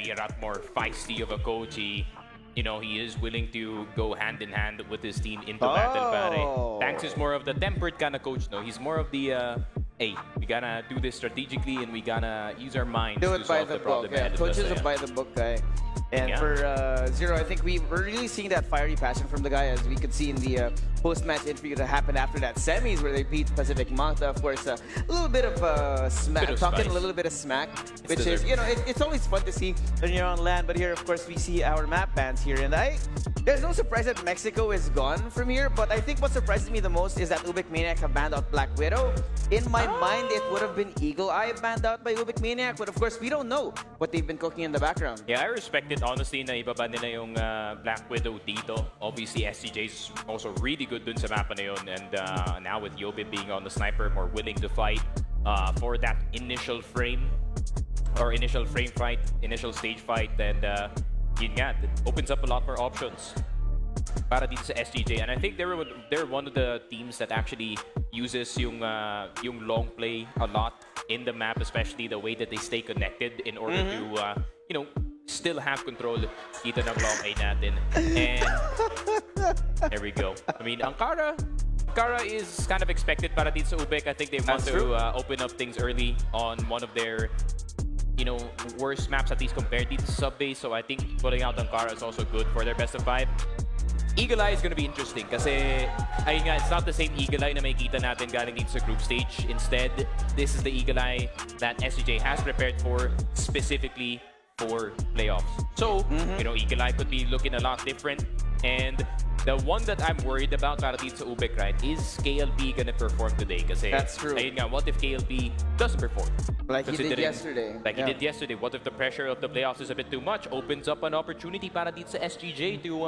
a lot more feisty of a coach. You know, he is willing to go hand in hand with his team into battle, pare. Tanks is more of the tempered kind of coach, no? He's more of the, hey, we gotta do this strategically and we gotta use our minds do to it by solve the the problem. book. Yeah. Coach is a by the book guy. And for Zero, I think we're really seeing that fiery passion from the guy, as we could see in the post-match interview that happened after that semis where they beat Pacific Manta. Of course, a little bit of smack, talking a little bit of smack, which is, you know, it's always fun to see when you're on land. But here, of course, we see our map bans here. And there's no surprise that Mexico is gone from here. But I think what surprises me the most is that UBEC Maniac have banned out Black Widow. In my mind, it would have been Eagle Eye banned out by UBEC Maniac. But of course, we don't know what they've been cooking in the background. Yeah, I respect it honestly na ibaba nila yung Black Widow dito. Obviously, SGJ's also really good dun sa mapa na yun. And now with Yobe being on the sniper, more willing to fight for that initial frame or initial frame fight, initial stage fight. And yun nga, it opens up a lot more options para dito sa SGJ. And I think they're one of the teams that actually uses yung long play a lot in the map, especially the way that they stay connected in order to, you know, still have control dito ng long A natin. And there we go. I mean, Ankara is kind of expected para dito sa UBEC. I think they want to open up things early on one of their, you know, worst maps, at least compared to sub-base. So I think pulling out Ankara is also good for their best of 5. Eagle Eye is going to be interesting kasi ayun nga, it's not the same Eagle Eye na makikita natin galing dito sa group stage. Instead, this is the Eagle Eye that SGJ has prepared for specifically for playoffs. So, you know, Eagle Eye could be looking a lot different. And the one that I'm worried about para dito sa UBEC, right, is KLP gonna perform today? Kasi, that's true. Ayun nga, what if KLP doesn't perform? Like he did yesterday. Like he did yesterday. What if the pressure of the playoffs is a bit too much? Opens up an opportunity para dito sa SGJ to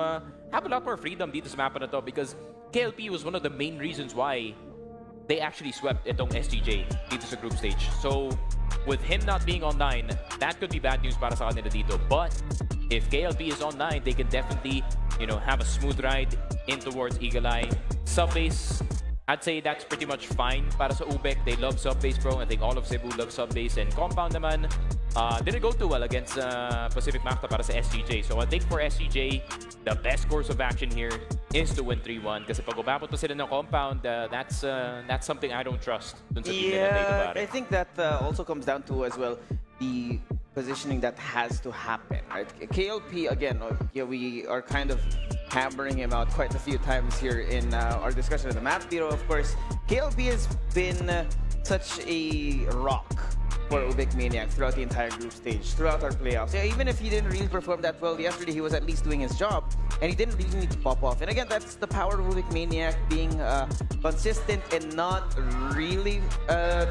have a lot more freedom dito sa mapa na to, because KLP was one of the main reasons why they actually swept itong SGJ dito sa group stage. So, with him not being online, that could be bad news para sa kanila dito. But if KLP is online, they can definitely, you know, have a smooth ride in towards Eagle Eye. Subbase, I'd say that's pretty much fine para sa UBEC. They love subbase, bro. I think all of Cebu loves subbase. And Compound naman, didn't go too well against Pacific Manta para sa SGJ. So I think for SGJ, the best course of action here is to win 3-1. Kasi pag umabot pa sila ng Compound, that's something I don't trust. Dun sa team yeah, I think that also comes down to as well the positioning that has to happen, right? KLP, again, we are kind of hammering him out quite a few times here in our discussion of the map bureau. Of course, KLP has been such a rock for UBEC Maniac throughout the entire group stage, throughout our playoffs. Yeah, even if he didn't really perform that well yesterday, he was at least doing his job, and he didn't really need to pop off. And again, that's the power of UBEC Maniac, being consistent and not really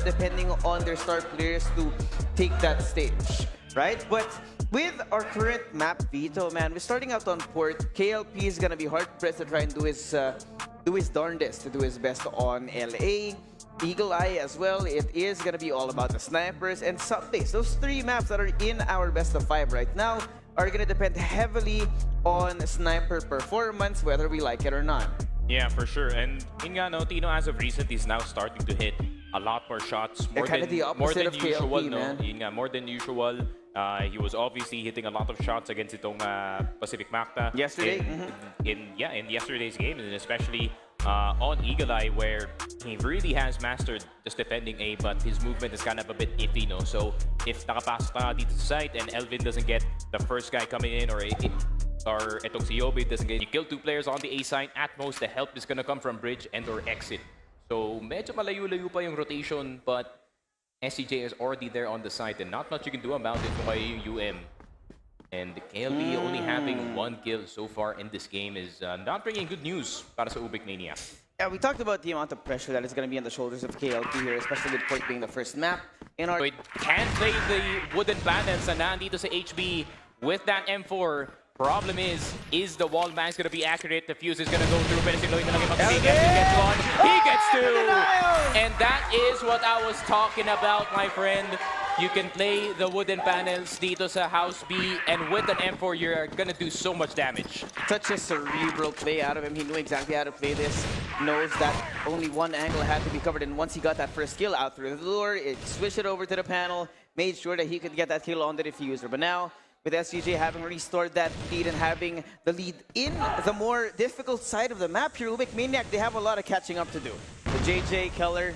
depending on their star players to take that stage, right? But with our current map veto, man, we're starting out on port. KLP is gonna be hard-pressed to try and do his darndest, to do his best on LA. Eagle Eye as well. It is going to be all about the snipers and subbase. Those 3 maps that are in our best of 5 right now are going to depend heavily on sniper performance, whether we like it or not. Yeah, for sure. And yun nga, no, Tino, as of recent, is now starting to hit a lot more shots, more than usual, KLP, no? Man. Yun nga, more than usual. He was obviously hitting a lot of shots against itong Pacific Manta yesterday. In yesterday's game, and especially on Eagle Eye, where he really has mastered just defending A, but his movement is kind of a bit iffy, no? So if nakapasok ka dito sa site and Elvin doesn't get the first guy coming in, or itong si Yobe doesn't get, you kill 2 players on the A side, at most the help is gonna come from bridge and or exit. So medyo malayo-layo pa yung rotation, but SCJ is already there on the site, and not much you can do about it kung kayo yung UM. And KLP only having 1 kill so far in this game is not bringing good news para sa UBEC Mania. Yeah, we talked about the amount of pressure that is going to be on the shoulders of KLP here, especially with Point being the first map. So it can play the wooden panels and nandito sa HB with that M4. Problem is the wall bangs going to be accurate? The fuse is going to go through. Pero sigloin na lang yung mag-he gets 1. He gets 2! And that is what I was talking about, my friend. You can play the wooden panels dito sa House B, and with an M4, you're gonna do so much damage. Such a cerebral play out of him. He knew exactly how to play this. Knows that only one angle had to be covered, and once he got that first kill out through the door, it switched it over to the panel, made sure that he could get that kill on the diffuser. But now, with SGJ having restored that lead and having the lead in the more difficult side of the map here. UBEC Maniac, they have a lot of catching up to do. The JJ Keller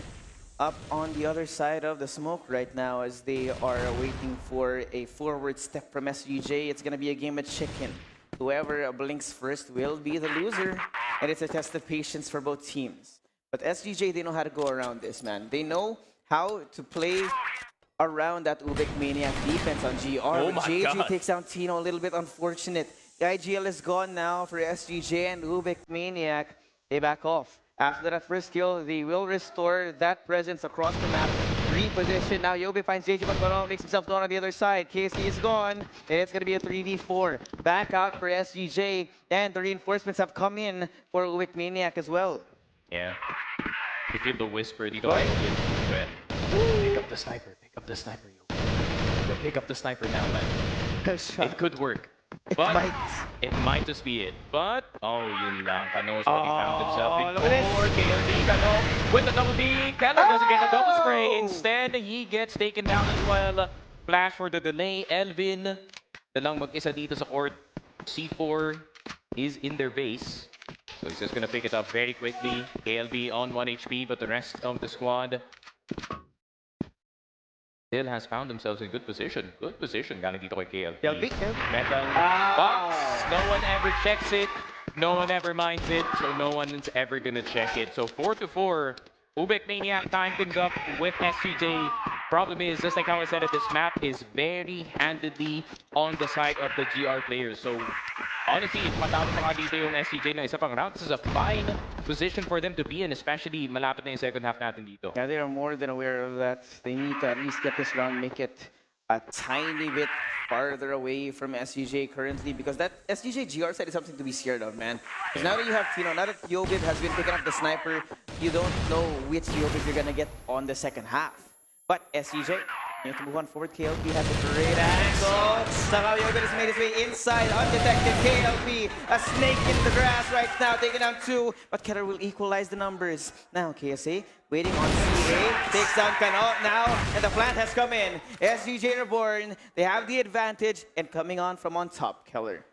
up on the other side of the smoke right now as they are waiting for a forward step from SGJ. It's going to be a game of chicken. Whoever blinks first will be the loser, and it's a test of patience for both teams. But SGJ, they know how to go around this, man. They know how to play around that UBEC Maniac defense on GR. Oh But my JJ God. takes down Tino, a little bit unfortunate. The IGL is gone now for SGJ, and UBEC Maniac, they back off. After that first kill, they will restore that presence across the map. Reposition. Now Yobi finds JJ Magano, makes himself known on the other side. KC is gone, and it's going to be a 3v4. Back out for SGJ, and the reinforcements have come in for UBEC Maniac as well. Yeah. You feel the whisper dito kay Owen. Pick up the sniper. Pick up the sniper, yo. Pick up the sniper now, man. It could work. But it might just be it. But, oh, yun lang. Kano's what he found himself in. look at this. KLB, Kano with the double D. Keller doesn't get a double spray. Instead, he gets taken down as well. Flash for the delay. Elvin, na lang mag-isa dito sa court. C4 is in their base. So he's just gonna pick it up very quickly. KLB on 1 HP, but the rest of the squad still has found themselves in good position. Good position galing dito kay KLB. Metal box. No one ever checks it. No one ever minds it. So no one's ever gonna check it. So 4-4. UBEC Maniac time things up with SGJ. Problem is, just like how I said it, this map is very handedly on the side of the GR players. So honestly, if matapos na nga dito yung SGJ na isa pang round, this is a fine position for them to be in, especially malapit na yung second half natin dito. Yeah, they are more than aware of that. They need to at least get this round, make it a tiny bit farther away from SGJ currently, because that SGJ GR side is something to be scared of, man. Because now that you have Tino, now that Yobib has been picking up the sniper, you don't know which Yobib you're gonna get on the second half. But SGJ, you have to move on forward. KLP has a great angle. Somehow Yobib has made his way inside, undetected. KLP, a snake in the grass right now, taking down 2. But Keller will equalize the numbers. Now KSA waiting on CA, takes down Kano now, and the plant has come in. SGJ Reborn, they have the advantage, and coming on from on top, Keller.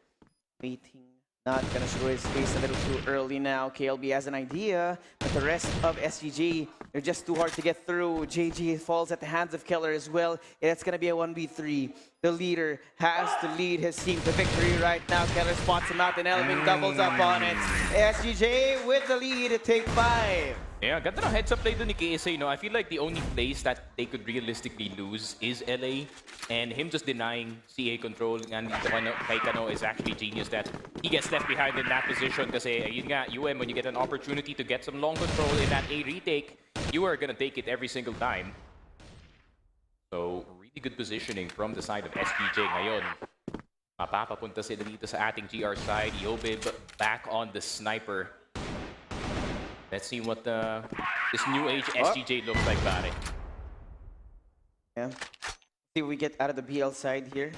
Waiting, not gonna show his face a little too early now. KLB has an idea, but the rest of SGJ, they're just too hard to get through. JG falls at the hands of Keller as well, and it's gonna be a 1v3. The leader has to lead his team to victory right now. Keller spots him out, and Elvin doubles up on it. SGJ with the lead, take 5. Yeah, ganda ng heads-up play dun ni KSA, no? I feel like the only place that they could realistically lose is LA, and him just denying CA control and kay Kano is actually genius that he gets left behind in that position kasi yun nga, UM, when you get an opportunity to get some long control in that A retake, you are gonna take it every single time. So, really good positioning from the side of SGJ ngayon. Mapapapunta sila dito sa ating GR side. Yobib back on the sniper. Let's see what this new age SGJ looks like, pare. Yeah. See what we get out of the BL side here.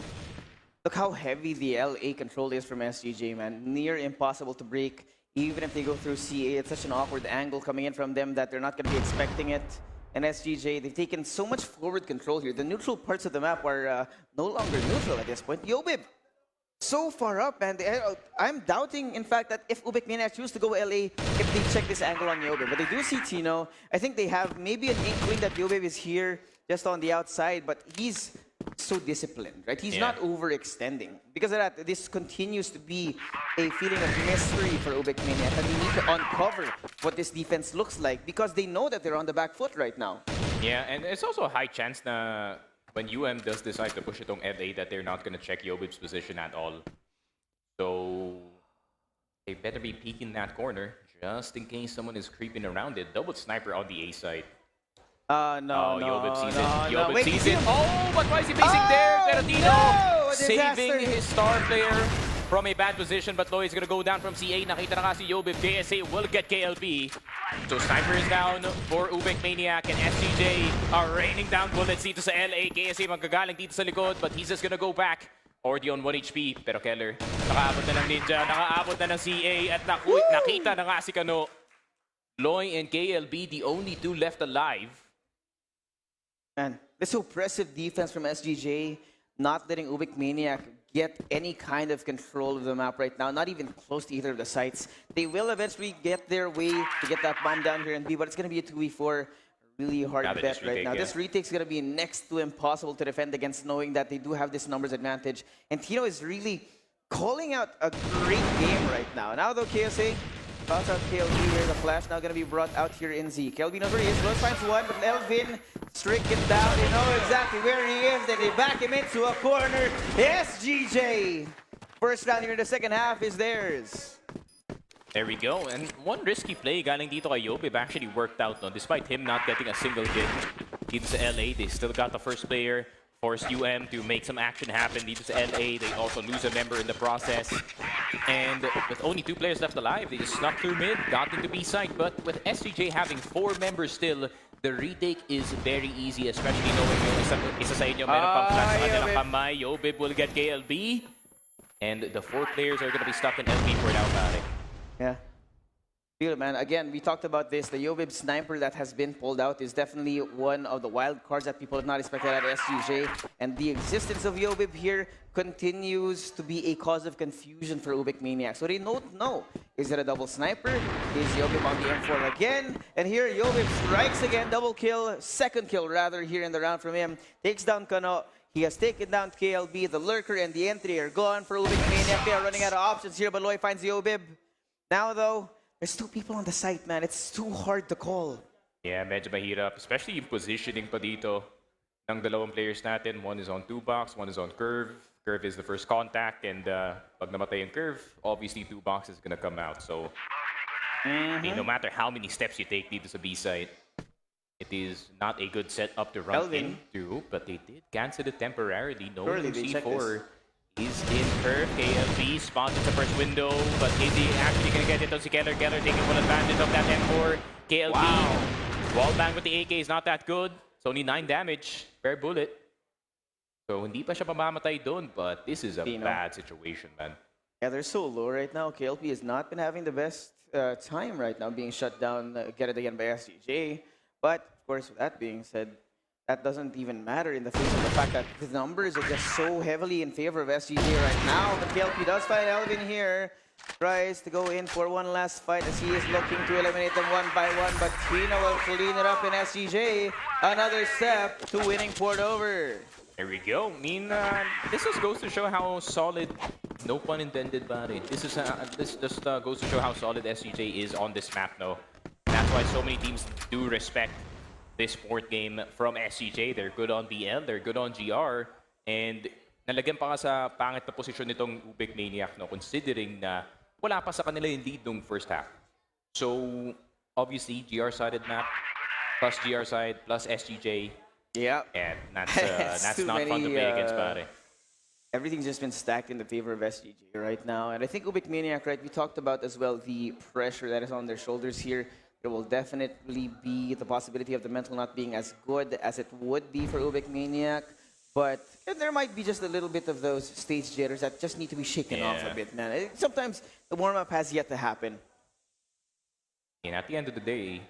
Look how heavy the LA control is from SGJ, man. Near impossible to break. Even if they go through CA, it's such an awkward angle coming in from them that they're not going to be expecting it. And SGJ, they've taken so much forward control here. The neutral parts of the map are no longer neutral at this point. Yobib, so far up, man. I'm doubting, in fact, that if UBEC Maniac choose to go LA, if they check this angle on Yobib. But they do see Tino. I think they have maybe an inkling that Yobib is here just on the outside, but he's so disciplined, right? He's not overextending. Because of that, this continues to be a feeling of mystery for UBEC Maniac, and they need to uncover what this defense looks like because they know that they're on the back foot right now. Yeah, and it's also a high chance na when UM does decide to push it on LA that they're not going to check Yobib's position at all. So they better be peeking that corner just in case someone is creeping around it. Double sniper on the A side. No, Yobib sees it. no. Yobib Wait, sees it. Oh, but why is he facing there? Teratino no! saving Disaster. his star player from a bad position, but Loy is gonna go down from CA. Nakita na nga si Yobib. KSA will get KLP. So sniper is down for UBEC Maniac, and SGJ are raining down bullets dito sa LA. KSA magagaling dito sa likod, but he's just gonna go back. Already on 1 HP, pero Keller, nakaabot na ng Ninja, nakaabot na ng CA, at nakita na nga si Kano. Loy and KLB, the only 2 left alive. Man, this oppressive defense from SGJ, not letting UBEC Maniac get any kind of control of the map right now, not even close to either of the sites. They will eventually get their way to get that bomb down here in B, but it's going to be a 2v4. Really hard Gotta bet just right retake, now. yeah. This retake's going to be next to impossible to defend against, knowing that they do have this numbers advantage. And Tino is really calling out a great game right now. Now though, KSA thoughts out KLB here. The flash now going to be brought out here in Z. KLB knows where he is. Rose finds one, but Elvin stricken down. They know exactly where he is. Then they back him into a corner. SGJ! First round here in the second half is theirs. There we go. And one risky play galing dito kay Yobib actually worked out, no? Despite him not getting a single hit dito sa LA, they still got the first player. Forced UM to make some action happen dito sa LA. They also lose a member in the process. And with only 2 players left alive, they just snuck through mid, got into B side. But with SGJ having 4 members still, the retake is very easy, especially knowing yung isa sa inyo meron pang flash sa kanilang kamay. Yobib will get KLB. And the 4 players are going to be stuck in LB for now, pare. Yeah. Feel it, man. Again, we talked about this. The Yobib sniper that has been pulled out is definitely one of the wild cards that people have not expected at SGJ. And the existence of Yobib here continues to be a cause of confusion for UBEC Maniac. So they don't know. Is it a double sniper? Is Yobib on the M4 again? And here, Yobib strikes again. Double kill. Second kill, rather, here in the round from him. Takes down Kano. He has taken down KLB. The Lurker and the entry are gone for UBEC Maniac. They are running out of options here, but Loy finds Yobib. Now, though, there's 2 people on the site, man. It's too hard to call. Yeah, medyo mahirap. Especially yung positioning pa dito ng dalawang players natin. One is on 2-box, one is on curve. Curve is the first contact, and pag namatay yung curve, obviously 2-box is gonna come out. So, no matter how many steps you take dito sa B side, it is not a good setup to run into, but they did cancel it temporarily. No C4 is in curve. KLB spawns at the first window, but is he actually gonna get it on si Keller? Keller taking full advantage of that M4. KLB, wallbang with the AK is not that good. It's only 9 damage per bullet. So hindi pa siya mamamatay doon, but this is a bad situation, man. Yeah, they're so low right now. KLP has not been having the best time right now, being shut down, get it again by SGJ. But, of course, with that being said, that doesn't even matter in the face of the fact that the numbers are just so heavily in favor of SGJ right now. But KLP does find Elvin here. Tries to go in for one last fight as he is looking to eliminate them one by one. But Tina will clean it up in SGJ. Another step to winning port over. There we go. I mean, this just goes to show how solid, no pun intended, buddy. This just goes to show how solid SGJ is on this map, no? That's why so many teams do respect this port game from SGJ. They're good on BL, they're good on GR, and nalagyan pa ka sa pangit na posisyon nitong UBEC Maniac, no? Considering na wala pa sa kanila yung lead nung first half. So, obviously, GR-sided map, plus GR side, plus SGJ. Yeah. And that's not fun to play against, pare. Everything's just been stacked in the favor of SGJ right now. And I think UBEC Maniac, right, we talked about as well the pressure that is on their shoulders here. There will definitely be the possibility of the mental not being as good as it would be for UBEC Maniac. But there might be just a little bit of those stage jitters that just need to be shaken off a bit, man. Sometimes the warm-up has yet to happen. And at the end of the day,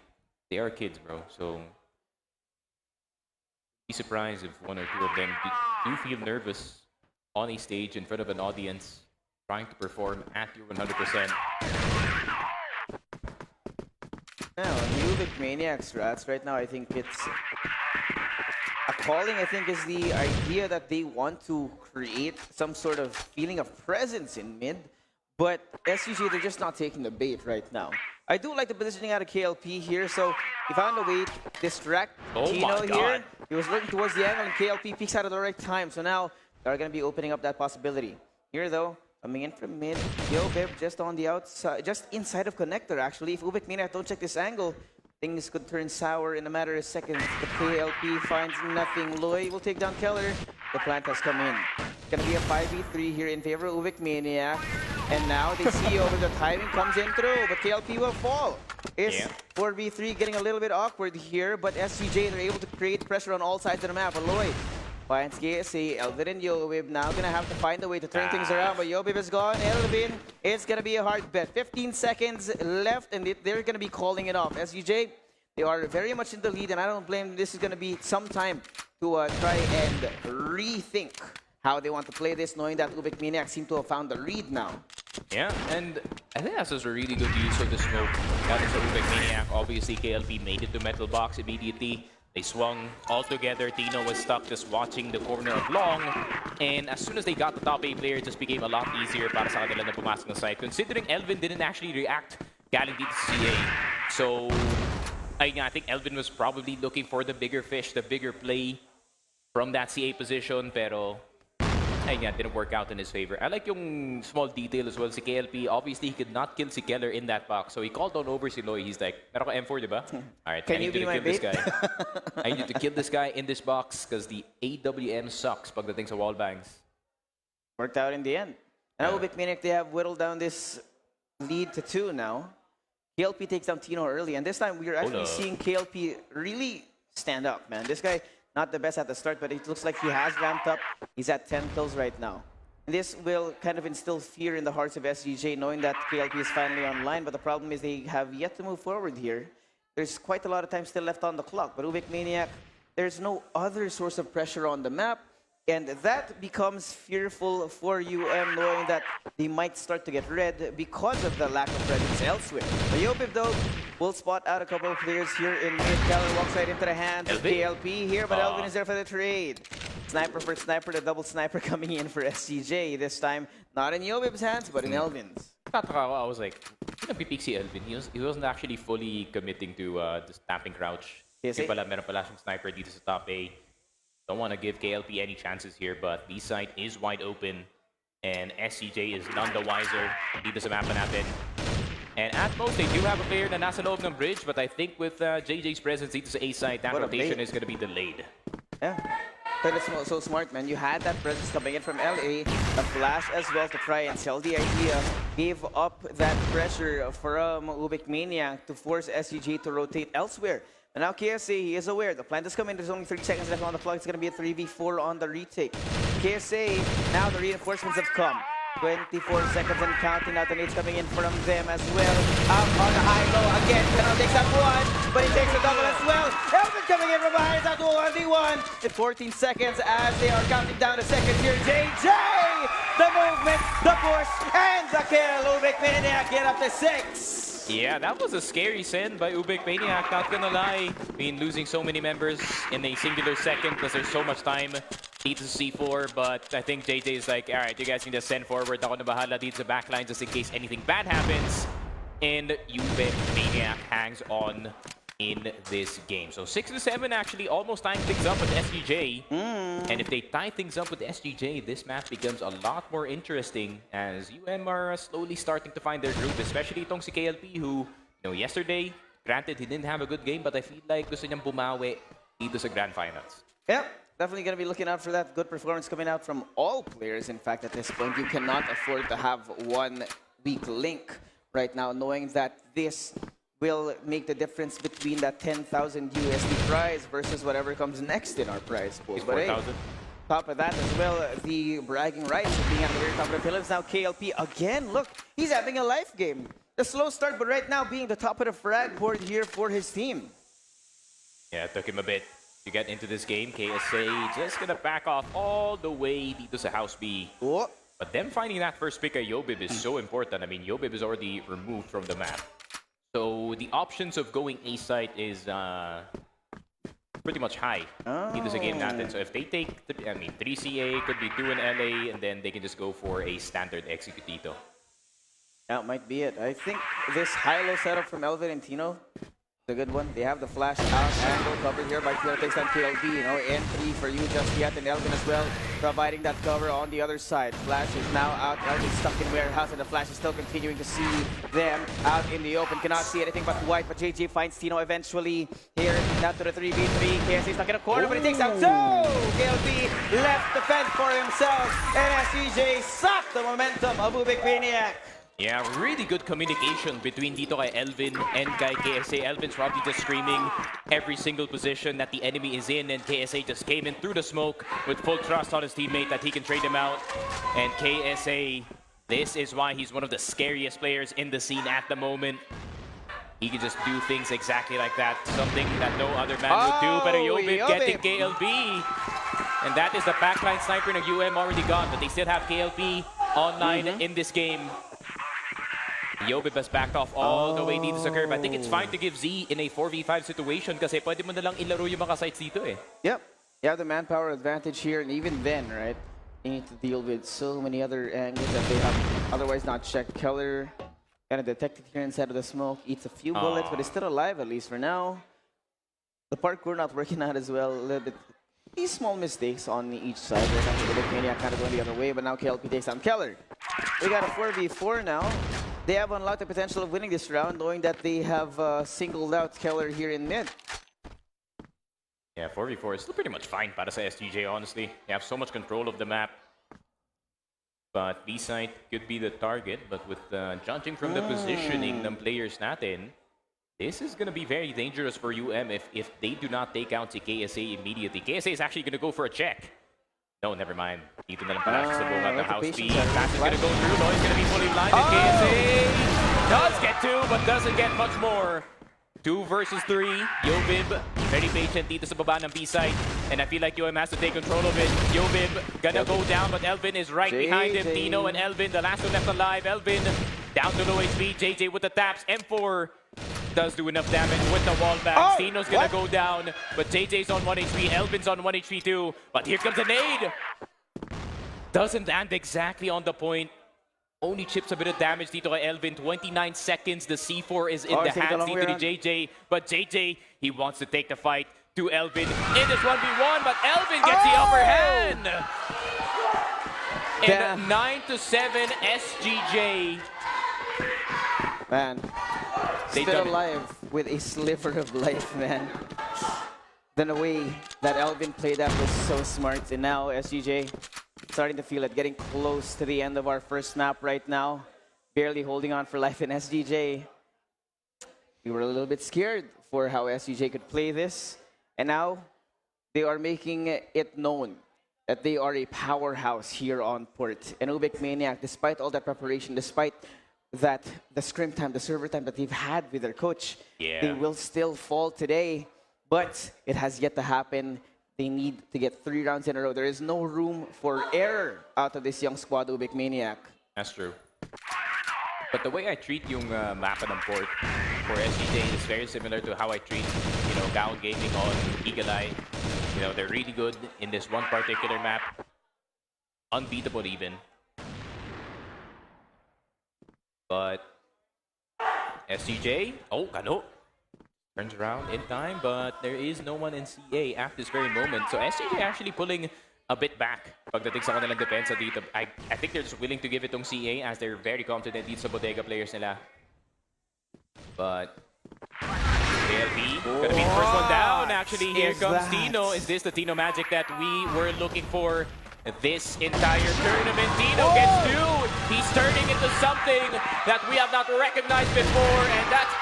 they are kids, bro. So, be surprised if one or two of them do feel nervous on a stage in front of an audience, trying to perform at your 100%. Now, UBEC Maniacs, Rats, right now, I think it's a calling, I think, is the idea that they want to create some sort of feeling of presence in mid, but SGJ, they're just not taking the bait right now. I do like the positioning out of KLP here, so he found a way to distract Tino here. He was looking towards the angle, and KLP peeks out at the right time, so now they're going to be opening up that possibility. Here, though, coming in from mid, Yobib just on the outside, just inside of connector, actually. If UBEC Maniac don't check this angle, things could turn sour in a matter of seconds. The KLP finds nothing. Loy will take down Keller. The plant has come in. It's going to be a 5v3 here in favor of UBEC Maniac. And now they see over the timing comes in through, but KLP will fall. It's 4v3 getting a little bit awkward here, but SGJ, they're able to create pressure on all sides of the map. Aloy finds KSA, Elvin and Yobib now gonna have to find a way to turn things around, but Yobib is gone. Elvin, it's gonna be a hard bet. 15 seconds left, and they're gonna be calling it off. SGJ, they are very much in the lead, and I don't blame them. This is gonna be some time to try and rethink how they want to play this, knowing that UBEC Maniac seem to have found the read now. Yeah, and I think that's just a really good use of the smoke. That is a UBEC Maniac. Obviously, KLP made it to Metal Box immediately. They swung all together. Tino was stuck just watching the corner of Long. And as soon as they got the top A player, it just became a lot easier para sa kanila na pumasok na side. Considering Elvin didn't actually react galing dito sa CA. So, I think Elvin was probably looking for the bigger fish, the bigger play from that CA position. Pero, didn't work out in his favor. I like yung small detail as well. Si KLP, obviously, he could not kill si Keller in that box. So he called on over si Loy. He's like, meron ka M4, di ba? All right, Can you be my bait? This guy. I need to kill this guy in this box because the AWM sucks pagdating sa wall bangs. Worked out in the end. And UBEC Maniac, they have whittled down this lead to 2 now. KLP takes down Tino early. And this time, we're actually seeing KLP really stand up, man. This guy... not the best at the start, but it looks like he has ramped up. He's at 10 kills right now. And this will kind of instill fear in the hearts of SGJ, knowing that KLP is finally online. But the problem is they have yet to move forward here. There's quite a lot of time still left on the clock. But UBEC Maniac, there's no other source of pressure on the map. And that becomes fearful for UM, knowing that they might start to get red because of the lack of presence elsewhere. But UBEC, though, will spot out a couple of players here in mid. Keller walks right into the hands of KLP here, but Elvin is there for the trade. Sniper for sniper, the double sniper coming in for SGJ. This time, not in UBEC's hands, but in Elvin's. I was like, napipick si Elvin. He wasn't actually fully committing to the snapping crouch. Meron pala siyang sniper dito sa top A. Don't want to give KLP any chances here, but B side is wide open, and SCJ is none the wiser dito sa mapa natin. And at most, they do have a player na nasa loob ng bridge, but I think with JJ's presence dito sa A side, that rotation is going to be delayed. Yeah, but it's so smart, man. You had that presence coming in from LA, a flash as well to try and sell the idea, gave up that pressure from UBEC Maniac to force SCJ to rotate elsewhere. And now KSA, he is aware. The plant is coming. There's only 30 seconds left on the clock. It's going to be a 3v4 on the retake. KSA, now the reinforcements have come. 24 seconds and counting. Now the nades coming in from them as well. Up on the high-low again. Cannot takes that one, but he takes a double as well. Elvin coming in from behind that 1v1. In 14 seconds as they are counting down the seconds here. JJ! The movement, the push, and the kill. UBEC Maniac get up to 6. Yeah, that was a scary send by UBEC Maniac, not gonna lie. I mean, losing so many members in a singular second because there's so much time dito sa C4, but I think JJ is like, alright, you guys need to send forward. Ako na bahala dito sa backline just in case anything bad happens. And UBEC Maniac hangs on in this game. So 6-7 actually almost tying things up with SGJ. And if they tie things up with SGJ, this map becomes a lot more interesting as UM are slowly starting to find their groove, especially itong si KLP who, yesterday, granted he didn't have a good game, but I feel like gusto niyang bumawi dito sa Grand Finals. Yep, definitely going to be looking out for that good performance coming out from all players. In fact, at this point, you cannot afford to have one weak link right now, knowing that this will make the difference between that 10,000 USD prize versus whatever comes next in our prize pool. But hey, top of that as well, the bragging rights of being at the very top of the pillars. Now KLP again, look, he's having a life game. A slow start, but right now being the top of the frag board here for his team. Yeah, it took him a bit to get into this game. KSA just gonna back off all the way dito sa House B. Oh. But them finding that first pick at Yobib is so important. I mean, Yobib is already removed from the map. So the options of going A site is pretty much high dito sa game natin. So if they take, 3 CA, could be 2 in LA, and then they can just go for a standard execute dito. That might be it. I think this high-low setup from Elvin and Tino is a good one. They have the flash out angle covered here by Tino. Takes down KLB. N3 for you just yet, and Elvin as well, providing that cover on the other side. Flash is now out. Elvin stuck in warehouse, and the flash is still continuing to see them out in the open. Cannot see anything but white, but JJ finds Tino eventually here. Down to the 3v3. KSA stuck in a corner, but he takes out 2. KLB left the fence for himself, and SGJ sucked the momentum of UBEC Maniac. Yeah, really good communication between dito kay Elvin and kay KSA. Elvin's probably just screaming every single position that the enemy is in, and KSA just came in through the smoke with full trust on his teammate that he can trade him out. And KSA, this is why he's one of the scariest players in the scene at the moment. He can just do things exactly like that, something that no other man would do. But Yobib getting KLB. And that is the backline sniper ng UM already gone, but they still have KLP online in this game. Yobib has backed off all the way dito sa curve. I think it's fine to give Z in a 4v5 situation kasi pwede mo na lang ilaro yung mga sites dito eh. Yep. You have the manpower advantage here, and even then, right, you need to deal with so many other angles that they have otherwise not checked. Keller kind of detected here inside of the smoke, eats a few bullets, but is still alive at least for now. The parkour not working out as well, a little bit. These small mistakes on each side. Right now, UBEC Maniac kind of going the other way, but now KLP takes down Keller. We got a 4v4 now. They have unlocked the potential of winning this round, knowing that they have singled out Keller here in mid. Yeah, 4v4 is still pretty much fine para sa SGJ, honestly. They have so much control of the map. But B-side could be the target, but with judging from the positioning ng players natin, this is going to be very dangerous for UM if they do not take out si KSA immediately. KSA is actually going to go for a check. No, never mind. Dito na lang pala sa buhat ng house speed. Pass is going to go through. Loy is going to be fully blinded. KSA does get two, but doesn't get much more. 2 versus 3. Yobib, very patient dito sa baba ng B-side. And I feel like UM has to take control of it. Yobib gonna go down, but Elvin is right behind him. Tino and Elvin, the last one left alive. Elvin down to low HP. JJ with the taps. M4 does do enough damage with the wall back. Tino's gonna go down, but JJ's on 1 HP. Elvin's on 1 HP too. But here comes a nade. Doesn't land exactly on the point. Only chips a bit of damage dito kay Elvin. 29 seconds. The C4 is in the hands dito ni JJ. But JJ, he wants to take the fight to Elvin in this 1v1. But Elvin gets the upper hand. And 9-7 SGJ. Man, still alive with a sliver of life, man. Then the way that Elvin played that was so smart. And now SGJ starting to feel it, getting close to the end of our first map right now. Barely holding on for life in SGJ. We were a little bit scared for how SGJ could play this. And now they are making it known that they are a powerhouse here on Port. And UBEC Maniac, despite all that preparation, despite that the scrim time, the server time that they've had with their coach, they will still fall today. But it has yet to happen. They need to get 3 rounds in a row. There is no room for error out of this young squad, UBEC Maniac. That's true. But the way I treat yung mapa ng Port for SGJ is very similar to how I treat, you know, Gal Gaming on Eagle Eye. You know, they're really good in this one particular map. Unbeatable even. But SGJ, Kano. Turns around in time, but there is no one in CA at this very moment. So SGJ actually pulling a bit back pagdating sa kanilang depensa dito. I think they're just willing to give it tong CA as they're very confident dito sa bodega players nila. But KLP gonna be the first one down. Actually, here comes Tino. Is this the Tino magic that we were looking for this entire tournament? Tino gets 2. He's turning into something that we have not recognized before, and that's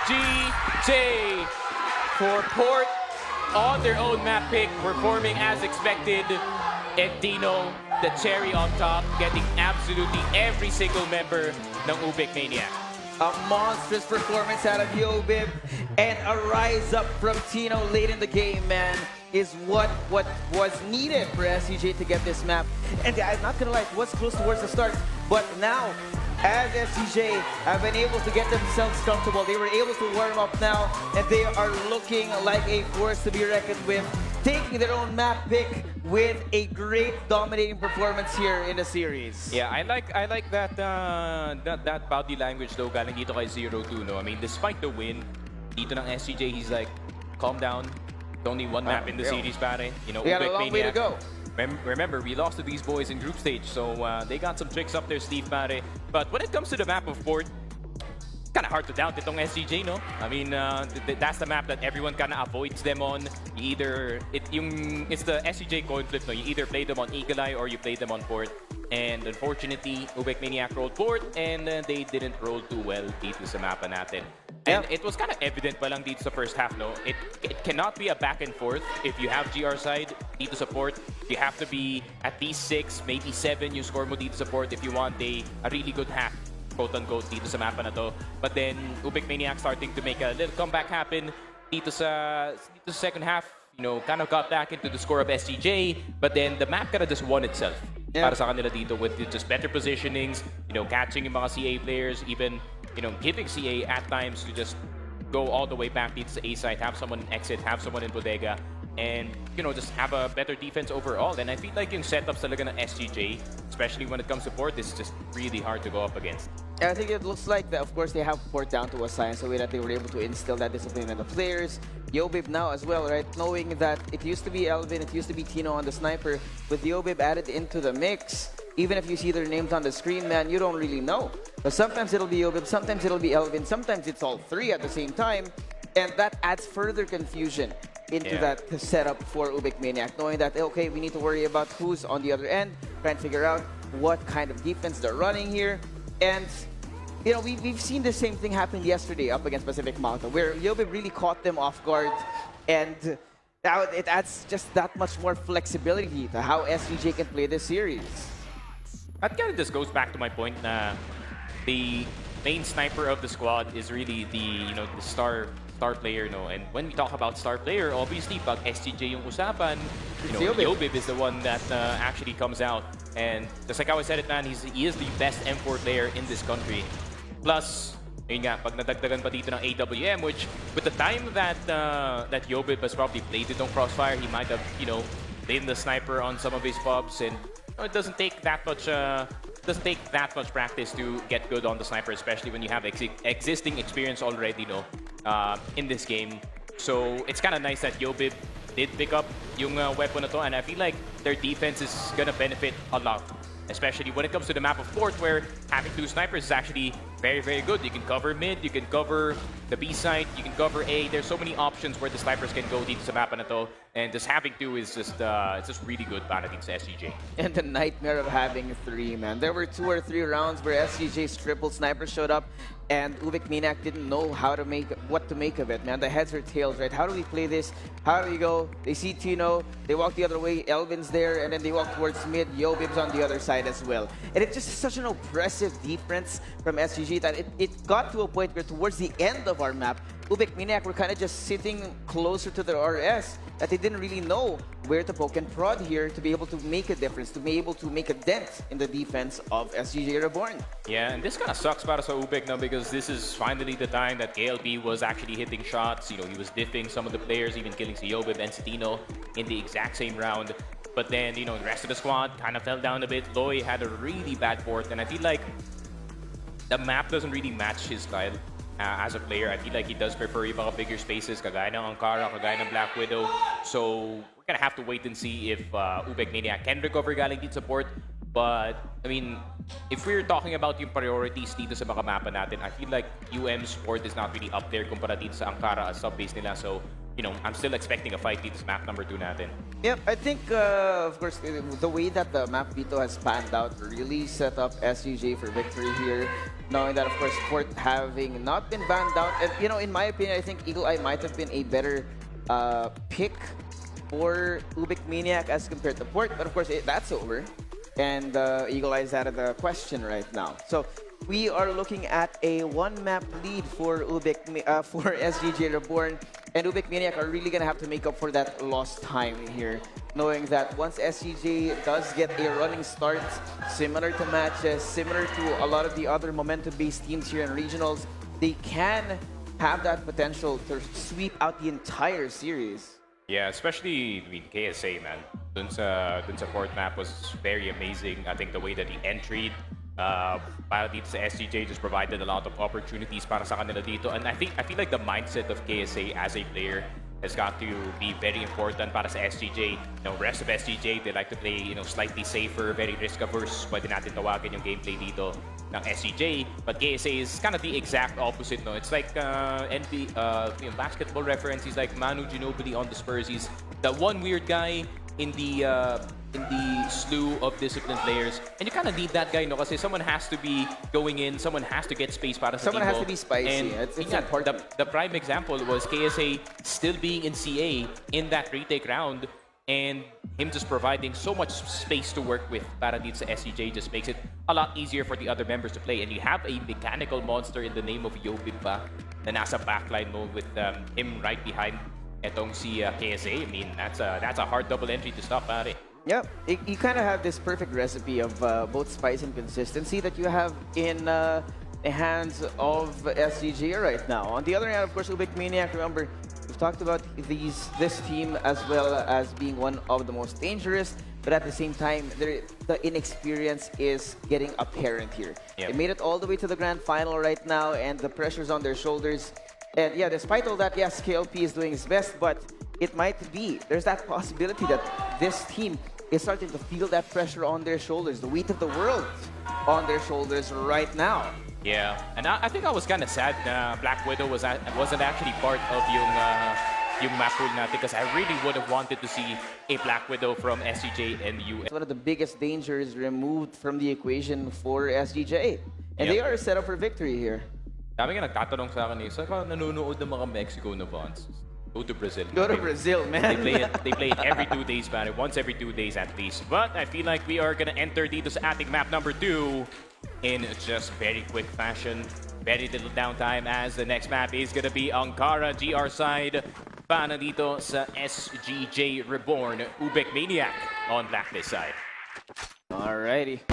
SGJ for Port on their own map pick, performing as expected. And Tino, the cherry on top, getting absolutely every single member ng UBEC Maniac. A monstrous performance out of Yobib and a rise up from Tino late in the game, man, is what was needed for SGJ to get this map. And I'm not gonna lie, it was close towards the start, but now, as SGJ have been able to get themselves comfortable, they were able to warm up now, and they are looking like a force to be reckoned with, taking their own map pick with a great dominating performance here in the series. Yeah, I like that that body language though galing dito kay 0-2, no? I mean, despite the win, dito ng SGJ, he's like, calm down. It's only one map in the series, pare. You know, we got a long way to go. Remember, we lost to these boys in group stage, so they got some tricks up their sleeve, pare. But when it comes to the map of Port, kind of hard to doubt itong SGJ, no? I mean, that's the map that everyone kind of avoids them on. You either it's the SGJ coin flip, no? You either play them on Eagle Eye or you play them on Port. And unfortunately, UBEC Maniac rolled Port, and they didn't roll too well dito sa mapa natin. And it was kind of evident pa lang dito sa first half, no? It cannot be a back and forth. If you have GR side dito sa Port, you have to be at least 6, maybe 7 yung score mo dito sa Port if you want a really good half, quote-unquote, dito sa mapa na to. But then, UBEC Maniac starting to make a little comeback happen dito sa second half. kind of got back into the score of SGJ, but then the map kind of just won itself. Yeah. Para sa kanila dito with just better positionings, catching yung mga CA players, even, giving CA at times to just go all the way back into the A side, have someone exit, have someone in bodega, and, just have a better defense overall. And I feel like yung setups talaga ng SGJ, especially when it comes to port, is just really hard to go up against. I think it looks like that, of course, they have port down to a science, the way that they were able to instill that discipline in the players. Yobib now as well, right? Knowing that it used to be Elvin, it used to be Tino on the sniper. With Yobib added into the mix, even if you see their names on the screen, man, you don't really know. But sometimes it'll be Yobib, sometimes it'll be Elvin, sometimes it's all three at the same time. And that adds further confusion into that setup for UBEC Maniac, knowing that, okay, we need to worry about who's on the other end, trying to figure out what kind of defense they're running here. And, we've seen the same thing happen yesterday up against Pacific Mountain, where Yobib really caught them off guard, and now it adds just that much more flexibility to how SGJ can play this series. That kind of just goes back to my point na the main sniper of the squad is really the star player, and when we talk about star player, obviously pag SGJ yung usapan, Yobib is the one that actually comes out. And just like how I said it, man, he is the best M4 player in this country. Plus, yun nga, pag nadagdagan pa dito ng AWM, which with the time that that Yobib has probably played it on Crossfire, he might have, been the sniper on some of his pubs, and it doesn't take that much practice to get good on the sniper, especially when you have existing experience already, in this game. So it's kind of nice that Yobib did pick up yung weapon na to, and I feel like their defense is gonna benefit a lot, especially when it comes to the map of port, where having two snipers is actually very, very good. You can cover mid, you can cover the B side, you can cover A. There's so many options where the snipers can go dito sa map na to, and just having two is just it's just really good para dito sa SGJ. And the nightmare of having three, man. There were 2 or 3 rounds where SGJ's triple sniper showed up, and UBEC Maniac didn't know what to make of it, man. The heads or tails, right? How do we play this? How do we go? They see Tino, they walk the other way, Elvin's there, and then they walk towards mid, Yobib's on the other side as well. And it's just such an oppressive defense from SGJ that it got to a point where towards the end of our map, UBEC Maniac were kind of just sitting closer to the RS, that they didn't really know where to poke and prod here to be able to make a difference, to be able to make a dent in the defense of SGJ Reborn. Yeah, and this kind of sucks para sa UBEC now, because this is finally the time that KLP was actually hitting shots. He was diffing some of the players, even killing si Yobib and si Tino in the exact same round. But then, the rest of the squad kind of fell down a bit. Loy had a really bad port, and I feel like the map doesn't really match his style. As a player, I feel like he does prefer yung mga bigger spaces, kagaya ng Ankara, kagaya ng Black Widow. So, we're gonna have to wait and see if UBEC Maniac can recover galing dito sa port. But, I mean, if we're talking about yung priorities dito sa mga mapa natin, I feel like UM's port is not really up there kumpara dito sa Ankara as sub-base nila. So, I'm still expecting a fight dito sa map number 2 natin. Yep, I think, of course, the way that the map veto has panned out really set up SGJ for victory here. Knowing that, of course, Port having not been banned out. And, in my opinion, I think Eagle Eye might have been a better pick for UBEC Maniac as compared to Port. But, of course, that's over. And Eagle Eye is out of the question right now. So, we are looking at a 1-map lead for for SGJ Reborn, and UBEC Maniac are really gonna have to make up for that lost time here, knowing that once SGJ does get a running start, similar to matches, similar to a lot of the other momentum-based teams here in regionals, they can have that potential to sweep out the entire series. Yeah, especially KSA, man. Dun sa port map was very amazing. I think the way that he entered para dito sa SGJ just provided a lot of opportunities para sa kanila dito. And I feel like the mindset of KSA as a player has got to be very important para sa SGJ. Rest of SGJ, they like to play, slightly safer, very risk-averse. Pwede natin tawagin yung gameplay dito ng SGJ. But KSA is kind of the exact opposite, no? It's like basketball reference. He's like Manu Ginobili on the Spurs. He's the one weird guy in the slew of disciplined players. And you kind of need that guy, no? Kasi someone has to be going in, someone has to get space para sa someone team has to be spicy. And it's important. The prime example was KSA still being in CA in that retake round, and him just providing so much space to work with para dito sa SCJ just makes it a lot easier for the other members to play. And you have a mechanical monster in the name of Yobib pa na nasa backline mo with him right behind etong si KSA. I mean, that's a hard double entry to stop, pare. Yep, you kind of have this perfect recipe of both spice and consistency that you have in the hands of SGJ right now. On the other hand, of course, UBEC Maniac, remember, we've talked about this team as well as being one of the most dangerous, but at the same time, the inexperience is getting apparent here. Yep. They made it all the way to the grand final right now, and the pressure's on their shoulders. And yeah, despite all that, yes, KLP is doing his best, but it might be, there's that possibility that this team is starting to feel that pressure on their shoulders, the weight of the world on their shoulders right now. Yeah, and I think I was kind of sad Black Widow wasn't actually part of yung map pool natin, because I really would have wanted to see a Black Widow from SGJ and US. One of the biggest dangers removed from the equation for SGJ. And they are set up for victory here. Dami nga nagtatanong sa akin saan ka nanonood ng mga Mexico na Vons? Go to Brazil. Go to Brazil, man. They play it every 2 days, man. Once every 2 days at least. But I feel like we are gonna enter dito sa ating map number 2 in just very quick fashion. Very little downtime, as the next map is gonna be Ankara GR side. Para dito sa SGJ Reborn, UBEC Maniac on Blacklist side. Alrighty.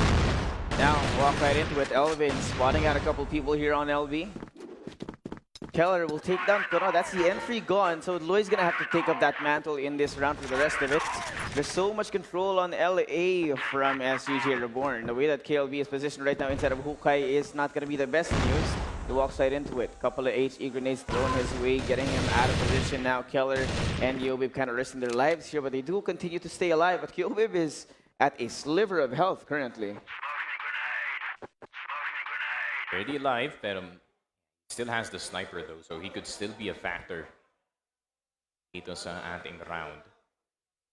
Now, walk right into it. Elvin spotting out a couple people here on LB. Keller will take down Kuro. That's the entry gone. So Loy's gonna have to take up that mantle in this round for the rest of it. There's so much control on LA from SGJ Reborn. The way that KLB is positioned right now inside of Hukai is not gonna be the best news. He walks right into it. Couple of HE grenades thrown his way, getting him out of position now. Keller and Yobib kind of risking their lives here, but they do continue to stay alive. But Yobib is at a sliver of health currently. Already alive, but still has the sniper though, so he could still be a factor dito sa ating round.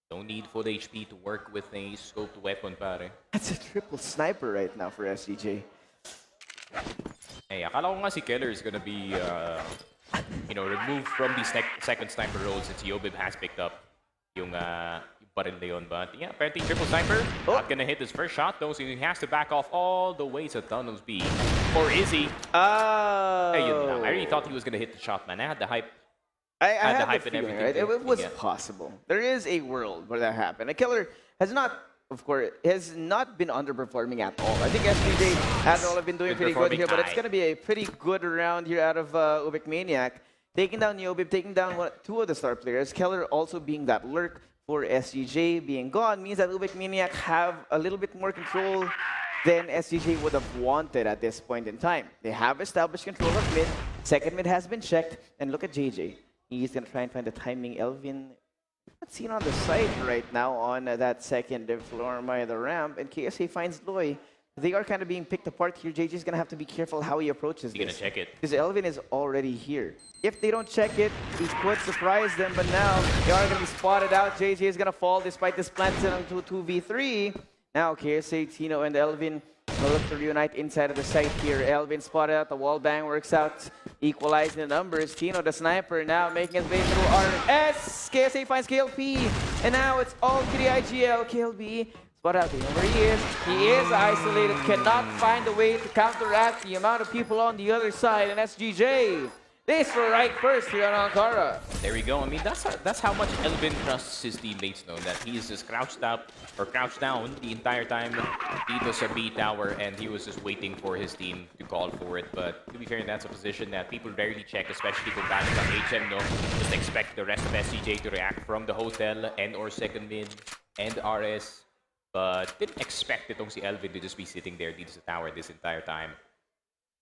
Don't need full HP to work with a scoped weapon, pare. That's a triple sniper right now for SGJ. Hey, akala ko nga si Keller is gonna be, removed from the second sniper role since Yobib has picked up yung baril na yun. But yeah, apparently triple sniper, not gonna hit his first shot though, so he has to back off all the way to Tunnels B. Or is he? Hey, yun lang. I really thought he was gonna hit the shot, man. I had the hype. I had the hype and feeling, everything. right? It was possible. There is a world where that happened. A Killer has not, of course, has not been underperforming at all. I think SGJ has all been doing pretty good here, but it's going to be a pretty good round here out of UBEC Maniac. Taking down Yobib, taking down two of the star players. Keller also being that lurk for SGJ being gone means that UBEC Maniac have a little bit more control than SGJ would have wanted at this point in time. They have established control of mid. Second mid has been checked. And look at JJ. He's going to try and find the timing. Elvin, not seen on the side right now on that second floor by the ramp. And KSA finds Loy. They are kind of being picked apart here. JJ is going to have to be careful how he approaches this. He's going to check it. Because Elvin is already here. If they don't check it, he could surprise them. But now they are going to be spotted out. JJ is going to fall despite this plant to 2v3. Now KSA, Tino, and Elvin will look to reunite inside of the site here. Elvin spotted out. The wall bang works out. Equalizing the numbers. Tino, the sniper, now making his way through RS. KSA finds KLP. And now it's all to the IGL. KLB spot out where he is. He is isolated. Cannot find a way to counteract the amount of people on the other side. And SGJ, they strike first here on Ankara. There we go. I mean, that's how much Elvin trusts his teammates, though. That he's just crouched up or crouched down the entire time dito sa B tower, and he was just waiting for his team to call for it. But to be fair, that's a position that people rarely check, especially kung galing ang HM, no? Just expect the rest of SCJ to react from the hotel and or second mid and RS. But didn't expect itong si Elvin to just be sitting there dito sa tower this entire time.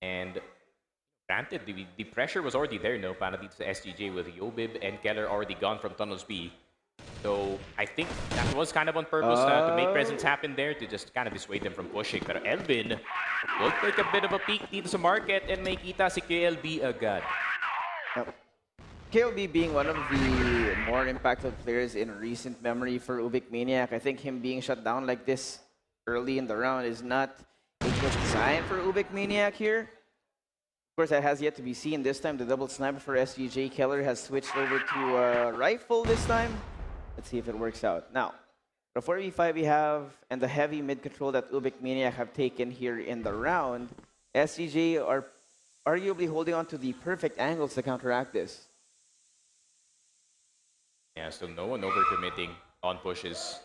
And granted, the pressure was already there, no? Para dito sa SGJ with Yobib and Keller already gone from Tunnels B. So I think that was kind of on purpose to make presence happen there, to just kind of dissuade them from pushing. But Elvin will take a bit of a peek dito sa market and may kita si KLB agad. KLB being one of the more impactful players in recent memory for UBEC Maniac. I think him being shut down like this early in the round is not a good sign for UBEC Maniac here. Of course, that has yet to be seen. This time, the double sniper for SGJ. Keller has switched over to a rifle this time. Let's see if it works out. Now, the 4v5 we have and the heavy mid control that UBEC Maniac have taken here in the round, SGJ are arguably holding on to the perfect angles to counteract this. Yeah, still no one overcommitting on pushes.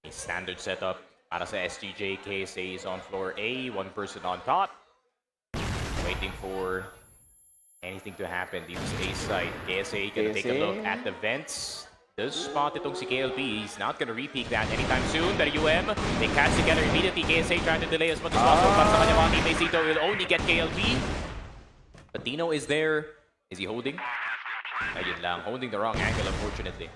A standard setup para sa SGJ. KSA is on floor A, one person on top. Waiting for anything to happen dito sa A side. KSA gonna take a look at the vents. Does spot itong si KLP. He's not gonna repeat that anytime soon. But UM, they catch together immediately. KSA trying to delay as much as possible. Para sa kanya mga teammates dito will only get KLP. But Dino is there. Is he holding? Ayun lang, holding the wrong angle, unfortunately.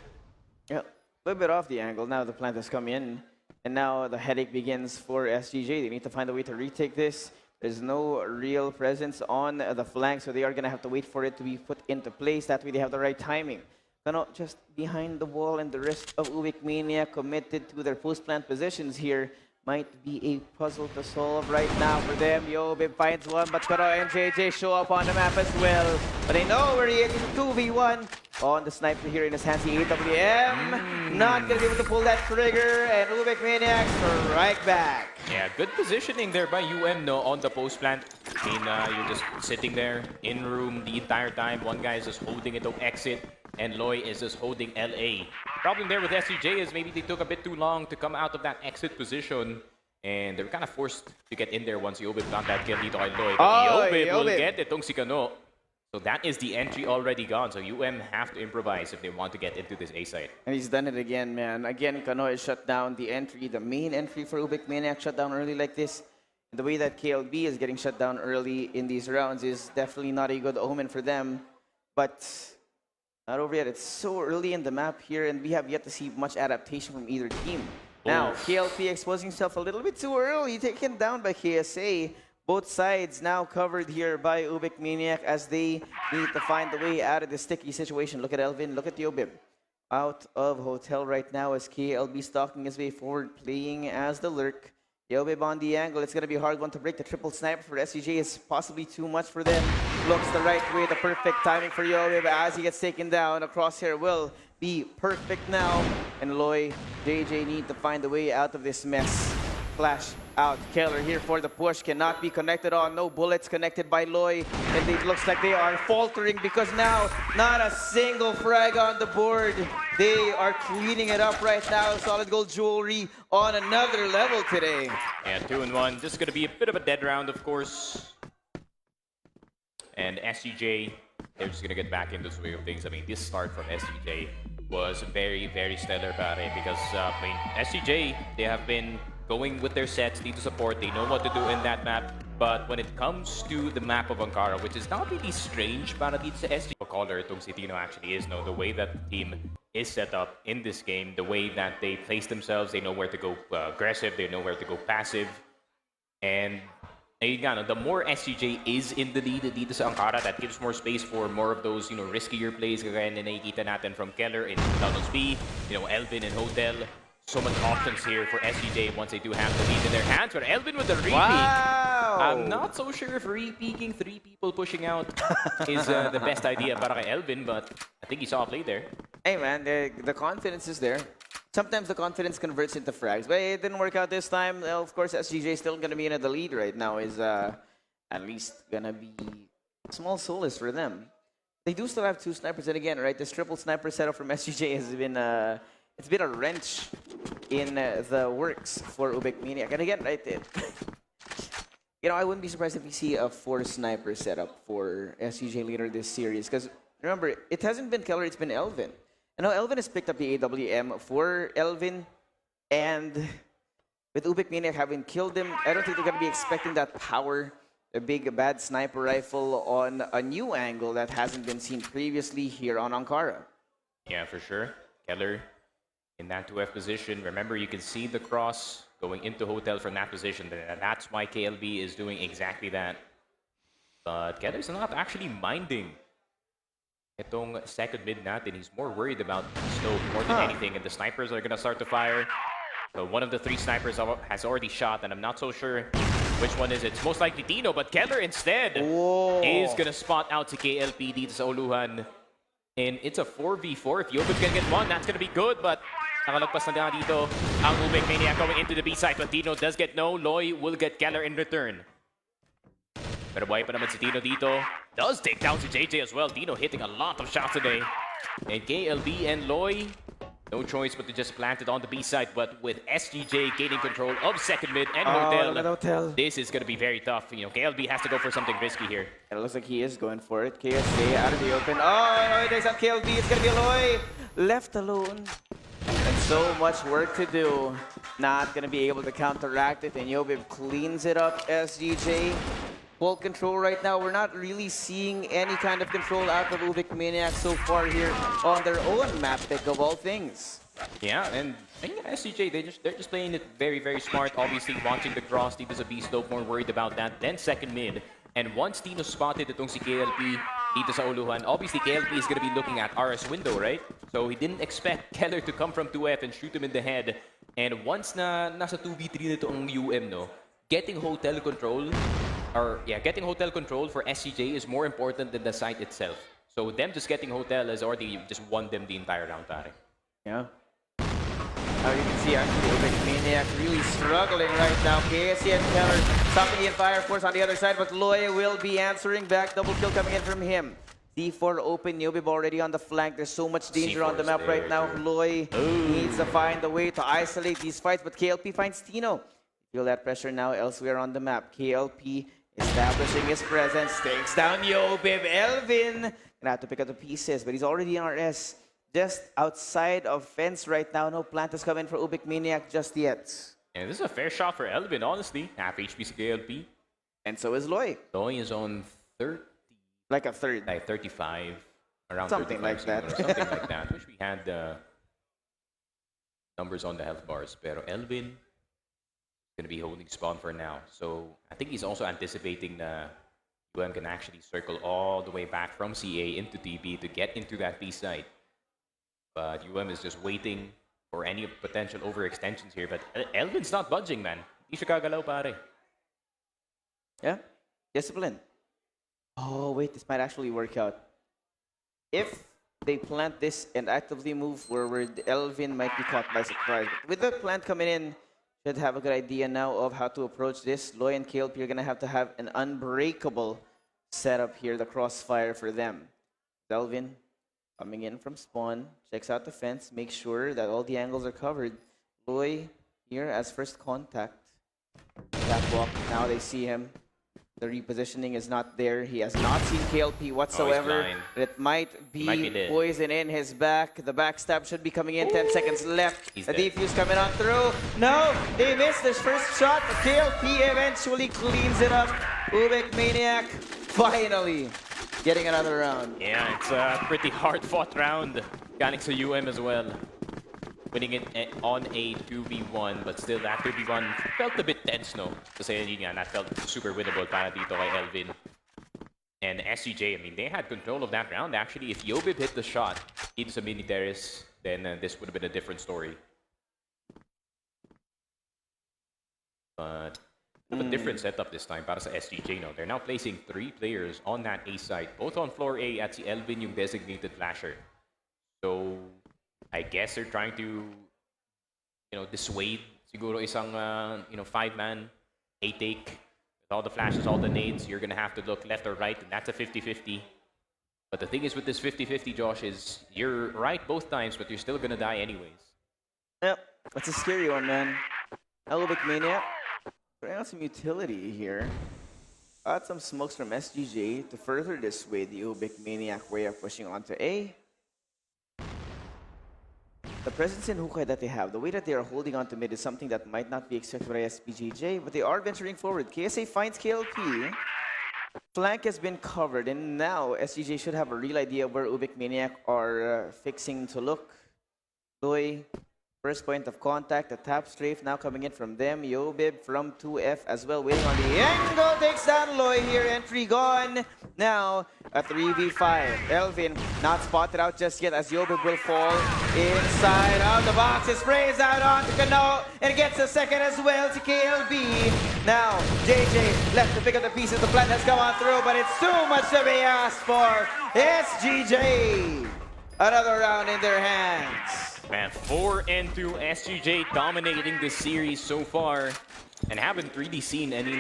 Yeah, a little bit off the angle. Now the plant has come in. And now the headache begins for SGJ. They need to find a way to retake this. There's no real presence on the flank, so they are going to have to wait for it to be put into place. That way they have the right timing. Not just behind the wall, and the rest of UBEC Maniac committed to their post-plant positions here. Might be a puzzle to solve right now for them. Yobib finds one, but Karo and JJ show up on the map as well. But they know where he is. 2v1 on the sniper here in his hands. The AWM not going to be able to pull that trigger, and UBEC Maniac strike back. Yeah, good positioning there by UM no, on the post plant. I mean, you're just sitting there in room the entire time. One guy is just holding it to exit, and Loy is just holding LA. Problem there with SCJ is maybe they took a bit too long to come out of that exit position, and they were kind of forced to get in there once Yobib got that kill dito kay Loy. But Yobib will get itong si Kano. So that is the entry already gone. So UM have to improvise if they want to get into this A side. And he's done it again, man. Again, Kano is shut down. The entry, the main entry for UBEC Maniac shut down early like this. And the way that KLB is getting shut down early in these rounds is definitely not a good omen for them. But not over yet. It's so early in the map here, and we have yet to see much adaptation from either team. Now, KLP exposing himself a little bit too early, taken down by KSA. Both sides now covered here by UBEC Maniac as they need to find the way out of this sticky situation. Look at Elvin, look at Yobib. Out of hotel right now as KLB stalking his way forward, playing as the lurk. Yobib on the angle. It's going to be a hard one to break. The triple sniper for SGJ is possibly too much for them. Looks the right way, the perfect timing for Yobib as he gets taken down. A crosshair will be perfect now. And Loy, JJ need to find a way out of this mess. Flash out. Keller here for the push. Cannot be connected on. No bullets connected by Loy. And it looks like they are faltering because now not a single frag on the board. They are cleaning it up right now. Solid Gold Jewelry on another level today. Yeah, 2-1. This is going to be a bit of a dead round, of course. And SGJ, they're just going to get back into the swing of things. I mean, this start from SGJ was very, very stellar about it because, I mean, SGJ, they have been going with their sets, need to support, they know what to do in that map. But when it comes to the map of Ankara, which is not really strange para dito sa SG, caller itong si Tino actually is, no, the way that the team is set up in this game, the way that they place themselves, they know where to go aggressive, they know where to go passive. And ayun nga, no, the more SGJ is in the lead dito sa Ankara, that gives more space for more of those, you know, riskier plays kagaya na nakikita natin from Keller in Tunnels B, you know, Elvin in Hotel. So much options here for SGJ once they do have the lead in their hands. But Elvin with the re-peek. Wow! I'm not so sure if re-peeking 3 people pushing out is the best idea para kay Elvin, but I think he saw a play there. Hey man, the confidence is there. Sometimes the confidence converts into frags, but it didn't work out this time. Of course, SGJ is still going to be in the lead right now. Is at least going to be a small solace for them. They do still have 2 snipers, and again, right, this triple sniper setup from SGJ has been it's been a wrench in the works for UBEC Maniac. And again, right, you know, I wouldn't be surprised if we see a 4 sniper setup for SGJ later this series. Because remember, it hasn't been Keller, it's been Elvin. And now Elvin has picked up the AWM for Elvin. And with UBEC Maniac having killed him, I don't think they're going to be expecting that power, a big bad sniper rifle on a new angle that hasn't been seen previously here on Ankara. Yeah, for sure. Keller in that 2F position. Remember, you can see the cross going into Hotel from that position. And that's why KLB is doing exactly that. But Keller's not actually minding itong second mid natin. He's more worried about Snow more than anything. And the snipers are going to start to fire. So one of the 3 snipers has already shot. And I'm not so sure which one is it. It's most likely Dino. But Keller instead is going to spot out to KLP dito sa Uluhan. And it's a 4v4. If Yobib can get one, that's going to be good. But nakalagpas na dito ang UBEC Maniac going into the B side. But Dino does get no. Loy will get Keller in return. Pero buhay pa naman si Tino dito. Does take down si JJ as well. Tino hitting a lot of shots today. And KLB and Loy, no choice but to just plant it on the B side. But with SGJ gaining control of second mid and Hotel, this is going to be very tough. You know, KLB has to go for something risky here. It looks like he is going for it. KSA out of the open. Oh, there's on KLB. It's going to be Loy left alone. And so much work to do. Not going to be able to counteract it. And UBEC cleans it up. SGJ. Full control right now. We're not really seeing any kind of control out of UBEC Maniac so far here on their own map pick of all things. Yeah, and SCJ, they're just playing it very, very smart. Obviously, watching the cross, Tito's a beast, more worried about that. Then second mid. And once Tino spotted itong si KLP dito sa uluhan, obviously KLP is going to be looking at RS window, right? So he didn't expect Keller to come from 2F and shoot him in the head. And once na nasa 2v3 nito ang UM, no, getting hotel control for SCJ is more important than the site itself. So them just getting hotel has already just won them the entire round, pare. Yeah. Now you can see actually UBEC Maniac really struggling right now. KSC and Keller stopping in fire force on the other side, but Loy will be answering back. Double kill coming in from him. D4 open, UBEC already on the flank. There's so much danger on the map right now. Loy needs to find a way to isolate these fights, but KLP finds Tino. Feel that pressure now elsewhere on the map. KLP establishing his presence, takes down UBEC. Elvin gonna have to pick up the pieces, but he's already in RS. Just outside of fence right now. No plant has come in for UBEC Maniac just yet. And this is a fair shot for Elvin, honestly. Half HP to KLP. And so is Loy. Loy is on 30. Like a third. Like 35. Around something 35 like that. Or something like that. Wish we had numbers on the health bars. Pero Elvin is going to be holding spawn for now. So I think he's also anticipating that UM can actually circle all the way back from CA into TB to get into that B side. But UM is just waiting for any potential overextensions here. But Elvin's not budging, man. Di siya gagalaw, pare. Yeah, discipline. Oh, wait, this might actually work out. If they plant this and actively move forward, Elvin might be caught by surprise. But with the plant coming in, should have a good idea now of how to approach this. Loy and KLP are going to have an unbreakable setup here, the crossfire for them. Elvin coming in from spawn, checks out the fence, makes sure that all the angles are covered. Loy here as first contact. Catwalk, now they see him. The repositioning is not there. He has not seen KLP whatsoever. It might be poison in his back. The backstab should be coming in. 10 seconds left. The defuse coming on through. No, they missed this first shot. But KLP eventually cleans it up. UBEC Maniac finally getting another round. Yeah, it's a pretty hard-fought round. Mechanics of UM as well. Winning it on a 2v1, but still that 2v1 felt a bit tense, no? Kasi yun nga, that felt super winnable para dito kay Elvin. And SGJ, I mean, they had control of that round. Actually, if UBEC hit the shot into mini terrace, then this would have been a different story. But a different setup this time para sa SGJ, no? They're now placing 3 players on that A side, both on floor A at si Elvin yung designated flasher. So I guess they're trying to, you know, dissuade siguro isang, 5-man A take. With all the flashes, all the nades, you're gonna have to look left or right, and that's a 50-50. But the thing is with this 50-50, Josh, is you're right both times, but you're still gonna die anyways. Yep, that's a scary one, man. UBEC Maniac. Trying out some utility here. Got some smokes from SGJ to further dissuade the UBEC Maniac way of pushing onto A. The presence in Hukay that they have, the way that they are holding on to mid is something that might not be expected by SPGJ, but they are venturing forward. KSA finds KLP. Flank has been covered, and now SGJ should have a real idea of where UBEC Maniac are fixing to look. Loy. First point of contact, the tap strafe now coming in from them. Yobib from 2F as well, waiting on the angle. Takes down Loy here, entry gone. Now, a 3v5. Elvin not spotted out just yet as Yobib will fall inside of the box. It sprays out onto Kano and gets a second as well to KLB. Now, JJ left to pick up the pieces. The plant has come on through, but it's too much to be asked for. SGJ, another round in their hands. Man, 4-2 SGJ dominating this series so far and haven't really seen any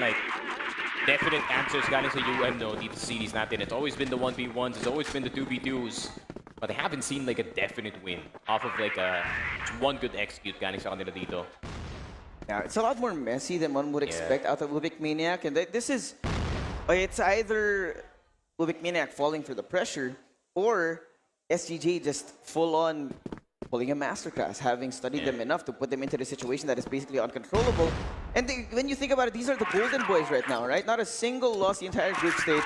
definite answers galing sa UM no dito sa series natin. It's always been the 1v1s, it's always been the 2v2s. But they haven't seen like a definite win off of like one good execute galing sa kanila dito. Yeah, it's a lot more messy than one would expect out of UBEC Maniac. And this is, it's either UBEC Maniac falling for the pressure or SGJ just full on pulling a masterclass, having studied them enough to put them into the situation that is basically uncontrollable. And when you think about it, these are the golden boys right now, right? Not a single loss the entire group stage,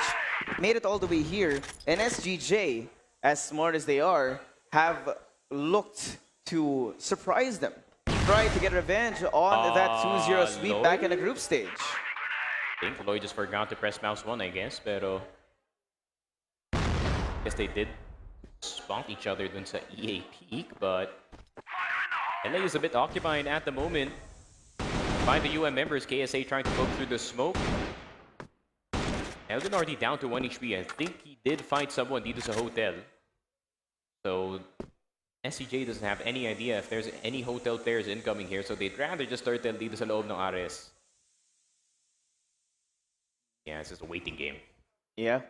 made it all the way here. And SGJ, as smart as they are, have looked to surprise them. Try to get revenge on that 2-0 sweep Lloyd? back in the group stage. I think Lloyd just forgot to press mouse 1, I guess. Pero I guess they did spot each other dun sa EA peak, but LA is a bit occupied at the moment by the UM members. KSA trying to poke through the smoke. Elvin already down to 1 HP. I think he did fight someone dito sa hotel. So SCJ doesn't have any idea if there's any hotel players incoming here, so they'd rather just turtle dito sa loob ng Ares. Yeah, it's just a waiting game. Yeah.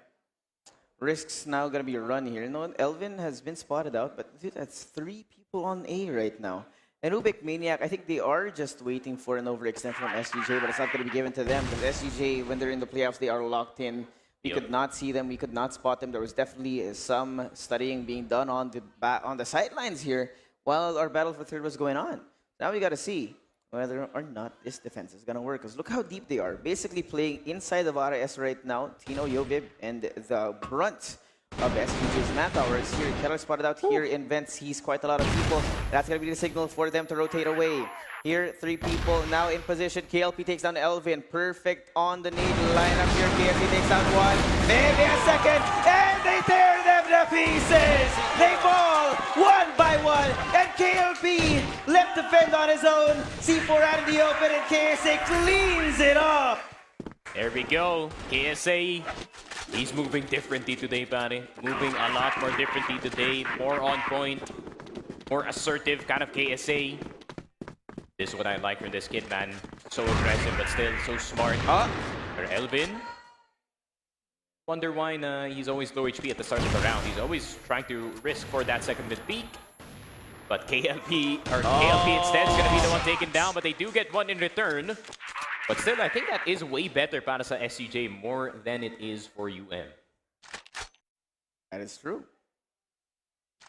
Risk's now going to be a run here. No, Elvin has been spotted out, but dude, that's 3 people on A right now. And UBEC Maniac, I think they are just waiting for an overextend from SGJ, but it's not going to be given to them because SGJ, when they're in the playoffs, they are locked in. We could not see them. We could not spot them. There was definitely some studying being done on the sidelines here while our battle for third was going on. Now we got to see whether or not this defense is going to work. Because look how deep they are. Basically playing inside of RS right now. Tino, Yobib, and the brunt of SGJ's manpower is here. Keller spotted out here in vents. He's quite a lot of people. That's going to be the signal for them to rotate away. Here, 3 people now in position. KLP takes down Elvin. Perfect on the need lineup here. KLP takes down 1. Maybe a second. And they tear them to pieces. They fall 1 by 1. And KLP left to fend on his own. C4 out in the open and KSA cleans it up. There we go. KSA, he's moving differently today, buddy. Moving a lot more differently today. More on point, more assertive kind of KSA. This is what I like from this kid, man. So aggressive, but still so smart. For Elvin. Wonder why he's always low HP at the start of the round. He's always trying to risk for that second mid peak. But KLP instead is going to be the one taken down, but they do get one in return. But still, I think that is way better para sa SCJ more than it is for UM. That is true.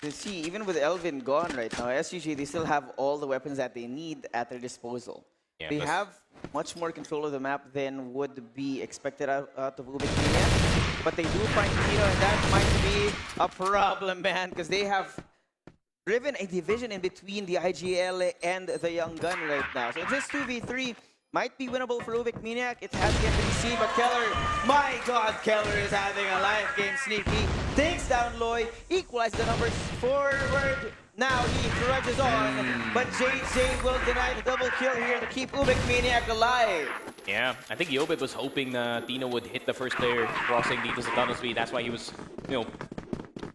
You see, even with Elvin gone right now, SGJ, they still have all the weapons that they need at their disposal. Yeah, they have much more control of the map than would be expected out of UBEC Maniac. But they do find Tino, and that might be a problem, man, because they have driven a division in between the IGL and the Young Gun right now. So this 2v3 might be winnable for UBEC Maniac. It has yet to be seen, but Keller, my God, Keller is having a live game sneaky. Takes down Lloyd, equalizes the numbers forward. Now he trudges on, but JJ will deny the double kill here to keep UBEC Maniac alive. Yeah, I think Yobib was hoping Tino would hit the first player crossing dito sa tunnel speed. That's why he was,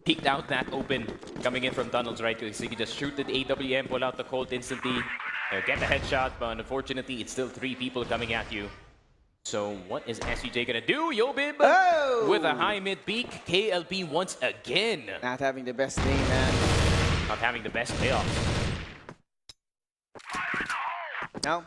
peeked out that open coming in from tunnels, right? Because he could just shoot the AWM, pull out the Colt instantly, get the headshot, but unfortunately, it's still 3 people coming at you. So what is SCJ gonna do? Yobib with a high mid peak. KLP once again. Not having the best day, man. Not having the best payoffs. Now,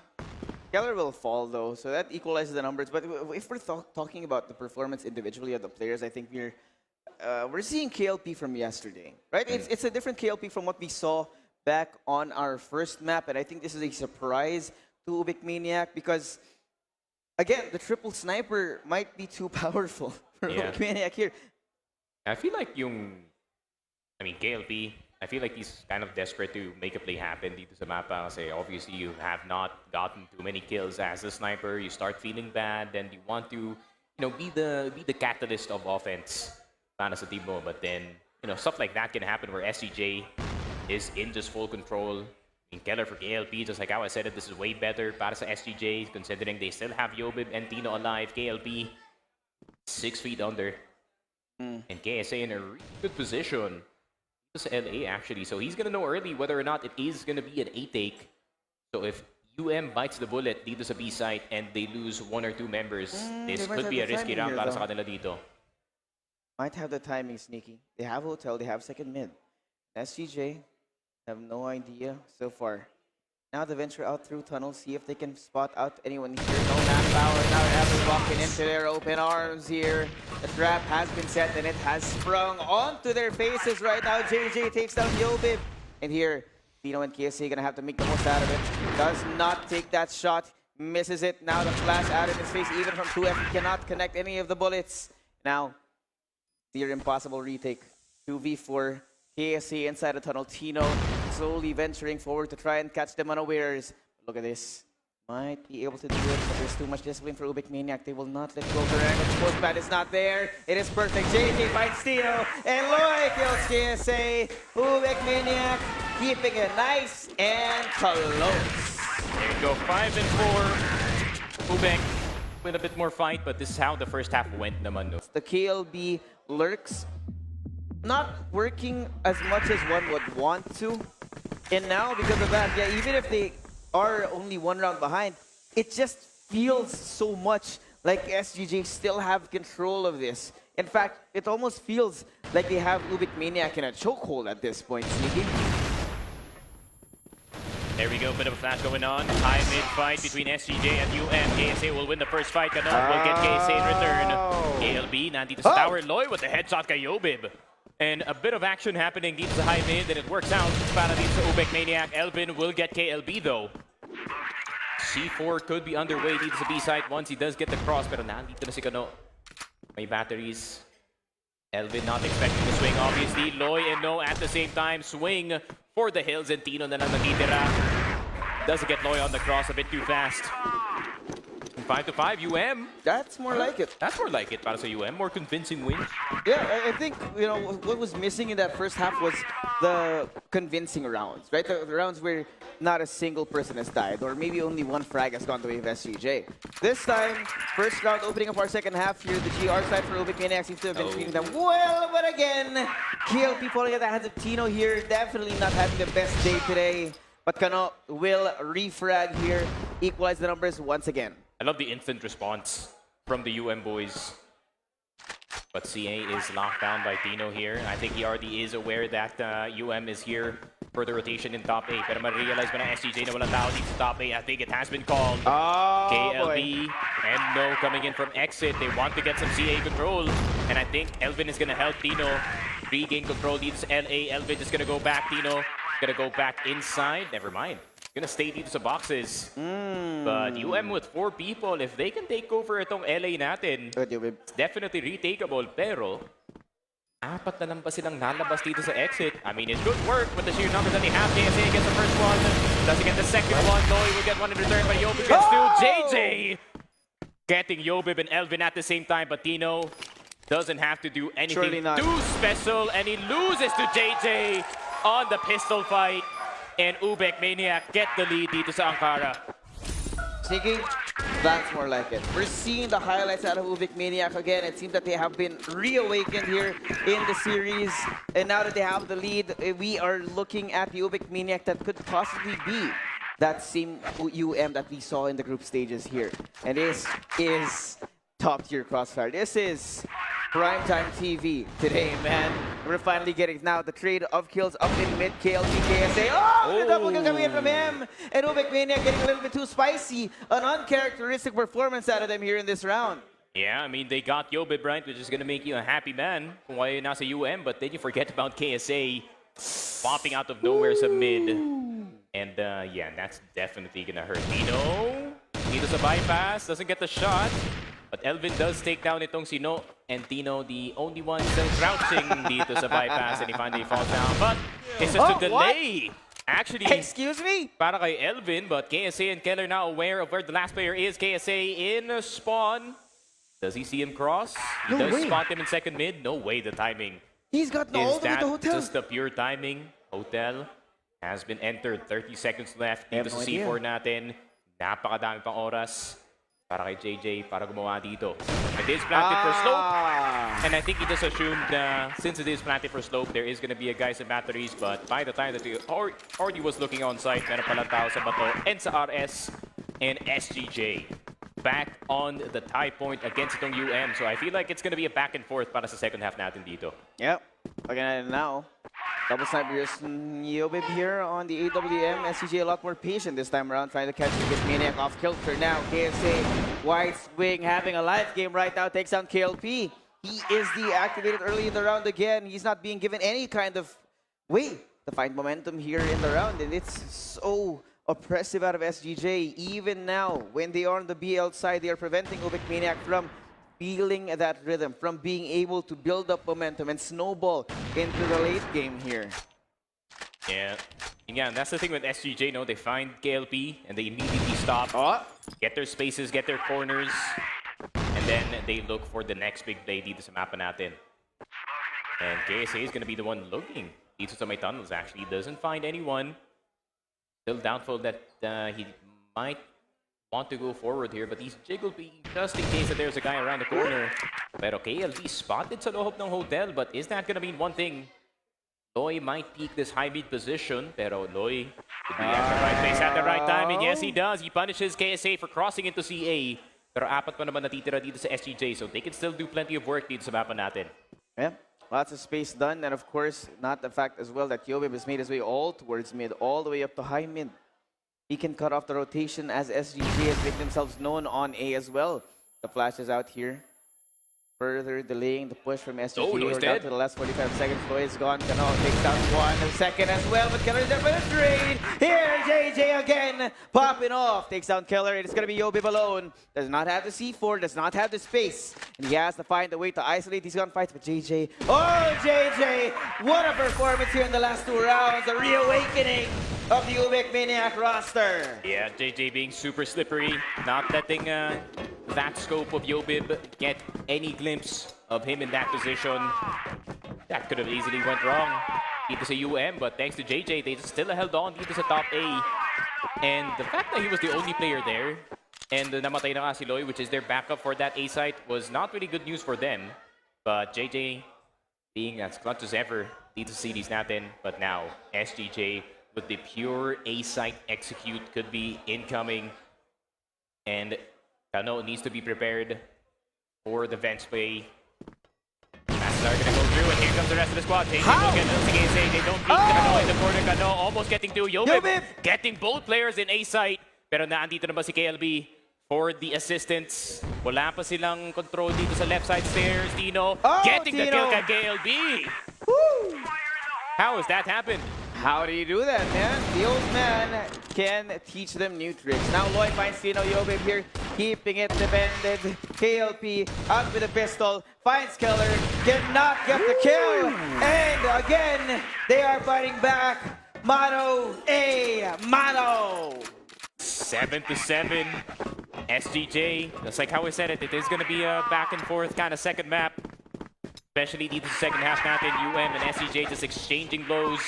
Keller will fall though, so that equalizes the numbers. But if we're talking about the performance individually of the players, I think we're seeing KLP from yesterday, right? It's a different KLP from what we saw back on our first map, and I think this is a surprise to UBEC Maniac because, again, the triple sniper might be too powerful for UBEC Maniac here. I feel like KLP, I feel like he's kind of desperate to make a play happen dito sa mapa kasi obviously you have not gotten too many kills as a sniper. You start feeling bad, and you want to, be the catalyst of offense para sa team mo. But then, stuff like that can happen where SCJ is in just full control. In Keller for KLP, just like how I said it, this is way better para sa SGJ, considering they still have Yobib and Tino alive. KLP, 6 feet under. And KSA in a really good position. This is LA, actually. So he's going to know early whether or not it is going to be an A-take. So if bites the bullet dito sa B site and they lose 1 or 2 members. This they might could be a have the risky timing round here, para sa though. kanila dito. Might have the timing sneaky. They have hotel, they have second mid. SGJ have no idea so far. Now they venture out through tunnel, see if they can spot out anyone here. No manpower, now Evan walking into their open arms here. The trap has been set and it has sprung onto their faces right now. JJ takes down Yobib. And here, Dino and KSA gonna have to make the most out of it. Does not take that shot, misses it. Now the flash out in his face, even from 2F, he cannot connect any of the bullets. Now, near impossible retake. 2v4, KSA inside the tunnel. Tino slowly venturing forward to try and catch them unawares. Look at this. Might be able to do it, but there's too much discipline for UBEC Maniac. They will not let go of their angle. The postpad is not there. It is perfect. JJ finds Tino, and Loy kills KSA. UBEC Maniac keeping it nice and close. There you go, 5 and 4. UBEC with a bit more fight, but this is how the first half went naman. No? The KLB lurks not working as much as one would want to. And now, because of that, yeah, even if they are only 1 round behind, it just feels so much like SGJ still have control of this. In fact, it almost feels like they have UBEC Maniac in a chokehold at this point, Sneaky. There we go, bit of a flash going on. High mid fight between SGJ and UM. KSA will win the first fight. Ganon will get KSA in return. KLB nandito sa tower. Loy with the headshot kay Yobib. And a bit of action happening dito sa high mid, and it works out para dito sa UBEC Maniac. Elvin will get KLB though. C4 could be underway dito sa B site once he does get the cross, pero nandito na si Kano. May batteries. Elvin not expecting the swing, obviously. Loy and No at the same time. Swing for the hills, and Tino na lang natitira. Doesn't get Loy on the cross, a bit too fast. 5-5, UM. That's more like it. That's more like it para sa UM. More convincing win. Yeah, I think, you know, what was missing in that first half was the convincing rounds, right? The rounds where not a single person has died, or maybe only 1 frag has gone the way of SGJ. This time, first round opening up our second half here, the GR side for UBEC Maniac seems to have been treating them well, but again, KLP falling at the hands of Tino here, definitely not having the best day today. But Kano will refrag here, equalize the numbers once again. I love the instant response from the UM boys. But CA is locked down by Tino here. I think he already is aware that UM is here for the rotation in top 8. Pero ma-realize ba na SGJ na walang tao dito sa top 8? I think it has been called. KLB and No coming in from exit. They want to get some CA control. And I think Elvin is going to help Tino regain control dito sa LA. Elvin is going to go back. Tino going to go back inside. Never mind. Gonna stay dito sa boxes. But UM with 4 people, if they can take over itong LA natin, it's definitely retakeable. Pero, 4 na lang ba silang nalabas dito sa exit? I mean, it could work with the sheer numbers that they have. KSA gets the first one. Doesn't get the second one. Loy will get one in return, but Yobib gets 2. JJ getting Yobib and Elvin at the same time, but Tino doesn't have to do anything too special, and he loses to JJ on the pistol fight. And UBEC Maniac get the lead dito sa Ankara. Sneaky, that's more like it. We're seeing the highlights out of UBEC Maniac again. It seems that they have been reawakened here in the series. And now that they have the lead, we are looking at the UBEC Maniac that could possibly be that same UM that we saw in the group stages here. And this is top-tier Crossfire. This is primetime TV today, man. We're finally getting now the trade of kills up in mid. KLP, KSA. Oh, the double kill coming in from him. And UBEC Maniac getting a little bit too spicy. An uncharacteristic performance out of them here in this round. Yeah, I mean, they got Yobib, right, which is going to make you a happy man kung why you're nasa UM, but then you forget about KSA popping out of nowhere sa mid. And yeah, that's definitely going to hurt. Tino sa bypass, doesn't get the shot. But Elvin does take down itong Sino, and Tino, the only one still crouching dito sa bypass, and he finally falls down. But it's just a delay. What? Actually, excuse me? Para kay Elvin, but KSA and Keller now aware of where the last player is. KSA in spawn. Does he see him cross? He does spot him in second mid. No way, the timing. He's got all the way to hotel. Just the pure timing. Hotel has been entered. 30 seconds left dito sa C4 natin. Napakadami pang oras. para kay JJ para gumawa dito. It is planted for slope. And I think he just assumed since it is planted for slope, there is going to be a guys in batteries. But by the time that he already was looking on site, meron palang tao sa bato and sa RS and SGJ. Back on the tie point against itong So I feel like it's going to be a back and forth para sa second half natin dito. Yep. Looking at it now. Double snipers UBEC here on the AWM. SGJ a lot more patient this time around, trying to catch the Maniac off kilter now. KSA, White Swing having a life game right now, takes down KLP. He is deactivated early in the round again. He's not being given any kind of way to find momentum here in the round, and it's so oppressive out of SGJ. Even now, when they are on the BL side, they are preventing UBEC Maniac from feeling that rhythm, from being able to build up momentum and snowball into the late game here. Yeah, and that's the thing with SGJ, no? They find KLP and they immediately stop, get their spaces, get their corners, and then they look for the next big play dito sa mapa natin. And KSA is going to be the one looking dito sa may tunnels, actually. He doesn't find anyone. Still doubtful that he might want to go forward here, but he's jiggle being just in case that there's a guy around the corner. Pero KLP spotted sa loob ng hotel, but is that gonna mean one thing? Loy might peek this high mid position, pero Loy could be at the right place at the right time, and yes, he does. He punishes KSA for crossing into CA. Pero apat pa naman natitira dito sa SGJ, so they can still do plenty of work dito sa mapa natin. Yeah, lots of space done, and of course, not the fact as well that UBEC has made his way all towards mid, all the way up to high mid. He can cut off the rotation as SGJ has made themselves known on A as well. The flash is out here. Further delaying the push from SGJ. We're down to the last 45 seconds. Loy is gone. Cano takes down one second as well, but Keller is there for the trade. Here, JJ again, popping off. Takes down Keller. It's going to be UBEC alone. Does not have the C4, does not have the space. And he has to find a way to isolate these gunfights, but JJ. Oh, JJ! What a performance here in the last 2 rounds. A reawakening of the UBEC Maniac roster. Yeah, JJ being super slippery, not letting that scope of UBEC get any glimpse of him in that position. That could have easily went wrong dito sa but thanks to JJ, they still held on dito sa top A. And the fact that he was the only player there, and namatay na nga si Loy, which is their backup for that A site, was not really good news for them. But JJ being as clutch as ever dito sa series natin. But now, SGJ with the pure A site execute could be incoming. And Kano needs to be prepared for the vent spray. Masses are gonna go through, and here comes the rest of the squad. Taking a look at LCKSA. They don't beat Kano in the corner. Kano almost getting to UBEC, getting both players in A site. Pero naandito na ba si KLB for the assistance? Wala pa silang control dito sa left side stairs. Tino getting the kill kay KLB. Woo! How has that happened? How do you do that, man? The old man can teach them new tricks. Now Loy finds Tino UBEC here, keeping it defended. KLP out with a pistol, finds Keller, cannot get the kill. And again, they are fighting back. Mano A, Mano. 7-7. SGJ, just like how we said it, it is going to be a back and forth kind of second map. Especially dito sa second half natin, and SGJ just exchanging blows.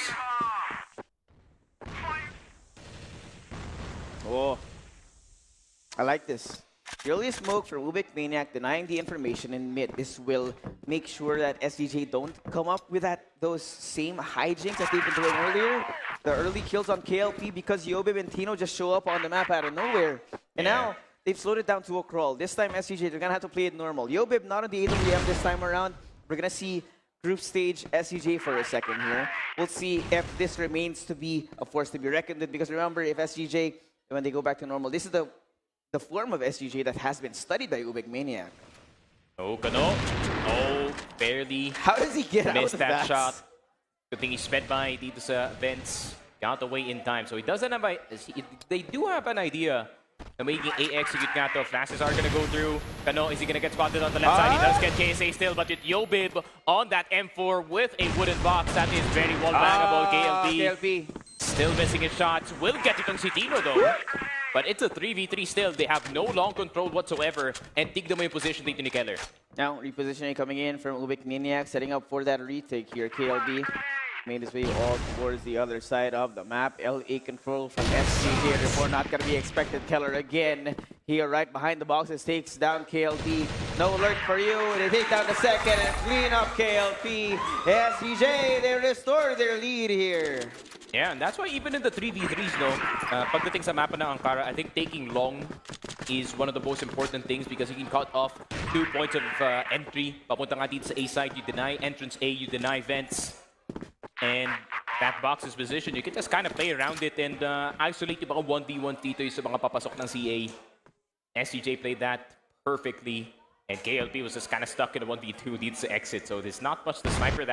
Oh, I like this. The early smoke from UBEC Maniac denying the information in mid. This will make sure that SGJ don't come up with those same hijinks that they've been doing earlier. The early kills on KLP because UBEC and Tino just show up on the map out of nowhere. And now, they've slowed it down to a crawl. This time, SGJ, they're going to have to play it normal. UBEC not on the AWM this time around. We're going to see group stage SGJ for a second here. We'll see if this remains to be a force to be reckoned with. Because remember, if SGJ, when they go back to normal, this is the form of SGJ that has been studied by UBEC Maniac. Oh, Kano. Oh, barely. How does he get out of that shot? Good thing he sped by dito sa vents. Got away in time. So he doesn't have they do have an idea na making A execute nga to. Flashes are gonna go through. Kano, is he gonna get spotted on the left side? He does get KSA still, but with UBEC on that M4 with a wooden box, that is very well bangable. KLP still missing his shots. Will get it on Tino though. But it's a 3v3 still. They have no long control whatsoever. And tignan mo yung position dito ni Keller. Now, repositioning coming in from UBEC Maniac, setting up for that retake here. KLB made his way all towards the other side of the map. LA control from SGJ Reborn, not going to be expected. Keller again here right behind the boxes, takes down KLP. No alert for you. They take down the second and clean up KLP. SGJ, they restore their lead here. Yeah, and that's why even in the 3v3s, no, pagdating sa mapa ng Ankara, I think taking long is one of the most important things because you can cut off 2 points of entry. Papunta nga dito sa A side, you deny entrance A, you deny vents. And that box is positioned. You can just kind of play around it and isolate yung mga 1v1 dito sa mga papasok ng CA. SCJ played that perfectly. And KLP was just kind of stuck in a 1v2 dito sa exit. So there's not much the sniper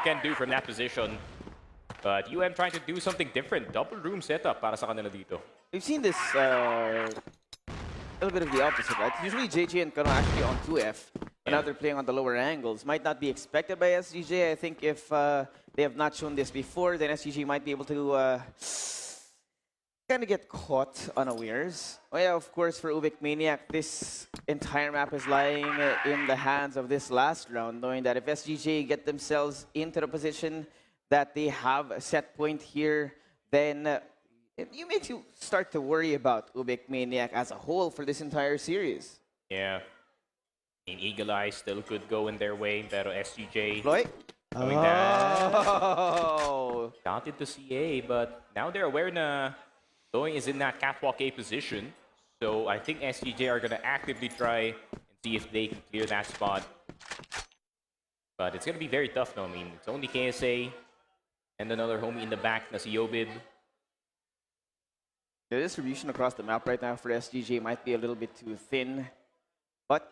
can do from that position. But UM trying to do something different. Double room setup para sa kanila dito. We've seen this a little bit of the opposite, right? Usually JJ and Kano actually on 2F, but now they're playing on the lower angles. Might not be expected by SGJ. I think if they have not shown this before, then SGJ might be able to kind of get caught unawares. Oh yeah, of course, for UBEC Maniac, this entire map is lying in the hands of this last round, knowing that if SGJ get themselves into the position that they have a set point here, then it makes you start to worry about UBEC Maniac as a whole for this entire series. Yeah. I mean, Eagle Eye still could go in their way, pero SGJ Floyd? doing that. Got into CA, but now they're aware na Loy is in that catwalk A position. So I think SGJ are going to actively try and see if they can clear that spot. But it's going to be very tough, no? I mean, it's only KSA and another homie in the back, na si Yobid. The distribution across the map right now for SGJ might be a little bit too thin. But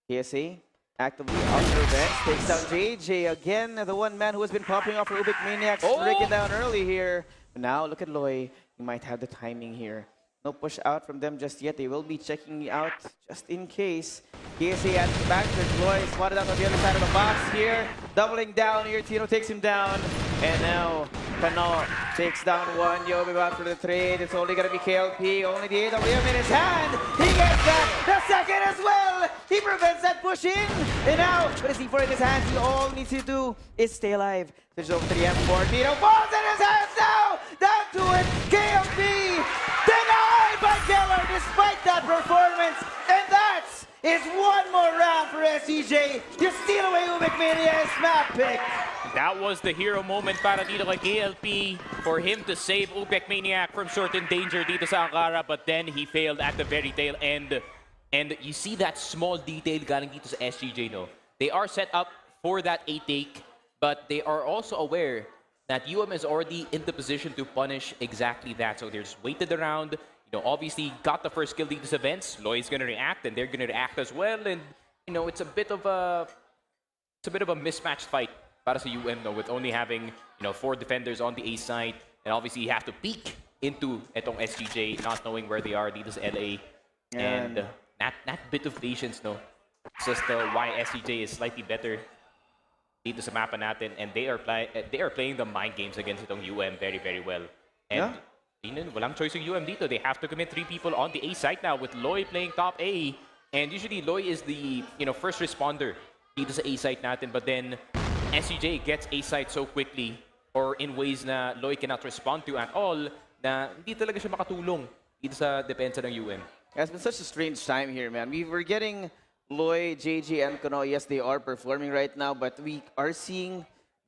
KSA actively on their bench, takes down JJ again, the one man who has been popping off for UBEC Maniacs, breaking down early here. Now look at Loy, he might have the timing here. No push out from them just yet. They will be checking out just in case. KSA at the back. There's Loy spotted out on the other side of the box here. Doubling down here. Tino takes him down. And now Kano takes down one. Yobi back for the trade. It's only going to be KLP. Only the AWM in his hand. He gets that. The second as well. He prevents that push in. And now, with a C4 in his hands, he all needs to do is stay alive. There's over to the M4. Tino falls in his hands now. Down to it. KLP denied by Keller despite that performance. And that is one more round for SGJ. You steal away UBEC Maniac's map pick. That was the hero moment para dito kay KLP for him to save UBEC Maniac from certain danger dito sa Ankara, but then he failed at the very tail end. And you see that small detail galing dito sa SGJ, no? They are set up for that A take, but they are also aware that UM is already in the position to punish exactly that. So they're just waited around, you know, obviously got the first kill these events. Loy is gonna react and they're gonna react as well. And you know, it's a bit of a mismatched fight para sa UM, no, with only having, you know, 4 defenders on the A side. And obviously you have to peek into etong SGJ, not knowing where they are dito sa LA. And that bit of patience, no, it's just why SGJ is slightly better dito sa mapa natin, and they are playing the mind games against itong UM very, very well. And walang choice yung UM dito. They have to commit 3 people on the A site now with Loy playing top A. And usually Loy is the, you know, first responder dito sa A site natin, but then SCJ gets A site so quickly or in ways na Loy cannot respond to at all na hindi talaga siya makatulong dito sa depensa ng UM. It's been such a strange time here, man. We were getting Loy, JJ, and Kano. Yes, they are performing right now, but we are seeing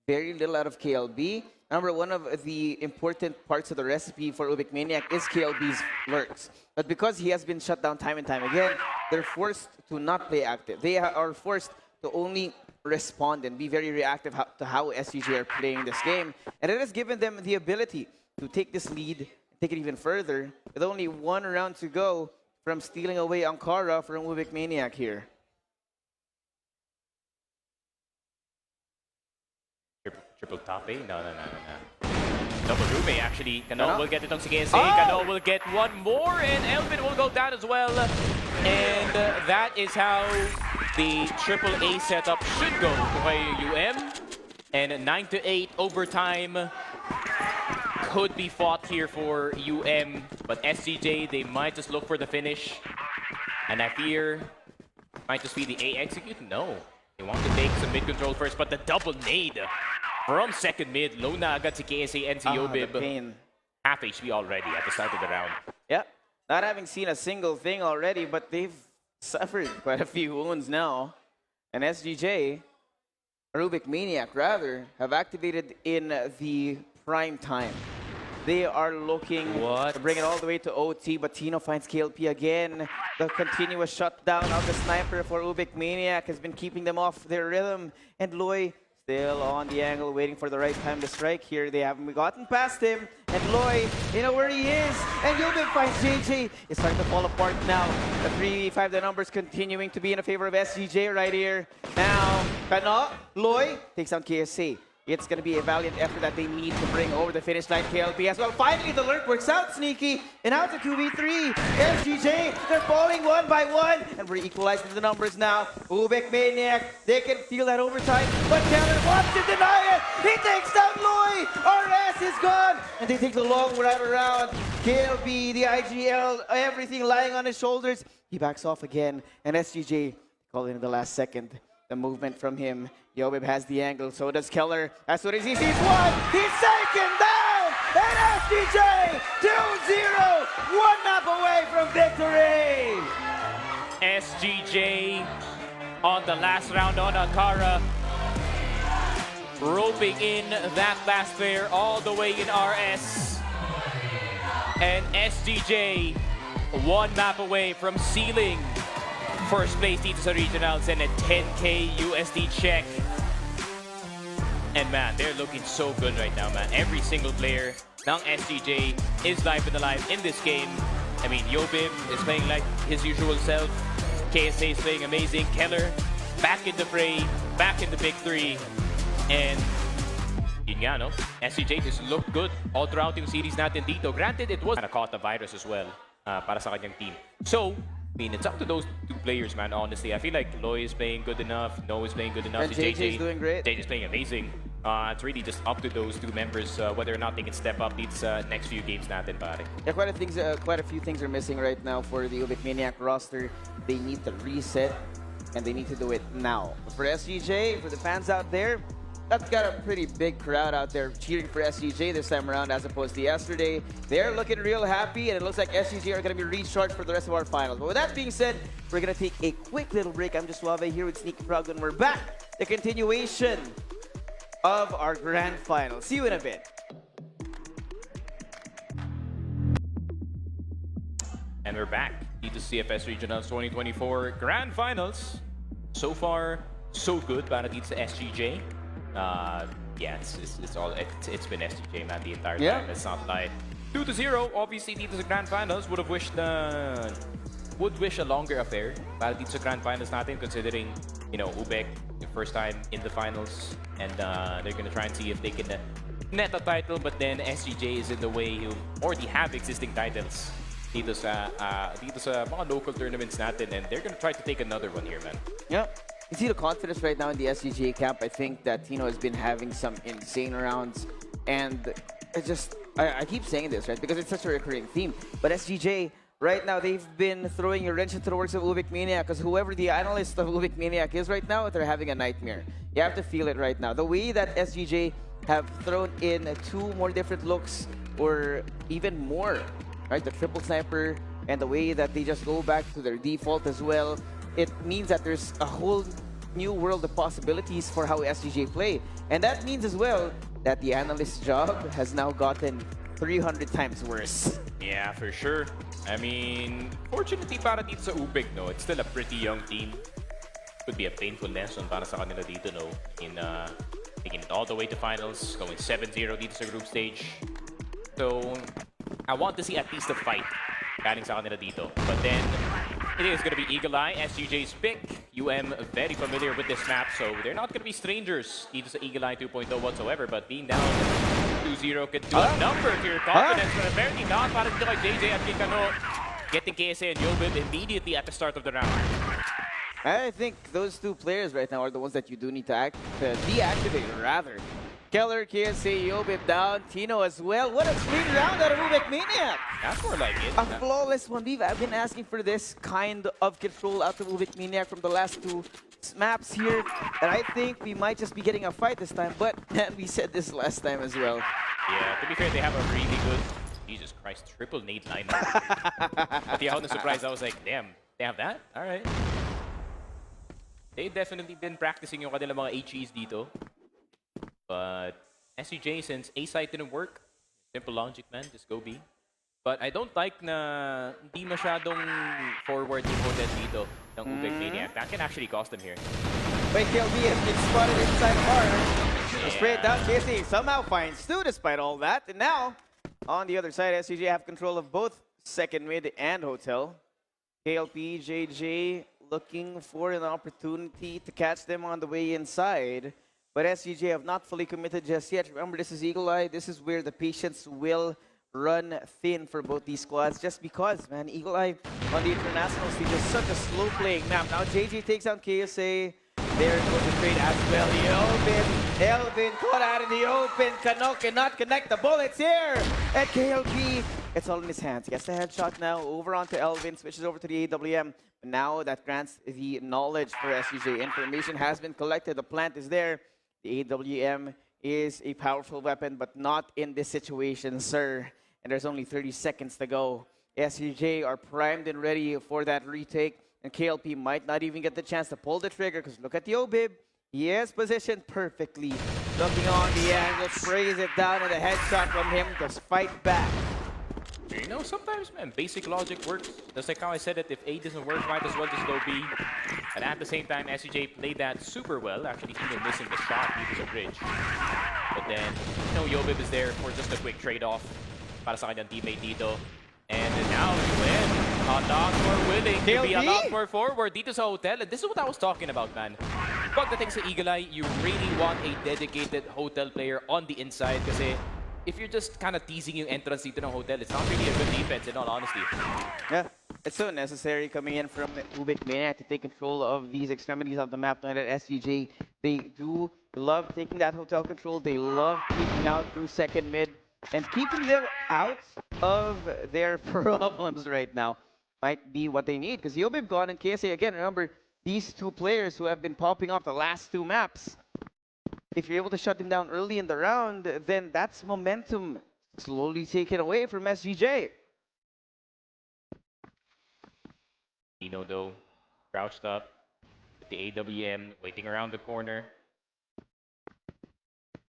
very little out of KLB. Remember, one of the important parts of the recipe for UBEC Maniac is KLB's lurks. But because he has been shut down time and time again, they're forced to not play active. They are forced to only respond and be very reactive to how SGJ are playing this game. And it has given them the ability to take this lead, take it even further, with only 1 round to go from stealing away Ankara from UBEC Maniac here. Triple top A? No. Double room A, actually. Kano will get itong si KSA. Kano will get one more, and Elvin will go down as well. And that is how the triple A setup should go for UM. And 9-8 overtime could be fought here for UM. But SGJ, they might just look for the finish. And I fear might just be the A execute. No. They want to take some mid control first, but the double nade From second mid, low na agad si KSA and si The UBEC. pain. Half HP already at the start of the round. Yeah, not having seen a single thing already, but they've suffered quite a few wounds now. And SGJ, UBEC Maniac rather, have activated in the prime time. They are looking to bring it all the way to OT, but Tino finds KLP again. The continuous shutdown of the sniper for UBEC Maniac has been keeping them off their rhythm. And Loy still on the angle, waiting for the right time to strike here. They haven't gotten past him. And Loy, you know where he is. And UBEC finds JJ. It's starting to fall apart now. The 3v5, the numbers continuing to be in favor of SGJ right here. Now, Kano, Loy takes down KSA. It's going to be a valiant effort that they need to bring over the finish line. KLP as well. Finally, the lurk works out, Sneaky. And now it's a 2v3. SGJ, they're falling one by one. And we're equalizing the numbers now. UBEC Maniac, they can feel that overtime. But Keller wants to deny it. He takes down Loy. RS is gone. And they take the long ride around. KLP, the IGL, everything lying on his shoulders. He backs off again. And SGJ called in the last second. The movement from him. UBEC has the angle, so does Keller. As soon as he sees one, he's taken down! And SGJ, 2-0, one map away from victory! SGJ on the last round on Ankara. Roping in that last player all the way in RS. And SGJ, one map away from sealing first place dito sa regionals and a 10K USD check. And man, they're looking so good right now, man. Every single player ng SGJ is live and alive in this game. I mean, UBEC is playing like his usual self. KSA is playing amazing. Keller back in the fray, back in the big three. And yun nga, no? SGJ just looked good all throughout yung series natin dito. Granted, it was caught the virus as well para sa kanyang team. So, I mean, it's up to those two players, man, honestly. I feel like Loy is playing good enough, No is playing good enough. And JJ's doing great. JJ's playing amazing. It's really just up to those two members whether or not they can step up these next few games natin, pare. Yeah, quite a few things are missing right now for the UBEC Maniac roster. They need to reset, and they need to do it now. For SGJ, for the fans out there, that's got a pretty big crowd out there cheering for SGJ this time around as opposed to yesterday. They're looking real happy, and it looks like SGJ are going to be recharged for the rest of our finals. But with that being said, we're going to take a quick little break. I'm just Suave here with Sneaky Frog, and we're back. The continuation of our grand final. See you in a bit. And we're back. Dito CFS Regionals 2024 Grand Finals. So far, so good para dito sa SGJ. Yeah, it's been SGJ, man, the entire time. Let's not lie. 2-0, obviously dito sa Grand Finals. Would wish a longer affair para dito sa Grand Finals natin, considering, you know, UBEC the first time in the finals, and they're gonna try and see if they can net a title. But then SGJ is in the way. You already have existing titles dito sa mga local tournaments natin, and they're gonna try to take another one here, man. Yeah. You see the confidence right now in the SGJ camp. I think that Tino has been having some insane rounds, and it's just, I keep saying this, right, because it's such a recurring theme. But SGJ, right now, they've been throwing a wrench into the works of UBEC Maniac, because whoever the analyst of UBEC Maniac is right now, they're having a nightmare. You have to feel it right now. The way that SGJ have thrown in two more different looks, or even more, right, the triple sniper, and the way that they just go back to their default as well, it means that there's a whole new world of possibilities for how SGJ play. And that means as well that the analyst's job has now gotten 300 times worse. Yeah, for sure. I mean, fortunately para dito sa UBEC, no, it's still a pretty young team. Could be a painful lesson para sa kanila dito, no, in taking it all the way to finals, going 7-0 dito sa group stage. So, I want to see at least a fight galing sa kanila dito. But then, it is going to be Eagle Eye, SGJ's pick. Very familiar with this map, so they're not going to be strangers dito sa Eagle Eye 2.0 whatsoever. But being down 2-0 could do a number to your confidence, but apparently not para dito kay JJ at kay Kano. Getting KSA and UBEC immediately at the start of the round. I think those two players right now are the ones that you do need to deactivate, rather. Keller, KSA, Yobib down, Tino as well. What a clean round out of UBEC Maniac! That's more like it. A flawless one. I've been asking for this kind of control out of UBEC Maniac from the last two maps here, and I think we might just be getting a fight this time, but we said this last time as well. Yeah, to be fair, they have a really good, Jesus Christ, triple nade lineup. But yeah, I was surprised. I was like, damn, they have that? Alright. They've definitely been practicing yung kanilang mga HEs dito. But SGJ, since A side didn't work, simple logic, man, just go B. But I don't like na hindi masyadong forward yung hotel dito ng UBEC Maniac. That can actually cost them here. Wait, KLB has been spotted inside corner. Spray it down, KSA somehow finds two despite all that. And now, on the other side, SGJ have control of both second mid and hotel. KLP, JJ looking for an opportunity to catch them on the way inside. But SGJ have not fully committed just yet. Remember, this is Eagle Eye. This is where the patience will run thin for both these squads. Just because, man, Eagle Eye on the international stage is such a slow-playing map. Now, JJ takes down KSA. There goes the trade as well. Elvin caught out in the open. Kano cannot connect the bullets here. At KLP, it's all in his hands. He gets the headshot now. Over onto Elvin. Switches over to the AWM. Now that grants the knowledge for SGJ. Information has been collected. The plant is there. The AWM is a powerful weapon, but not in this situation, sir. And there's only 30 seconds to go. SGJ are primed and ready for that retake. And KLP might not even get the chance to pull the trigger, because look at the Obib. He is positioned perfectly. Looking on the angle, sprays it down, and a headshot from him to fight back. You know, sometimes, man, basic logic works. Just like how I said it, if A doesn't work, might as well just go B. And at the same time, SGJ played that super well. Actually, even missing the shot, he was a bridge. But then, you know, Yobib is there for just a quick trade-off para sa kanyang teammate dito. And now, Gwen, a lot more willing to be a lot more forward dito sa hotel. And this is what I was talking about, man. Pagdating sa Eagle Eye, you really want a dedicated hotel player on the inside kasi if you're just kind of teasing yung entrance dito ng hotel, it's not really a good defense, in all honesty. Yeah, it's so necessary coming in from UBEC Maniac to take control of these extremities of the map. Now at SGJ, they do love taking that hotel control. They love keeping out through second mid and keeping them out of their problems right now. Might be what they need, because Yobib gone and KSA again. Remember, these two players who have been popping off the last two maps. If you're able to shut them down early in the round, then that's momentum slowly taken away from SGJ. Dino, though, crouched up with the AWM, waiting around the corner.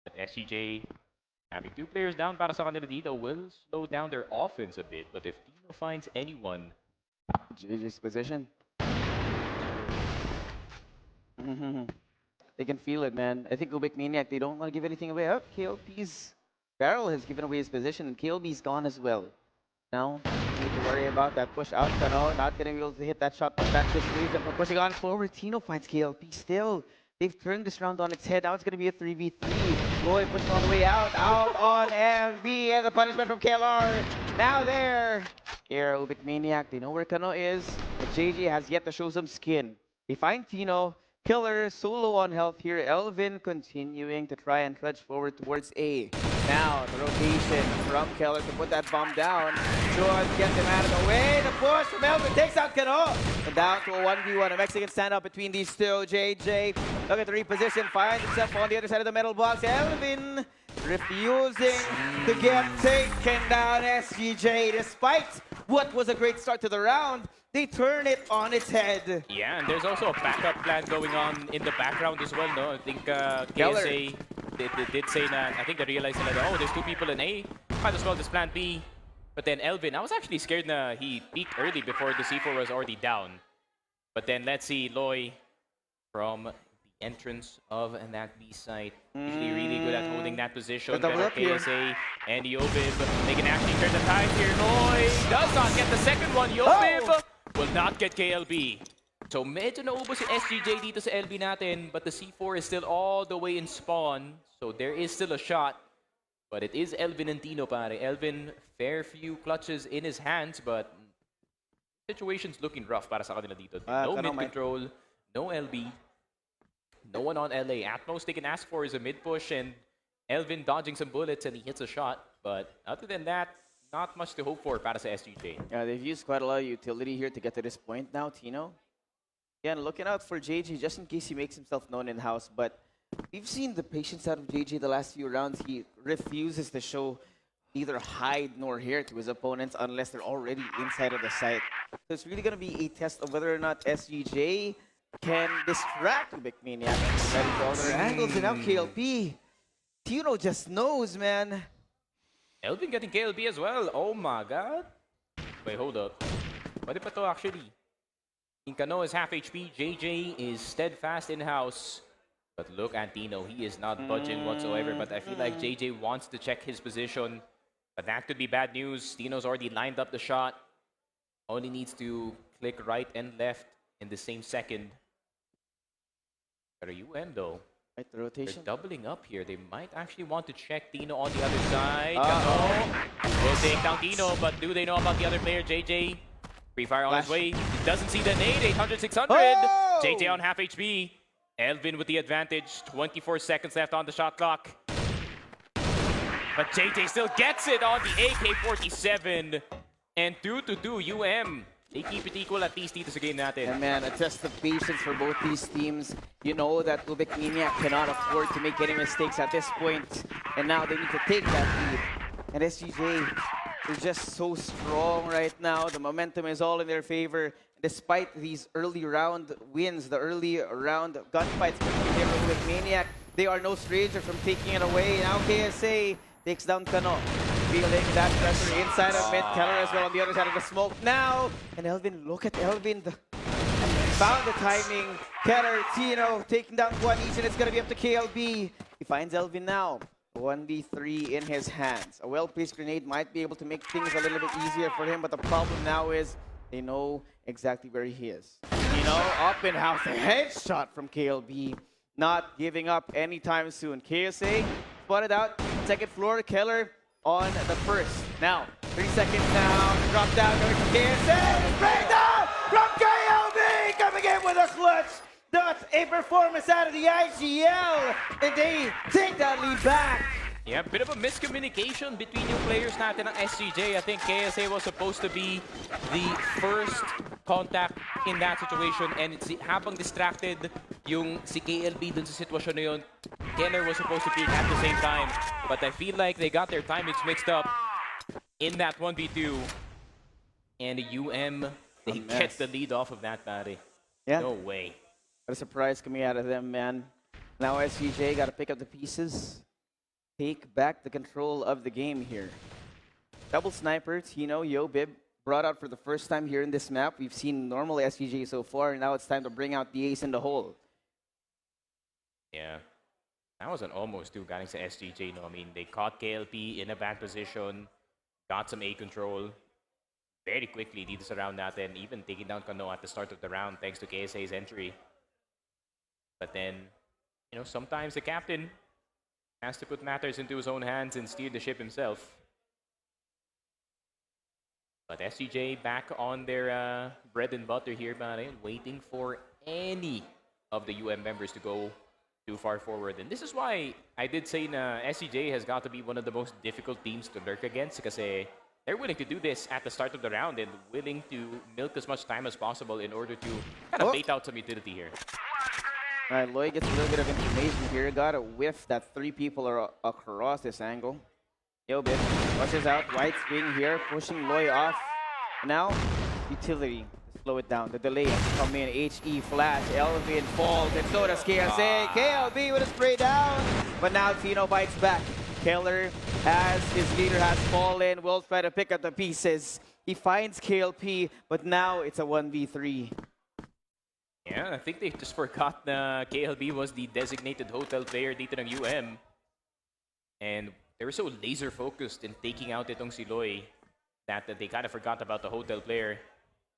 But SGJ, having two players down para sa kanila dito, will slow down their offense a bit. But if Dino finds anyone... JJ's position. They can feel it, man. I think UBEC Maniac, they don't want to give anything away. Oh, KLP's barrel has given away his position, and KLB's gone as well. Now, need to worry about that push out. Kano not going to be able to hit that shot, but that just leaves them from pushing on forward. Tino finds KLP still. They've turned this round on its head. Now it's going to be a 3v3. Lloyd pushing all the way out on MB, and the punishment from KLR. Now there. Here, UBEC Maniac, they know where Kano is, but JJ has yet to show some skin. They find Tino. Killer solo on health here. Elvin continuing to try and trudge forward towards A. Now the rotation from Keller to put that bomb down. Should get them out of the way. The push from Elvin takes out Kano. And down to a 1v1. A Mexican standoff between these two. JJ look at the reposition. Finds himself on the other side of the metal box. Elvin refusing to get taken down. SGJ, despite what was a great start to the round, they turn it on its head. Yeah, and there's also a backup plan going on in the background as well, no? I think KSA did say that, I think they realized that, oh, there's two people in A, might as well just plan B. But then Elvin, I was actually scared that he peeked early before the C4 was already down. But then let's see Loy from the entrance of that B site. Usually really good at holding that position. Better KSA and Yobib. They can actually turn the tide here. Loy does not get the second one. Yobib will not get KLB. So medyo naubos si SGJ dito sa LB natin, but the C4 is still all the way in spawn. So there is still a shot. But it is Elvin and Tino, pare. Elvin, fair few clutches in his hands, but situation's looking rough para sa kanila dito. No mid control, no LB, no one on LA. At most they can ask for is a mid push, and Elvin dodging some bullets and he hits a shot. But other than that, not much to hope for para sa SGJ. Yeah, they've used quite a lot of utility here to get to this point now, Tino. Again, looking out for JJ just in case he makes himself known in-house. But we've seen the patience out of JJ the last few rounds. He refuses to show neither hide nor hair to his opponents unless they're already inside of the site. So it's really going to be a test of whether or not SGJ can distract UBEC Maniac from all their angles. And now KLP, Tino just knows, man. Elvin getting KLB as well. Oh my god. Wait, hold up. Pwede pa to actually. Incano is half HP. JJ is steadfast in-house. But look at Tino. He is not budging whatsoever. But I feel like JJ wants to check his position. But that could be bad news. Tino's already lined up the shot. Only needs to click right and left in the same second. But UN though. Right, the rotation. They're doubling up here. They might actually want to check Tino on the other side. Cano will take down Tino, but do they know about the other player, JJ? Free fire on his way. He doesn't see the nade. 800, 600. Oh! JJ on half HP. Elvin with the advantage. 24 seconds left on the shot clock. But JJ still gets it on the AK-47. And 2-2 UM. They keep it equal at least dito sa game natin. And man, a test of patience for both these teams. You know that UBEC Maniac cannot afford to make any mistakes at this point. And now they need to take that lead. And SGJ, they're just so strong right now. The momentum is all in their favor. Despite these early round wins, the early round gunfights between them and UBEC Maniac, they are no stranger from taking it away. Now KSA takes down Kano. Feeling that pressure inside of mid. Keller as well on the other side of the smoke now. And Elvin, look at Elvin. Found the timing. Keller, Tino taking down one each, and it's going to be up to KLB. He finds Elvin now. 1v3 in his hands. A well-placed grenade might be able to make things a little bit easier for him, but the problem now is they know exactly where he is. You know, up in house, a headshot from KLB. Not giving up anytime soon. KSA spotted out. Second floor, Keller on the first. Now, 3 seconds down, drop down, going to KSA, breakdown from KLB, coming in with a clutch. That's a performance out of the IGL, and they take that lead back. Yeah, bit of a miscommunication between yung players natin ng SGJ. I think KSA was supposed to be the first contact in that situation, and it's habang distracted yung si KLB dun sa sitwasyon na yun, Keller was supposed to peek at the same time. But I feel like they got their timings mixed up in that 1v2. And they get the lead off of that, Barry. Yeah. No way. What a surprise coming out of them, man. Now SGJ got to pick up the pieces. Take back the control of the game here. Double sniper, Tino, Yobib, brought out for the first time here in this map. We've seen normal SGJ so far, and now it's time to bring out the ace in the hole. Yeah. That was an almost two galing sa SGJ, no? I mean, they caught KLP in a bad position, got some A control very quickly dito sa round natin, even taking down Kano at the start of the round thanks to KSA's entry. But then, you know, sometimes the captain has to put matters into his own hands and steer the ship himself. But SGJ back on their bread and butter here, man, waiting for any of the UM members to go too far forward. And this is why I did say na SGJ has got to be one of the most difficult teams to lurk against kasi they're willing to do this at the start of the round and willing to milk as much time as possible in order to kind of bait out some utility here. All right, Loy gets a little bit of information here. Got a whiff that 3 people are across this angle. Yobib rushes out. White's wing here, pushing Loy off. Now, utility to slow it down. The delay has come in. HE flash. Elvin falls, and so does KSA. KLB with a spray down. But now Tino bites back. Keller, as his leader has fallen, will try to pick up the pieces. He finds KLP, but now it's a 1v3. Yeah, I think they just forgot that KLB was the designated hotel player dito ng UM. And they were so laser focused in taking out itong si Loy that they kind of forgot about the hotel player.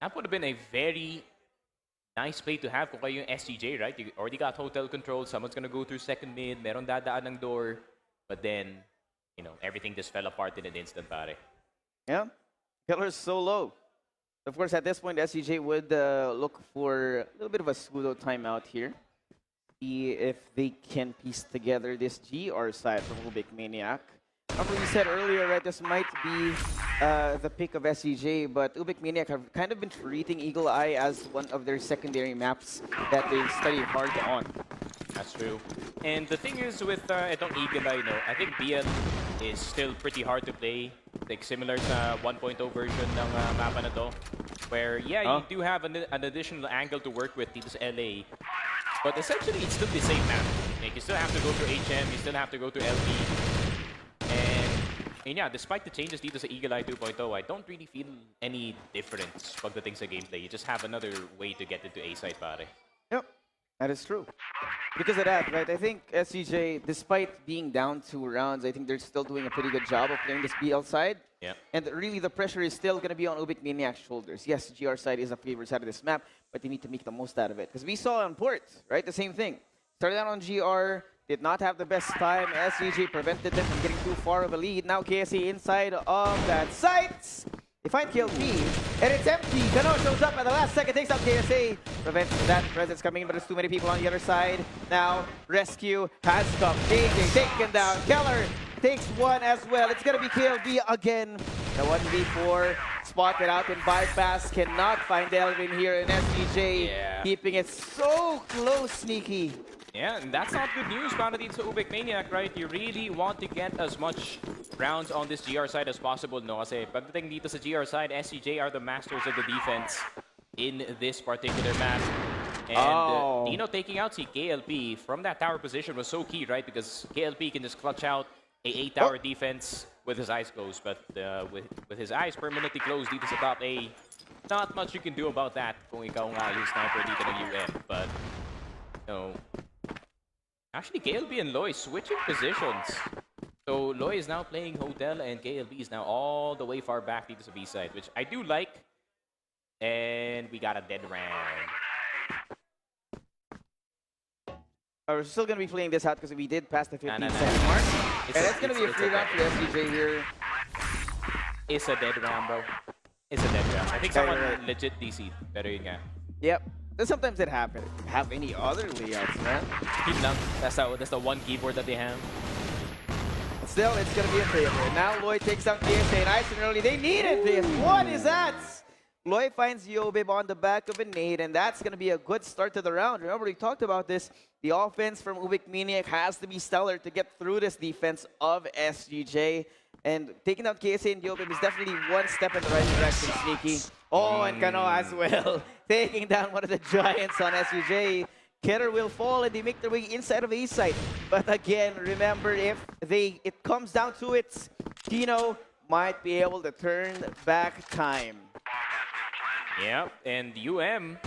That would have been a very nice play to have kung kayo yung SGJ, right? You already got hotel control, someone's gonna go through second mid, meron dadaan ng door, but then, you know, everything just fell apart in an instant, pare. Yeah, Keller's so low. Of course, at this point, SGJ would look for a little bit of a pseudo timeout here. see if they can piece together this GR side from UBEC Maniac. Remember we said earlier, right, this might be the pick of SGJ, but UBEC Maniac have kind of been treating Eagle Eye as one of their secondary maps that they study hard on. That's true. And the thing is with itong Eagle Eye, I think BL is still pretty hard to play. Like similar sa 1.0 version ng mapa na to. Where, yeah, you do have an additional angle to work with dito sa LA. But essentially, it's still the same map. Like, you still have to go through HM, you still have to go through LB. And yeah, despite the changes dito sa Eagle Eye 2.0, I don't really feel any difference pagdating sa gameplay. You just have another way to get into A-side, pare. Yep, that is true. Because of that, right, I think SGJ, despite being down 2 rounds, I think they're still doing a pretty good job of playing this BL side. Yeah. And really, the pressure is still going to be on UBEC Maniac's shoulders. Yes, GR side is a favorite side of this map, but they need to make the most out of it. Because we saw on port, right, the same thing. Started out on GR, did not have the best time. SGJ prevented them from getting too far of a lead. Now KSA inside of that site. They find KLP, and it's empty. Kano shows up at the last second, takes out KSA. Prevents that presence coming in, but there's too many people on the other side. Now, rescue has come. JJ taken down. Keller takes one as well. It's going to be KLB again. The 1v4 spotted out in bypass. Cannot find Elvin here, and SGJ keeping it so close, Sneaky. Yeah, and that's not good news para dito sa UBEC Maniac, right? You really want to get as much rounds on this GR side as possible, no? Kasi pagdating dito sa GR side, SGJ are the masters of the defense in this particular map. And Dino taking out si KLP from that tower position was so key, right? Because KLP can just clutch out a 8-tower defense with his eyes closed. But with his eyes permanently closed dito sa top A, not much you can do about that kung ikaw nga yung sniper dito ng UM. But, no. Actually, KLB and Loy switching positions. So Loy is now playing Hotel and KLB is now all the way far back dito sa B side, which I do like. And we got a dead round. We're still going to be playing this out because we did pass the 15-second mark. And it's going to be a free round for SGJ here. It's a dead round, bro. It's a dead round. I think someone legit DC. Pero yun nga. Yep. Sometimes it happens. Have any other layouts, man? Yun lang. That's the one keyboard that they have. Still, it's going to be a favorite. Now Lloyd takes out KSA nice and early. They needed this. What is that? Lloyd finds Yobib on the back of a nade, and that's going to be a good start to the round. Remember, we talked about this. The offense from UBEC Maniac has to be stellar to get through this defense of SGJ. And taking out KSA and Yobib is definitely one step in the right direction, Sneaky. Oh, and Kano as well. Taking down one of the giants on SGJ. Keller will fall and they make their way inside of A side. But again, remember, if it comes down to it, Tino might be able to turn back time. Yep, and UM.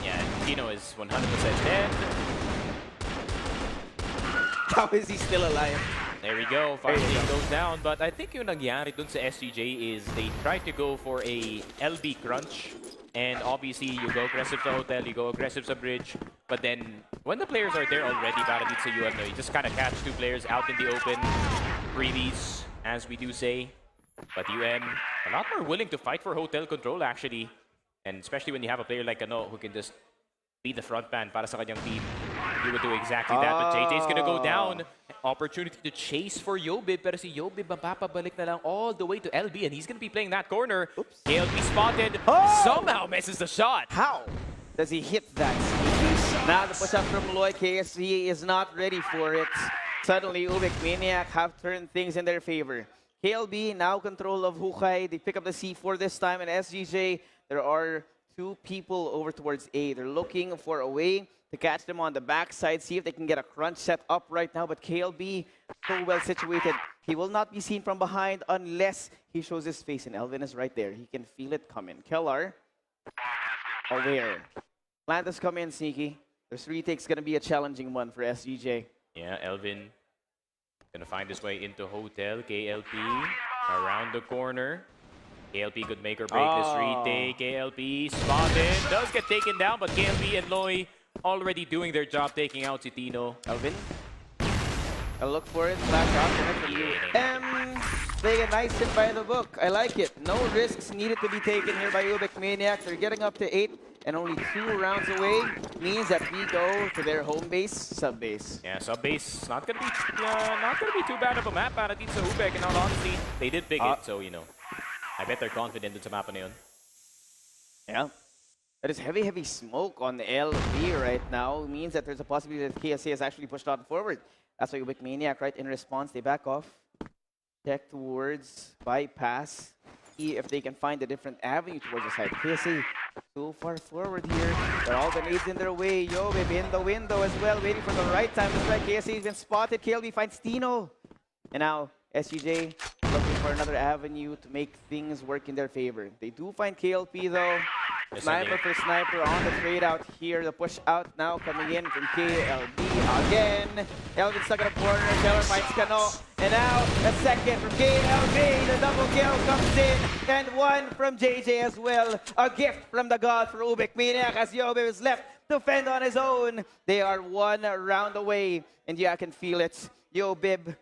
Yeah, Tino is 100% dead. How is he still alive? There we go, finally goes down. But I think yung nangyari dun sa SGJ is they tried to go for a LB crunch. And obviously, you go aggressive to Hotel, you go aggressive to Bridge. But then, when the players are there already, para dito sa UM, you just kind of catch two players out in the open. Freebies, as we do say. But UM, a lot more willing to fight for Hotel control, actually. And especially when you have a player like Kano who can just be the front man para sa kanyang team. He would do exactly that, but JJ's gonna go down. Opportunity to chase for Yobib, pero si Yobib mapapabalik na lang all the way to LB, and he's gonna be playing that corner. Oops. KLB spotted, somehow misses the shot. How does he hit that? Now the push-up from Loy, KSC is not ready for it. Suddenly, UBEC Maniac have turned things in their favor. KLB now control of Hukay. They pick up the C4 this time, and SGJ, there are two people over towards A. They're looking for a way to catch them on the backside, see if they can get a crunch set up right now. But KLB, so well situated. He will not be seen from behind unless he shows his face, and Elvin is right there. He can feel it coming. Kellar, aware. Plantas come in, Sneaky. This retake's gonna be a challenging one for SGJ. Yeah, Elvin gonna find his way into Hotel. KLP around the corner. KLP could make or break this retake. KLP spotted, does get taken down, but KLP and Loy already doing their job, taking out si Tino. Elvin, I'll look for it. Flash out from you. Playing a nice hit by the book. I like it. No risks needed to be taken here by UBEC Maniac. They're getting up to 8. and only 2 rounds away means that we go to their home base, sub base. Yeah, sub base not gonna be too bad of a map para dito sa UBEC. In all honesty, they did pick it, so you know, I bet they're confident dun sa map na yun. Yeah. That is heavy, heavy smoke on the LB right now. It means that there's a possibility that KSA has actually pushed on forward. That's why UBEC Maniac, right, in response, they back off. Check towards bypass. See if they can find a different avenue towards the side. KSA so far forward here. But all the nades in their way. Yo, baby, in the window as well, waiting for the right time to strike. KSA has been spotted. KLB finds Tino. And now SGJ looking for another avenue to make things work in their favor. They do find KLP though. Sniper for sniper on the trade out here. The push out now coming in from KLB again. Elvin stuck in a corner. Keller finds Kano. And now a second from KLB. The double kill comes in. And one from JJ as well. A gift from the god for UBEC Maniac as Yobe is left to fend on his own. They are 1 round away. And yeah, I can feel it. Yobib,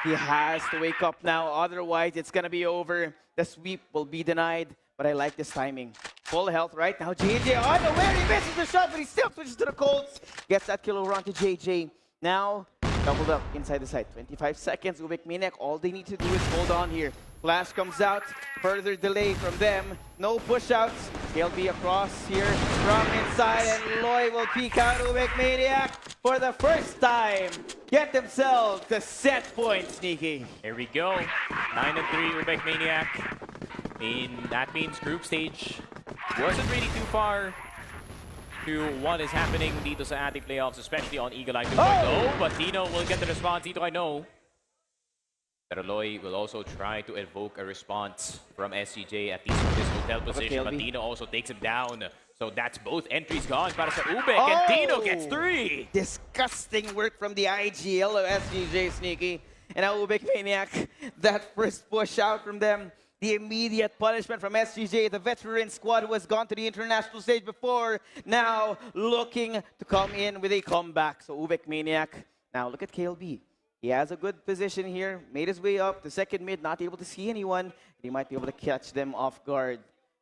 he has to wake up now. Otherwise, it's going to be over. The sweep will be denied. But I like this timing. Full health right now. JJ unaware. He misses the shot, but he still switches to the Colts. Gets that kill over onto JJ. Now, doubled up inside the site. 25 seconds. UBEC Maniac, all they need to do is hold on here. Flash comes out. Further delay from them. No push-outs. KLB across here from inside. And Loy will peek out. UBEC Maniac for the first time get themselves the set point, Sneaky. Here we go. 9-3 UBEC Maniac. That means group stage wasn't really too far to what is happening dito sa ating playoffs, especially on Eagle Eye 2.0. But Tino will get the response. Dito I know. Pero Loy will also try to evoke a response from SGJ, at least from this hotel position. But Tino also takes him down. So that's both entries gone para sa UBEC. And Tino gets 3. Disgusting work from the IGL of SGJ, Sneaky. And now UBEC Maniac, that first push out from them. The immediate punishment from SGJ, the veteran squad who has gone to the international stage before, now looking to come in with a comeback. So UBEC Maniac, now look at KLB. He has a good position here, made his way up to second mid, not able to see anyone. He might be able to catch them off guard.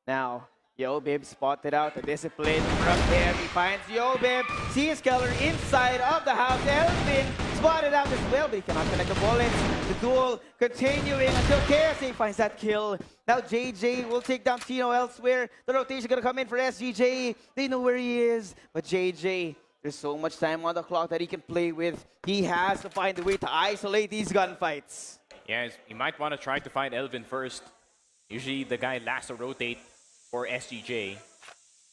Now, Yobib spotted out the discipline from there. He finds Yobib, sees Keller inside of the house. Elvin spotted out as well, but he cannot connect the bullets. The duel continuing until KSA finds that kill. Now JJ will take down Tino elsewhere. The rotation gonna come in for SGJ. They know where he is, but JJ, there's so much time on the clock that he can play with. He has to find a way to isolate these gunfights. Yeah, he might want to try to find Elvin first. Usually the guy last to rotate for SGJ,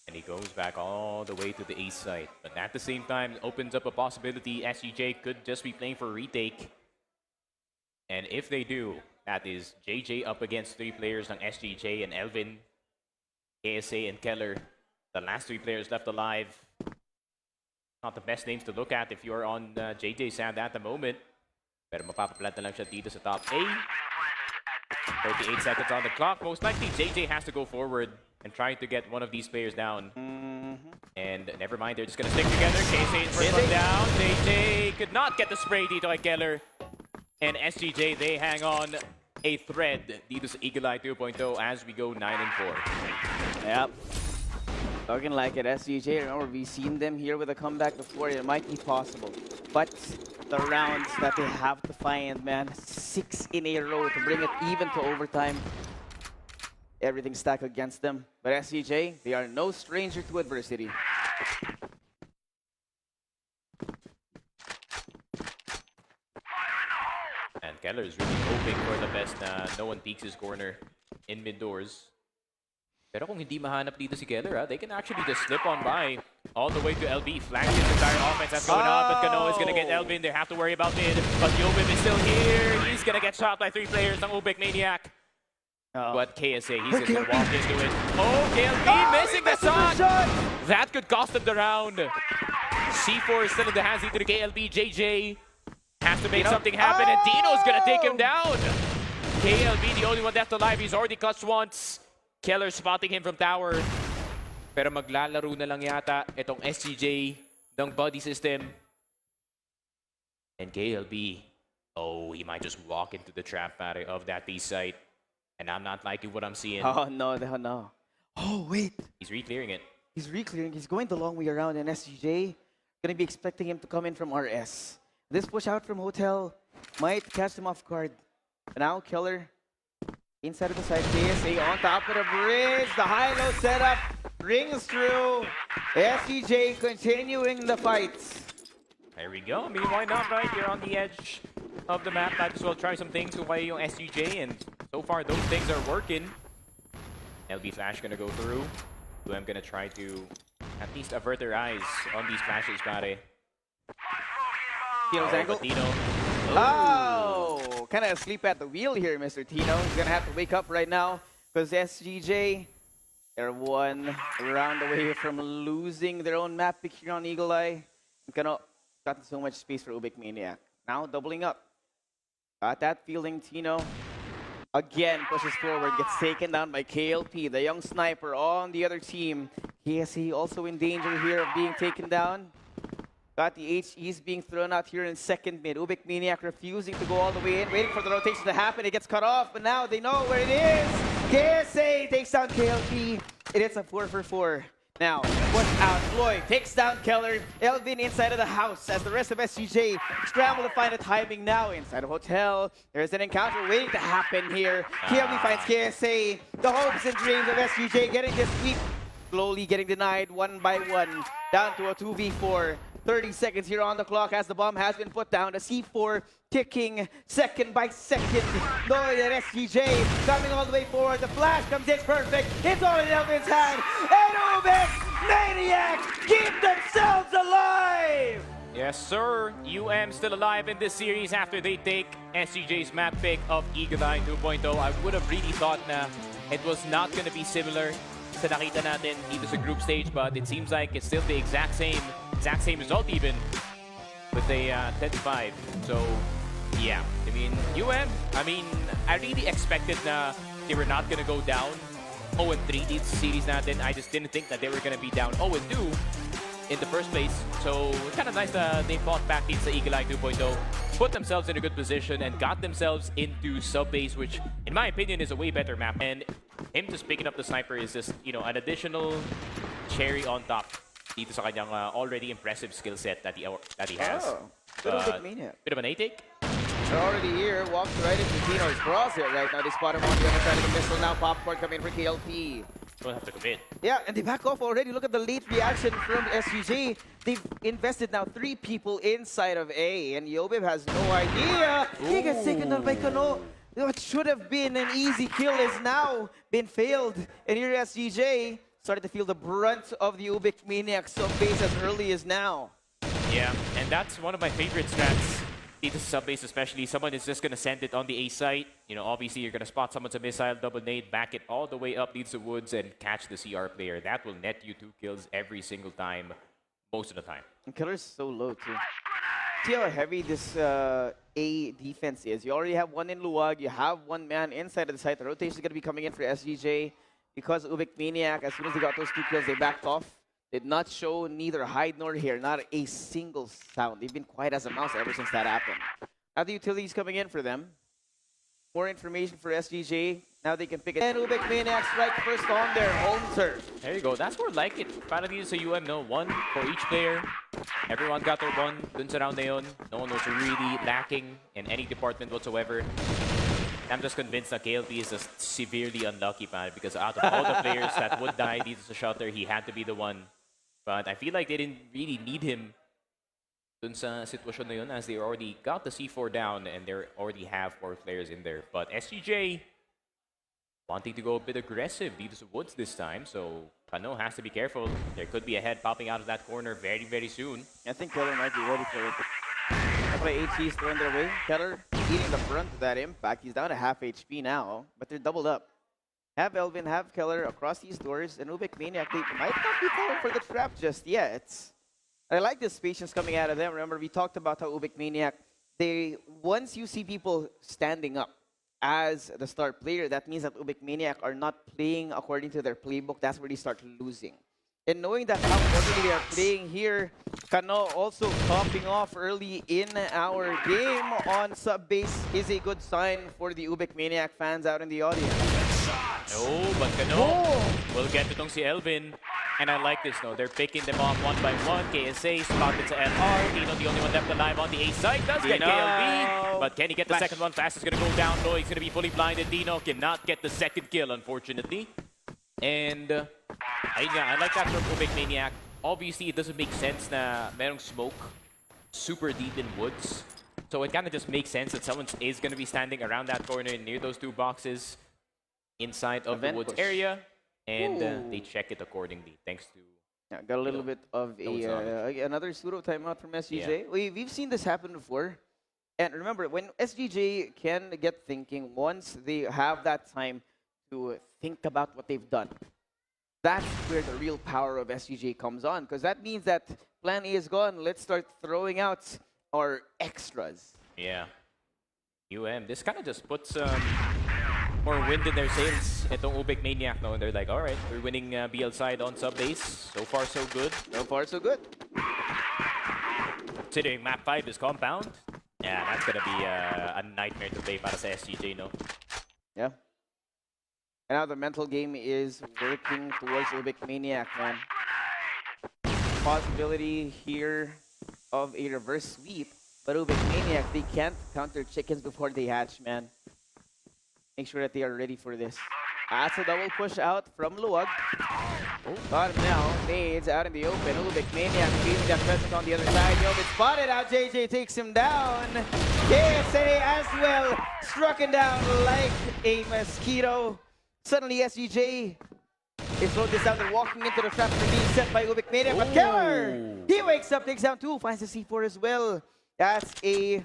and he goes back all the way to the ace side. But at the same time, opens up a possibility SGJ could just be playing for a retake. And if they do, that is JJ up against 3 players ng SGJ and Elvin, KSA and Keller. The last 3 players left alive. Not the best names to look at if you're on JJ's side at the moment. Pero mapapaplant na lang siya dito sa top A. 38 seconds on the clock. Most likely JJ has to go forward and try to get one of these players down. And never mind, they're just gonna stick together. KSA is first one down. JJ could not get the spray dito kay Keller. And SGJ, they hang on a thread dito sa Eagle Eye 2.0 as we go 9-4. Yep. Looking like it, SGJ. Remember, we've seen them here with a comeback before. It might be possible. But the rounds that they have to find, man, 6 in a row to bring it even to overtime. Everything stacked against them. But SGJ, they are no stranger to adversity. And Keller is really hoping for the best na no one peeks his corner in mid-doors. Pero kung hindi mahanap dito si Keller, they can actually just slip on by all the way to LB. Flank his entire offense that's going on, but Kano is going to get Elvin. They have to worry about mid, but Yobib is still here. He's going to get shot by 3 players ng UBEC Maniac. But KSA, he's just going to walk into it. Oh, KLB missing the shot! That could cost him the round. C4 is still in the hands of the KLB. JJ has to make something happen, and Dino's going to take him down. KLB, the only one left alive. He's already clutched once. Keller spotting him from tower. Pero maglalaro na lang yata itong SGJ ng body system. And KLB, oh, he might just walk into the trap pattern of that B site. And I'm not liking what I'm seeing. Oh, no, no, no. Oh, wait. He's re-clearing it. He's re-clearing. He's going the long way around, and SGJ gonna be expecting him to come in from RS. This push out from Hotel might catch them off guard. But now Killer inside of the side. KSA on top of the bridge. The high-low setup rings through. SGJ continuing the fights. There we go. I mean, why not, right? You're on the edge of the map. Might as well try some things away yung SGJ, and so far those things are working. LB Flash gonna go through. I'm gonna try to at least avert their eyes on these flashes, pare. Tino's angle. Tino. Oh, kind of asleep at the wheel here, Mr. Tino. He's gonna have to wake up right now because SGJ, they're one round away from losing their own map pick here on Eagle Eye. Gotten so much space for UBEC Maniac. Now doubling up. Got that feeling, Tino. Again, pushes forward, gets taken down by KLP, the young sniper on the other team. KSE also in danger here of being taken down. Got the HEs being thrown out here in second mid. UBEC Maniac refusing to go all the way in, waiting for the rotation to happen. It gets cut off, but now they know where it is. KSA takes down KLP. It is a 4-for-4. Now, push out. Floyd takes down Keller. Elvin inside of the house as the rest of SGJ scramble to find a timing now inside of Hotel. There's an encounter waiting to happen here. KLB finds KSA. The hopes and dreams of SGJ getting this sweep. Slowly getting denied one by one. Down to a 2v4. 30 seconds here on the clock as the bomb has been put down. The C4 ticking second by second. Lloyd and SGJ coming all the way forward. The flash comes in perfect. It's all in Elvin's hand. And UBEC Maniac keep themselves alive! Yes, sir. UM still alive in this series after they take SGJ's map pick of Eagle Eye 2.0. I would have really thought na it was not going to be similar sa nakita natin dito sa group stage, but it seems like it's still the exact same result even with a 10-5. So yeah, I mean I really expected na they were not gonna go down 0-3 this series natin. I just didn't think that they were gonna be down 0-2 in the first place. So it's kind of nice that they fought back into Eagle Eye 2.0, put themselves in a good position and got themselves into sub-base, which in my opinion is a way better map. And him just picking up the sniper is just, you know, an additional cherry on top dito sa kanyang already impressive skill set that he has. Oh, UBEC Maniac. Bit of an A-take. They're already here. Walks right into Tino's crosshair right now. They spot him on the other side of the missile now. Popcorn coming for KLP. Don't have to commit. Yeah, and they back off already. Look at the late reaction from SGJ. They've invested now 3 people inside of A, and Yobib has no idea. He gets taken down by Kano. What should have been an easy kill is now been failed. And here SGJ started to feel the brunt of the UBEC Maniac sub-base as early as now. Yeah, and that's one of my favorite strats. Dito sa sub-base especially, someone is just going to send it on the A site. You know, obviously you're going to spot someone's a missile, double nade, back it all the way up, leads the woods, and catch the CR player. That will net you 2 kills every single time, most of the time. And Killer's so low too. See how heavy this A defense is. You already have one in Luwag, you have one man inside of the site. The rotation is going to be coming in for SGJ. Because UBEC Maniac, as soon as they got those 2 kills, they backed off. Did not show neither hide nor hair, not a single sound. They've been quiet as a mouse ever since that happened. Now the utilities coming in for them. More information for SGJ. Now they can pick it. And UBEC Maniac strike first on their home turf. There you go. That's more like it. Para dito sa UM, no? 1 for each player. Everyone got their 1 dun sa round na yun. No one was really lacking in any department whatsoever. I'm just convinced that KLP is just severely unlucky, man, because out of all the players that would die dito sa shelter, he had to be the one. But I feel like they didn't really need him dun sa sitwasyon na yun, as they already got the C4 down and they already have 4 players in there. But SGJ wanting to go a bit aggressive dito sa woods this time, so Kano has to be careful. There could be a head popping out of that corner very, very soon. I think Keller might be ready for it. That's why HC's thrown their way. Keller eating the brunt of that impact. He's down to half HP now, but they're doubled up. Have Elvin, have Keller across these doors, and UBEC Maniac, they might not be falling for the trap just yet. I like this patience coming out of them. Remember, we talked about how UBEC Maniac, once you see people standing up as the star player, that means that UBEC Maniac are not playing according to their playbook. That's where they start losing. And knowing that how poorly they are playing here, Kano also topping off early in our game on sub-base is a good sign for the UBEC Maniac fans out in the audience. No, but Kano will get itong si Elvin. And I like this, no? They're picking them off one by one. KSA spotted to LR. Dino, the only one left alive on the A side. Does get KLB. But can he get the second one? Fast is going to go down low. He's going to be fully blinded. Dino cannot get the second kill, unfortunately. And I like that from UBEC Maniac. Obviously, it doesn't make sense na merong smoke super deep in woods. So it kind of just makes sense that someone is going to be standing around that corner near those two boxes inside of the woods area. And they check it accordingly, thanks to... Yeah, got a little bit of another pseudo timeout from SGJ. Yeah. We've seen this happen before. And remember, when SGJ can get thinking, once they have that time to think about what they've done, that's where the real power of SGJ comes on. Because that means that plan A is gone. Let's start throwing out our extras. Yeah. This kind of just puts more wind in their sails. Itong UBEC Maniac, no? And they're like, all right, we're winning BL side on sub base. So far, so good. So far, so good. Considering map 5 is compound, yeah, that's gonna be a nightmare to play para sa SGJ, no? Yeah. And now the mental game is working towards UBEC Maniac, man. Possibility here of a reverse sweep, but UBEC Maniac, they can't counter chickens before they hatch, man. Make sure that they are ready for this. That's a double push out from Luwag. Got him now. Nades out in the open. UBEC Maniac feeling that presence on the other side. Yobit spotted out. JJ takes him down. KSA as well. Struck him down like a mosquito. Suddenly SGJ is slowed this down. They're walking into the trap for being set by UBEC Maniac. But Keller, he wakes up, takes down 2, finds the C4 as well. That's a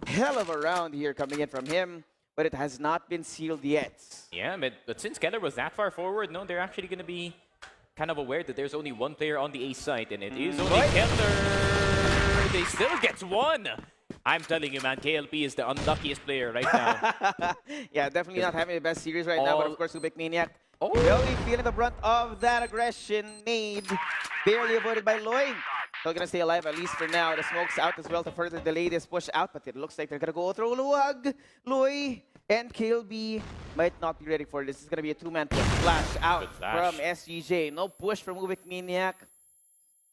hell of a round here coming in from him. But it has not been sealed yet. Yeah, but since Keller was that far forward, no, they're actually going to be kind of aware that there's only one player on the A side, and it is only Keller. They still get one. I'm telling you, man, KLP is the unluckiest player right now. Yeah, definitely not having the best series right now, but of course, UBEC Maniac really feeling the brunt of that aggression. Nade barely avoided by Loy. Still gonna stay alive, at least for now. The smoke's out as well to further delay this push out, but it looks like they're gonna go through Luwag. Loy and KLB might not be ready for this. This is gonna be a two-man push. Flash out from SGJ. No push from UBEC Maniac.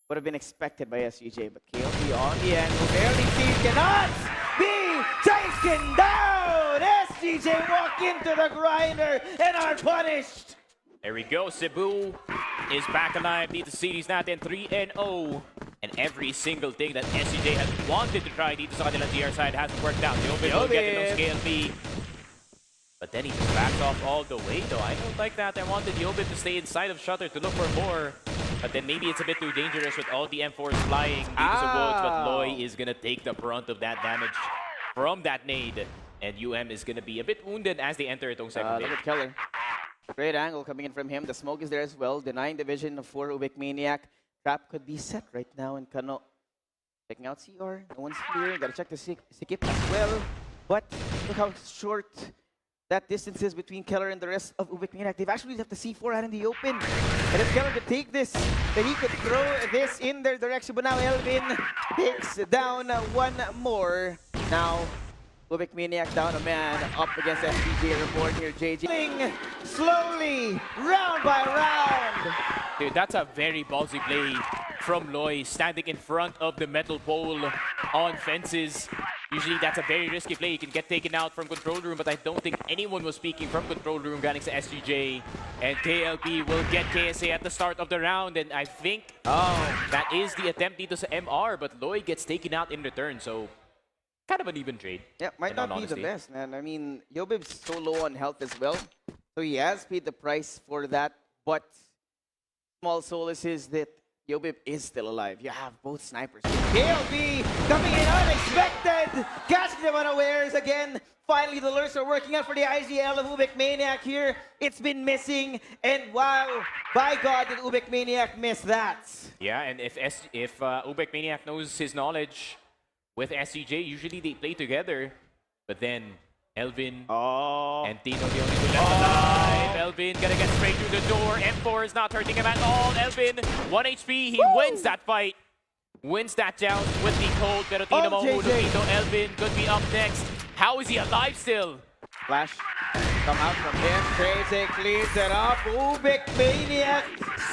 Would have been expected by SGJ, but KLB on the angle. Barely seen, cannot be taken down! SGJ walk into the grinder and are punished! There we go, Cebu is back alive. Dito sa series natin, 3-0. And every single thing that SGJ has wanted to try dito sa kanilang TR side hasn't worked out. Yobit will get it on KLB. But then he just backs off all the way, though. I don't like that. I wanted Yobit to stay inside of Shutter to look for more. But then maybe it's a bit too dangerous with all the M4s flying dito sa woods. But Loy is going to take the brunt of that damage from that nade. And UM is going to be a bit wounded as they enter itong second Look at Keller. Great angle coming in from him. The smoke is there as well. Denying the vision for UBEC Maniac. Trap could be set right now in Kano. Checking out CR. No one's here. Gotta check the Sikip as well. But look how short that distance is between Keller and the rest of UBEC Maniac. They've actually left the C4 out in the open. And if Keller could take this, then he could throw this in their direction. But now Elvin takes down one more. Now UBEC Maniac down a man up against SGJ Reborn here. JJ slowly, round by round. Dude, that's a very ballsy play from Loy, standing in front of the metal pole on fences. Usually that's a very risky play. You can get taken out from control room, but I don't think anyone was speaking from control room galing sa SGJ. And KLP will get KSA at the start of the round, and I think that is the attempt dito sa MR, but Loy gets taken out in return, so kind of an even trade. Yeah, might not be the best, man. I mean, Yobib's so low on health as well, so he has paid the price for that, but small solace is that Yobib is still alive. You have both snipers. KLB coming in unexpected, catching them unawares again. Finally, the lures are working out for the IGL of UBEC Maniac here. It's been missing, and wow, by God, did UBEC Maniac miss that? Yeah, and if UBEC Maniac knows his knowledge with SCJ, usually they play together, but then Elvin and Tino, the only two left alive. Elvin gonna get straight through the door. M4 is not hurting him at all. Elvin, 1 HP, he wins that fight. Wins that down with the cold, pero Tino mahulog dito. Elvin could be up next. How is he alive still? Flash come out from him. JJ cleans it up. UBEC Maniac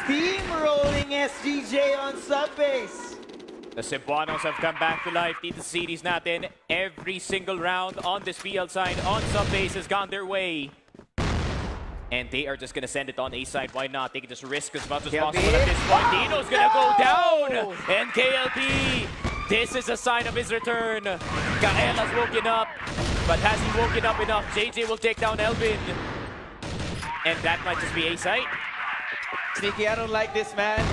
Steamrolling SGJ on subbase. The Cebuanos have come back to life. Dito sa series natin, every single round on this PL side, on subbase has gone their way. And they are just going to send it on A side. Why not? They can just risk as much as possible at this point. Dino's going to go down. And KLP, this is a sign of his return. Kael has woken up. But has he woken up enough? JJ will take down Elvin. And that might just be A side. Sneaky, I don't like this, man.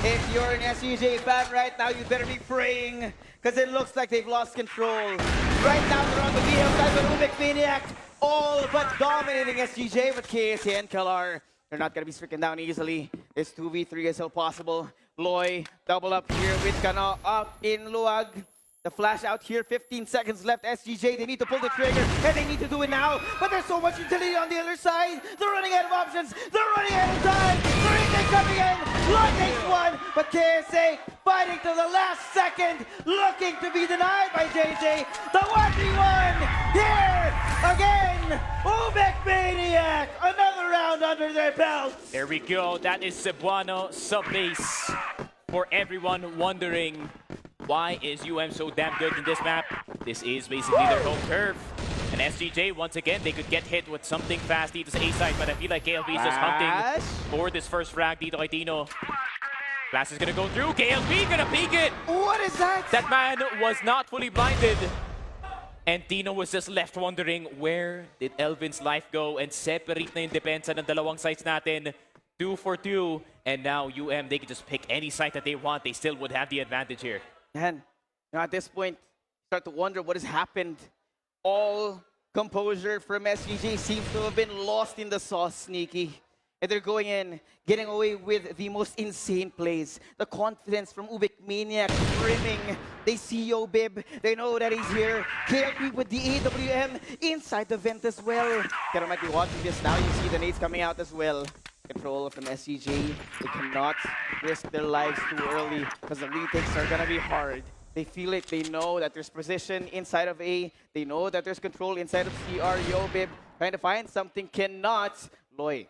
If you're an SGJ fan right now, you better be praying. Because it looks like they've lost control. Right now, they're on the BL side with UBEC MANIAC. All but dominating SGJ, but KSA and Kalar, they're not going to be stricken down easily. This 2v3 is still possible. Loy, double up here with Kano up in Luag. The flash out here, 15 seconds left. SGJ, they need to pull the trigger, and they need to do it now. But there's so much utility on the other side. They're running out of options. They're running out of time. The retake coming in. Loy takes one, but KSA fighting to the last second, looking to be denied by JJ. The 1v1 here again. UBEC MANIAC, another round under their belts. There we go. That is Cebuano subbase. For everyone wondering, why is UM so damn good in this map? This is basically their home turf. And SGJ, once again, they could get hit with something fast dito sa A side, but I feel like KLP is just hunting for this first frag dito kay Dino. Class is gonna go through. KLP gonna peek it. What is that? That man was not fully blinded. And Dino was just left wondering, where did Elvin's life go? And separate na yung depensa ng dalawang sides natin. 2 for 2. And now UM, they can just pick any side that they want. They still would have the advantage here. And at this point, start to wonder what has happened. All composure from SGJ seems to have been lost in the sauce, Sneaky. And they're going in, getting away with the most insane plays. The confidence from UBEC MANIAC brimming. They see Yobib, they know that he's here. KLP with the AWM inside the vent as well. Kaya might be watching this now, you see the nades coming out as well. Control from SGJ. They cannot risk their lives too early because the retakes are gonna be hard. They feel it, they know that there's position inside of A. They know that there's control inside of CR. Yobib trying to find something, cannot. Loy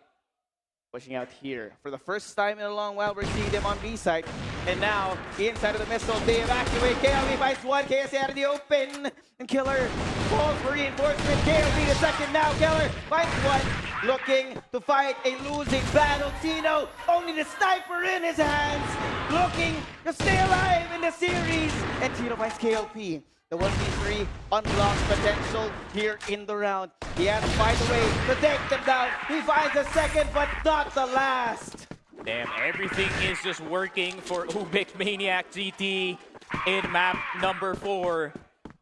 pushing out here. For the first time in a long while, we're seeing them on B side. And now, inside of the missile, they evacuate. KLP finds one, KSA out of the open. And Killer falls for reinforcement. KLP the second now. Killer finds one, looking to fight a losing battle. Tino, only the sniper in his hands, looking to stay alive in the series. And Tino finds KLP. The 1v3 unlocks potential here in the round. He has to find a way to take them down. He finds a second, but not the last. Damn, everything is just working for UBEC MANIAC GT in map number 4.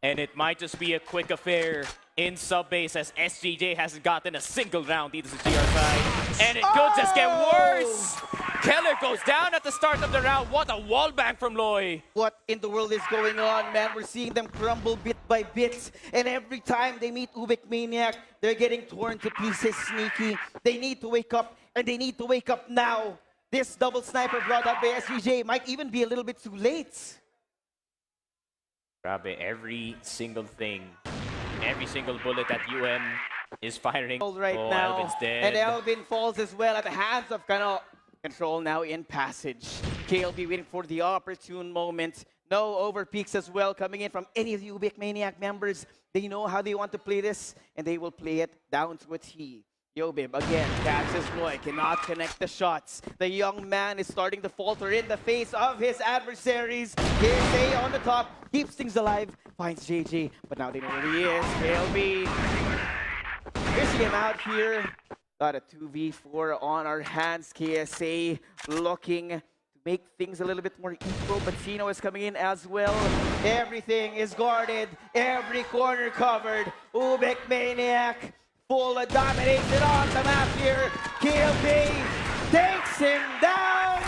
And it might just be a quick affair in subbase as SGJ hasn't gotten a single round dito sa GR side. And it could just get worse. Keller goes down at the start of the round. What a wallbang from Loy. What in the world is going on, man? We're seeing them crumble bit by bit. And every time they meet UBEC MANIAC, they're getting torn to pieces, Sneaky. They need to wake up, and they need to wake up now. This double sniper brought up by SGJ might even be a little bit too late. Grabe, every single thing, every single bullet that UM is firing. Right now, Elvin's dead. and Elvin falls as well at the hands of Kano. Control now in passage. KLP waiting for the opportune moment. No overpeaks as well coming in from any of the UBEC MANIAC members. They know how they want to play this, and they will play it down to a T. Yobib again catches Loy, cannot connect the shots. The young man is starting to falter in the face of his adversaries. KSA on the top, keeps things alive, finds JJ, but now they know where he is. KLP fishing him out here. Got a 2v4 on our hands. KSA looking to make things a little bit more equal, but Tino is coming in as well. Everything is guarded, every corner covered. UBEC MANIAC full of domination on the map here. KLP takes him down.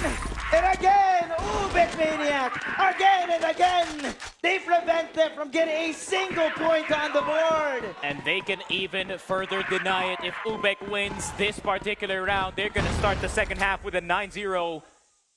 And again, UBEC MANIAC, again and again, they prevent them from getting a single point on the board. And they can even further deny it. If UBEC wins this particular round, they're going to start the second half with a 9-0.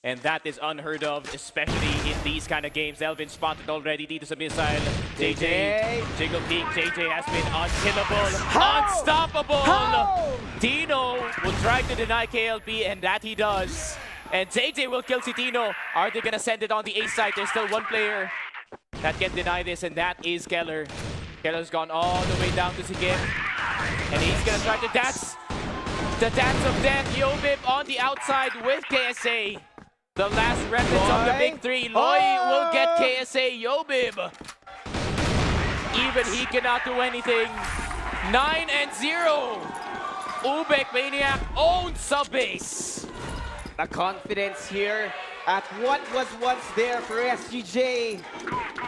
And that is unheard of, especially in these kind of games. Elvin spotted already dito sa missile. JJ, Jiggle Peak, JJ has been unkillable, unstoppable. How? Dino will try to deny KLP, and that he does. And JJ will kill Citino. Are they gonna send it on the A side? There's still one player that can deny this, and that is Keller. Keller's gone all the way down to Sigim. And he's gonna try to dance. The dance of death. Yobib on the outside with KSA. The last remnants of the big three. Loy will get KSA. Yobib. Even he cannot do anything. 9-0. UBEC Maniac owns sub-base. The confidence here at what was once there for SGJ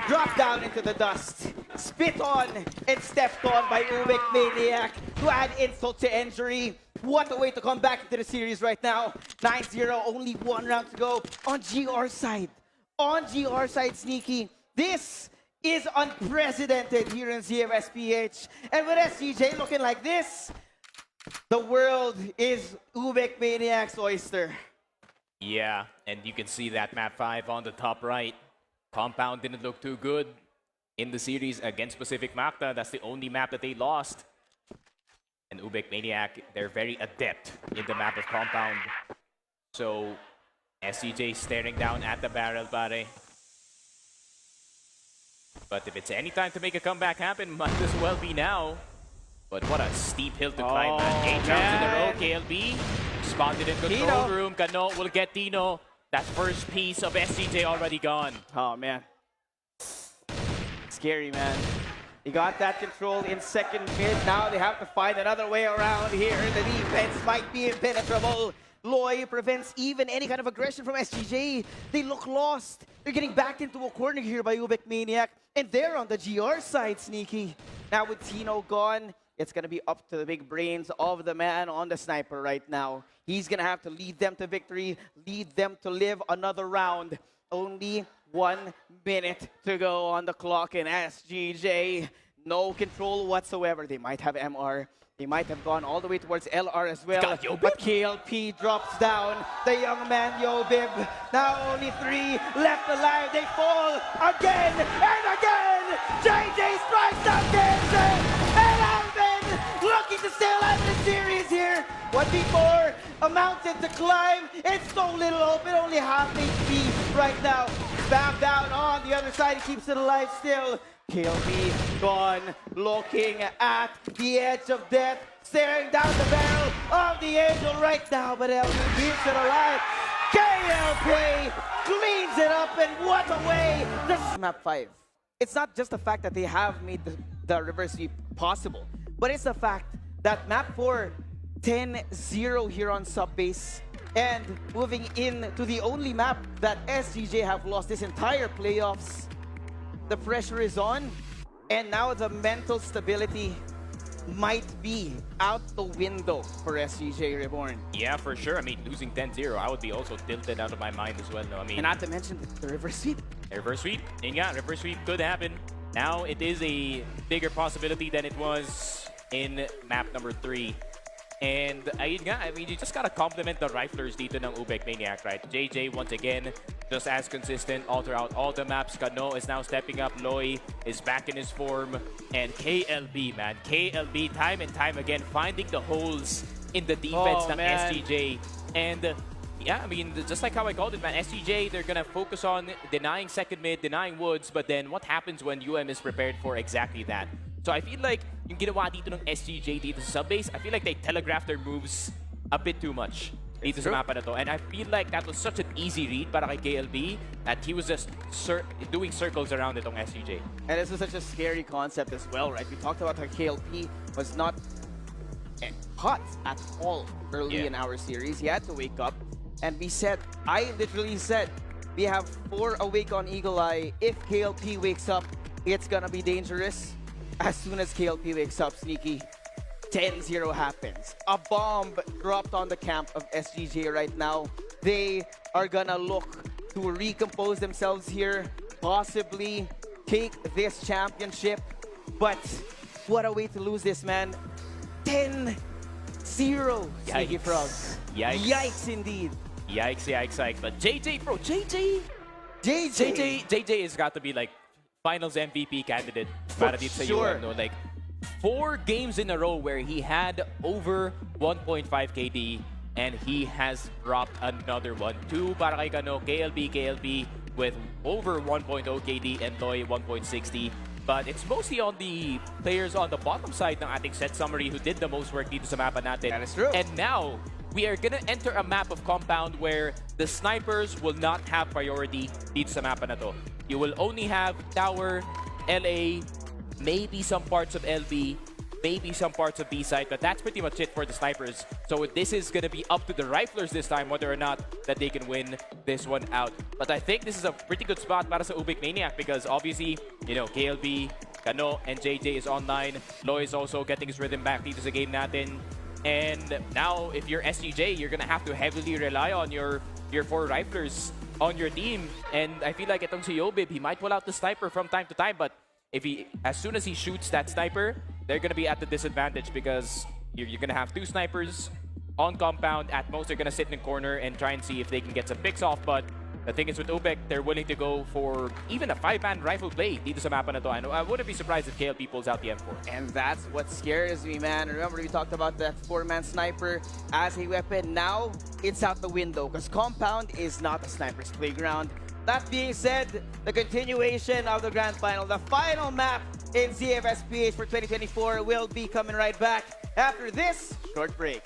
dropped down into the dust, spit on and stepped on by UBEC Maniac to add insult to injury. What a way to come back into the series right now. 9-0, only one round to go on GR side. On GR side, Sneaky. This is unprecedented here in CFPH. And with SGJ looking like this, the world is UBEC Maniac's oyster. Yeah, and you can see that map 5 on the top right. Compound didn't look too good in the series against Pacific Macta. That's the only map that they lost. And UBEC Maniac, they're very adept in the map of Compound. So, SCJ staring down at the barrel, pare. But if it's any time to make a comeback happen, might as well be now. But what a steep hill to climb, man. 8 rounds in a row, KLB. Spotted in control room. Kano will get Dino. That first piece of SCJ already gone. Oh, man. Scary, man. He got that control in second mid. Now they have to find another way around here. The defense might be impenetrable. Loy prevents even any kind of aggression from SGJ. They look lost. They're getting backed into a corner here by UBEC Maniac. And they're on the GR side, Sneaky. Now with Tino gone, it's going to be up to the big brains of the man on the sniper right now. He's going to have to lead them to victory, lead them to live another round. Only 1 minute to go on the clock in SGJ. No control whatsoever. They might have MR. They might have gone all the way towards LR as well. But KLP drops down. The young man, Yobib. Now only 3 left alive. They fall again and again. JJ strikes down Kansas. And Alvin looking to stay alive in the series here. 1v4, a mountain to climb. It's so little open, only half HP right now. Spam down on the other side. He keeps it alive still. KLB gone, looking at the edge of death, staring down the barrel of the angel right now, but LB keeps it alive. KLP cleans it up, and what a way! This is map 5. It's not just the fact that they have made the reverse sweep possible, but it's the fact that map 4, 10-0 here on sub-base, and moving in to the only map that SGJ have lost this entire playoffs. The pressure is on, and now the mental stability might be out the window for SGJ Reborn. Yeah, for sure. I mean, losing 10-0, I would be also tilted out of my mind as well. No, I mean, and not to mention the reverse sweep. Reverse sweep, and yeah, reverse sweep could happen. Now it is a bigger possibility than it was in map number 3. And ayun nga, I mean, you just gotta compliment the riflers dito ng UBEC Maniac, right? JJ, once again, just as consistent all throughout all the maps. Kano is now stepping up. Loy is back in his form. And KLB, man. KLB, time and time again, finding the holes in the defense ng SGJ. And yeah, I mean, just like how I called it, man, SGJ, they're gonna focus on denying second mid, denying woods, but then what happens when UM is prepared for exactly that? So I feel like yung ginawa dito ng SGJ dito sa sub-base, I feel like they telegraphed their moves a bit too much dito sa mapa na to. And I feel like that was such an easy read para kay KLB that he was just doing circles around itong SGJ. And this was such a scary concept as well, right? We talked about how KLP was not hot at all early in our series. He had to wake up. And we said, I literally said, we have 4 awake on Eagle Eye. If KLP wakes up, it's gonna be dangerous. As soon as KLP wakes up, Sneaky, 10-0 happens. A bomb dropped on the camp of SGJ right now. They are gonna look to recompose themselves here, possibly take this championship. But what a way to lose this, man. 10-0, Sneaky Frogs. Yikes. Yikes indeed. Yikes, yikes, yikes. But JJ, bro, JJ has got to be like Finals MVP candidate para dito sa UM, no? Like 4 games in a row where he had over 1.5 KD and he has dropped another one. 2 para kay Kano, KLB with over 1.0 KD and Toy 1.60. But it's mostly on the players on the bottom side ng ating set summary who did the most work dito sa mapa natin. That is true. And now, we are gonna enter a map of Compound where the snipers will not have priority dito sa mapa na to. You will only have Tower, LA, maybe some parts of LB, maybe some parts of B side, but that's pretty much it for the snipers. So this is gonna be up to the riflers this time, whether or not that they can win this one out. But I think this is a pretty good spot para sa UBEC Maniac because obviously, you know, KLB, Kano, and JJ is online. Loy is also getting his rhythm back dito sa game natin. And now, if you're SGJ, you're gonna have to heavily rely on your 4 riflers on your team. And I feel like itong si Yobib, he might pull out the sniper from time to time, but if as soon as he shoots that sniper, they're going to be at the disadvantage because you're going to have 2 snipers on Compound. At most, they're going to sit in the corner and try and see if they can get some picks off. But the thing is with UBEC, they're willing to go for even a 5-man rifle play dito sa mapa na to. I wouldn't be surprised if KLP pulls out the M4. And that's what scares me, man. Remember, we talked about that 4-man sniper as a weapon. Now, it's out the window because Compound is not a sniper's playground. That being said, the continuation of the Grand Final, the final map in CFSPH for 2024 will be coming right back after this short break.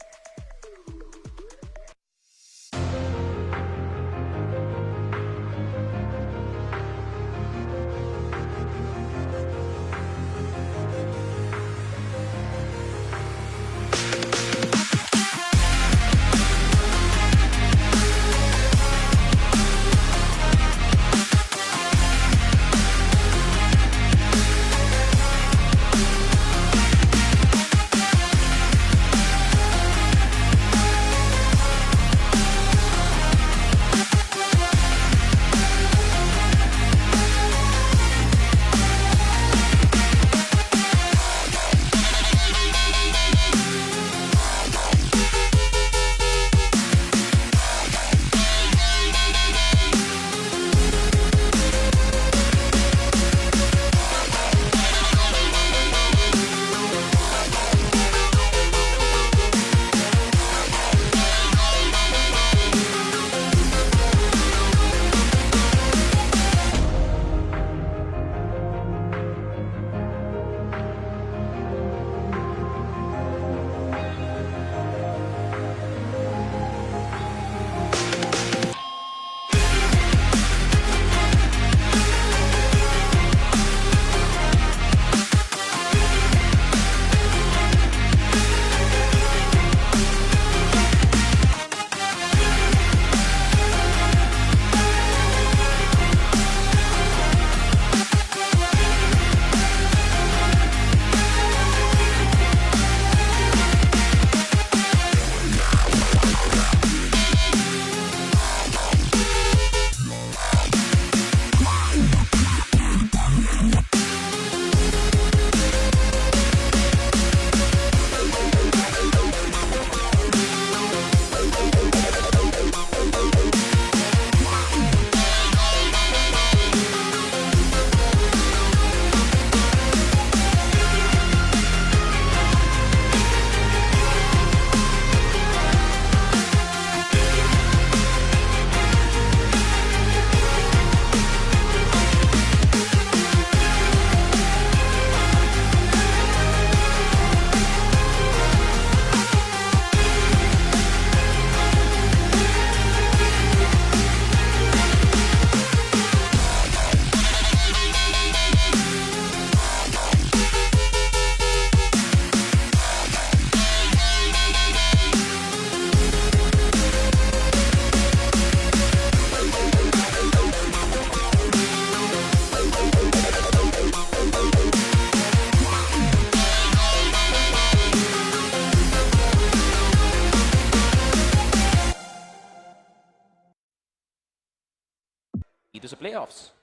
dito sa playoffs.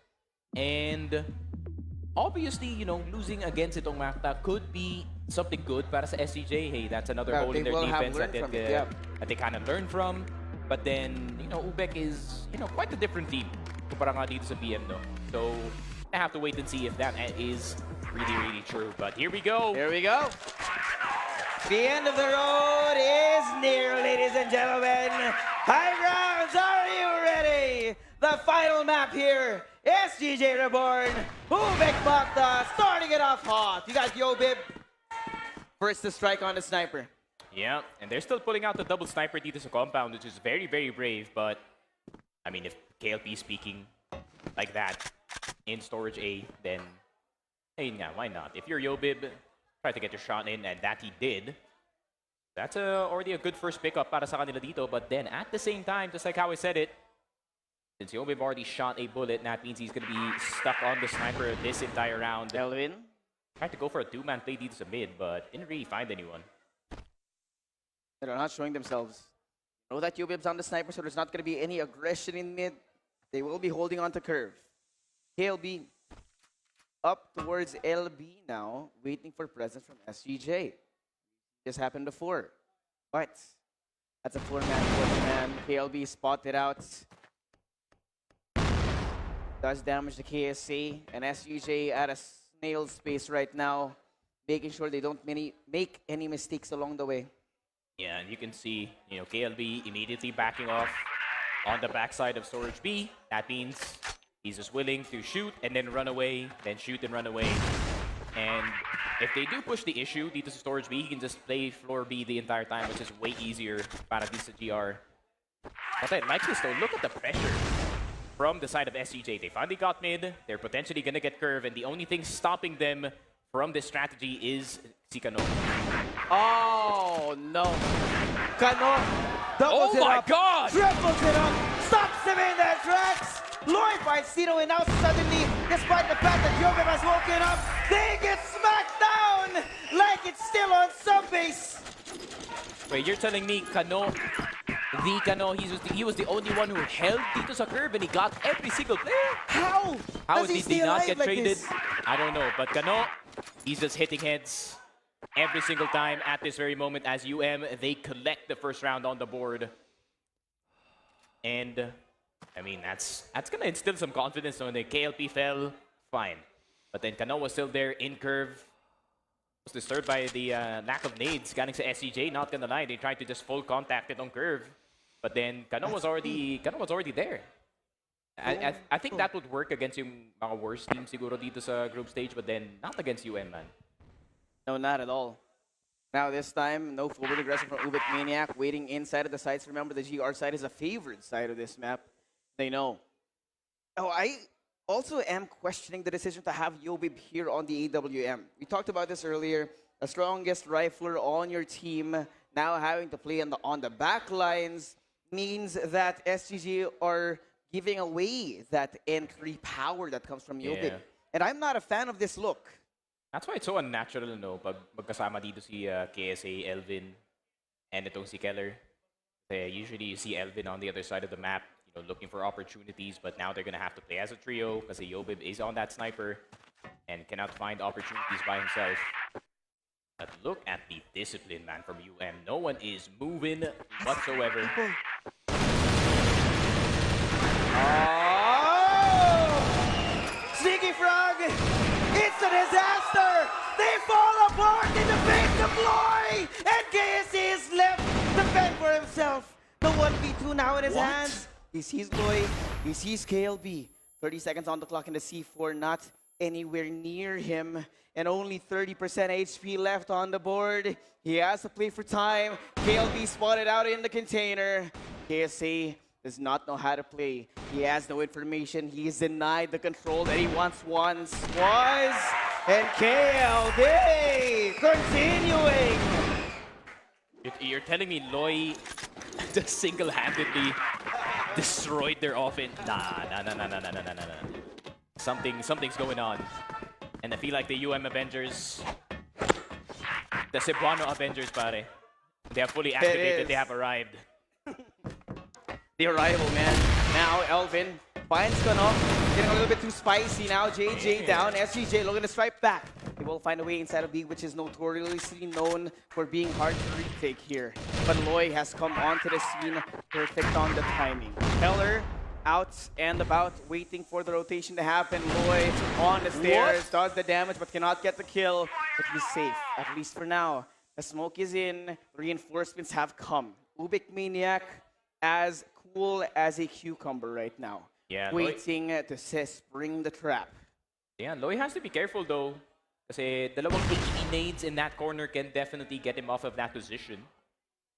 And obviously, you know, losing against itong Macta could be something good para sa SGJ. Hey, that's another hole in their defense that they kind of learn from. But then, you know, UBEC is, you know, quite a different team kumpara nga dito sa PM, no? So, I have to wait and see if that is really, really true. But here we go. Here we go. The end of the road is near, ladies and gentlemen. High grounds, are you ready? The final map here, SGJ Reborn, UBEC MANIAC, starting it off hot. You got UBEC first to strike on the sniper. Yeah, and they're still pulling out the double sniper dito sa compound, which is very, very brave. But, I mean, if KLP is speaking like that in storage A, then, hey, yeah, why not? If you're Yobib, try to get your shot in, and that he did. That's already a good first pickup para sa kanila dito. But then, at the same time, just like how I said it, since Yobib already shot a bullet, that means he's going to be stuck on the sniper this entire round. Elvin? Tried to go for a two-man play dito sa mid, but didn't really find anyone. They're not showing themselves. Know that UBIB's on the sniper, so there's not going to be any aggression in mid. They will be holding on to curve. KLB up towards LB now, waiting for presence from SGJ. This happened before. But that's a four-man. KLB spotted out. Does damage to KSA, and SGJ at a snail's pace right now, making sure they don't make any mistakes along the way. Yeah, and you can see, KLB immediately backing off on the backside of Storage B. That means he's just willing to shoot and then run away, then shoot and run away. And if they do push the issue dito sa Storage B, he can just play floor B the entire time, which is way easier para dito sa GR. But then, like this though, look at the pressure from the side of SGJ. They finally got mid. They're potentially going to get curve, and the only thing stopping them from this strategy is si Kano. Oh, no. Kano doubles it up. God! Triples it up. Stops them in their tracks. Lloyd finds Tino, and now suddenly, despite the fact that Yobib has woken up, they get smacked down like it's still on sub base. Wait, you're telling me Kano, he was the only one who held dito sa curve and he got every single player? How? How Does did he not get like traded? this? I don't know, but Kano, he's just hitting heads every single time at this very moment as they collect the first round on the board. And, I mean, that's going to instill some confidence when the KLP fell, fine. But then Kano was still there in curve. Was disturbed by the lack of nades. Galing sa SCJ, not gonna lie, they tried to just full contact it on curve. But then Kano was already there. I think that would work against yung mga worst teams siguro dito sa group stage, but then not against man. No, not at all. Now this time, no forward aggression from UBEC MANIAC, waiting inside of the sites. Remember, the GR side is a favored side of this map. They know. Oh, I also am questioning the decision to have Yobib here on the AWM. We talked about this earlier. The strongest rifler on your team now having to play on the back lines means that SGG are giving away that entry power that comes from Yobib. Yeah. And I'm not a fan of this look. That's why it's so unnatural, no? Pag magkasama dito si KSA, Elvin, and itong si Keller. Usually you see Elvin on the other side of the map, looking for opportunities, but now they're going to have to play as a trio because Yobib is on that sniper and cannot find opportunities by himself. But look at the discipline, man, from UM. No one is moving whatsoever. Oh! Sneaky Frog! It's a disaster! They fall apart in the face of Loy! And KSC is left to fend for himself. The 1v2 now in his hands. He sees Loy, he sees KLB. 30 seconds on the clock in the C4, not anywhere near him. And only 30% HP left on the board. He has to play for time. KLB spotted out in the container. KSA does not know how to play. He has no information. He is denied the control that he once was. And KLB continuing. You're telling me Loy just single-handedly destroyed their offense? Nah. Something's going on. And I feel like the UM Avengers, the Cebuano Avengers, pare, they have fully activated, they have arrived. The arrival, man. Now, Elvin finds Kano. Getting a little bit too spicy now. JJ down. SGJ looking to strike back. They will find a way inside of B, which is notoriously known for being hard to retake here. But Loy has come onto the scene. Perfect on the timing. Keller out and about, waiting for the rotation to happen. Loy on the stairs, does the damage, but cannot get the kill. But he's safe, at least for now. The smoke is in, reinforcements have come. UBEC Maniac as cool as a cucumber right now. Yeah, waiting to spring the trap. Yeah, Loy has to be careful though. Kasi dalawang HE nades in that corner can definitely get him off of that position.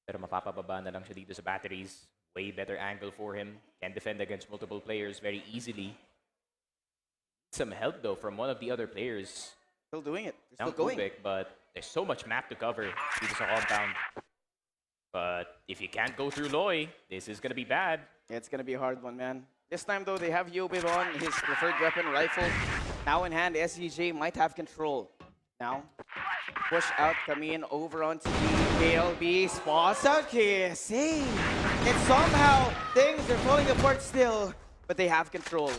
Pero mapapababa na lang siya dito sa batteries. Way better angle for him. Can defend against multiple players very easily. Some help though from one of the other players. Still doing it. They're Now still going. UBEC, but there's so much map to cover dito sa compound. But if you can't go through Loy, this is gonna be bad. Yeah, it's gonna be a hard one, man. This time though, they have UBEC on his preferred weapon, rifle. Now in hand, SGJ might have control. Now, push out, come in, over onto the KLB, spots out KSA. And somehow, things are falling apart still, but they have control.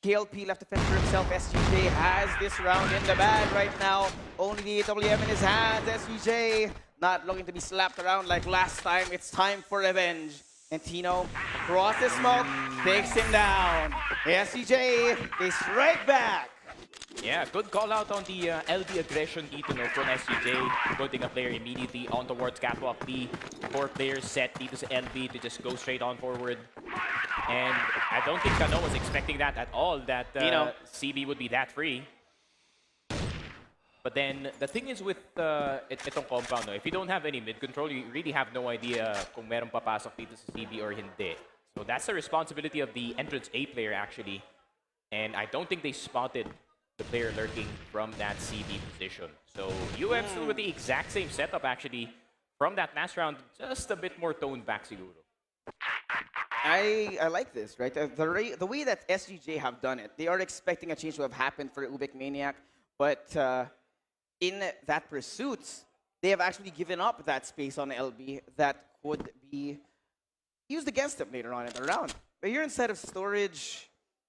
KLP left to fend for himself. SGJ has this round in the bag right now. Only the AWM in his hands. SGJ not looking to be slapped around like last time. It's time for revenge. And Tino, across the smoke, takes him down. SGJ, they strike back. Yeah, good call out on the LB aggression dito no, from SGJ. Putting a player immediately on towards catwalk B. 4 players set dito sa LB to just go straight on forward. And I don't think Kano was expecting that at all, that CB would be that free. But then, the thing is with itong compound, no, if you don't have any mid-control, you really have no idea kung meron papasok dito sa CB or hindi. So that's the responsibility of the entrance A player, actually. And I don't think they spotted the player lurking from that CB position. So UF still with the exact same setup, actually, from that last round, just a bit more toned back, siguro. I like this, right? The way that SGJ have done it, they are expecting a change to have happened for UBEC Maniac, but in that pursuit, they have actually given up that space on LB that could be used against them later on in the round. But here inside of storage,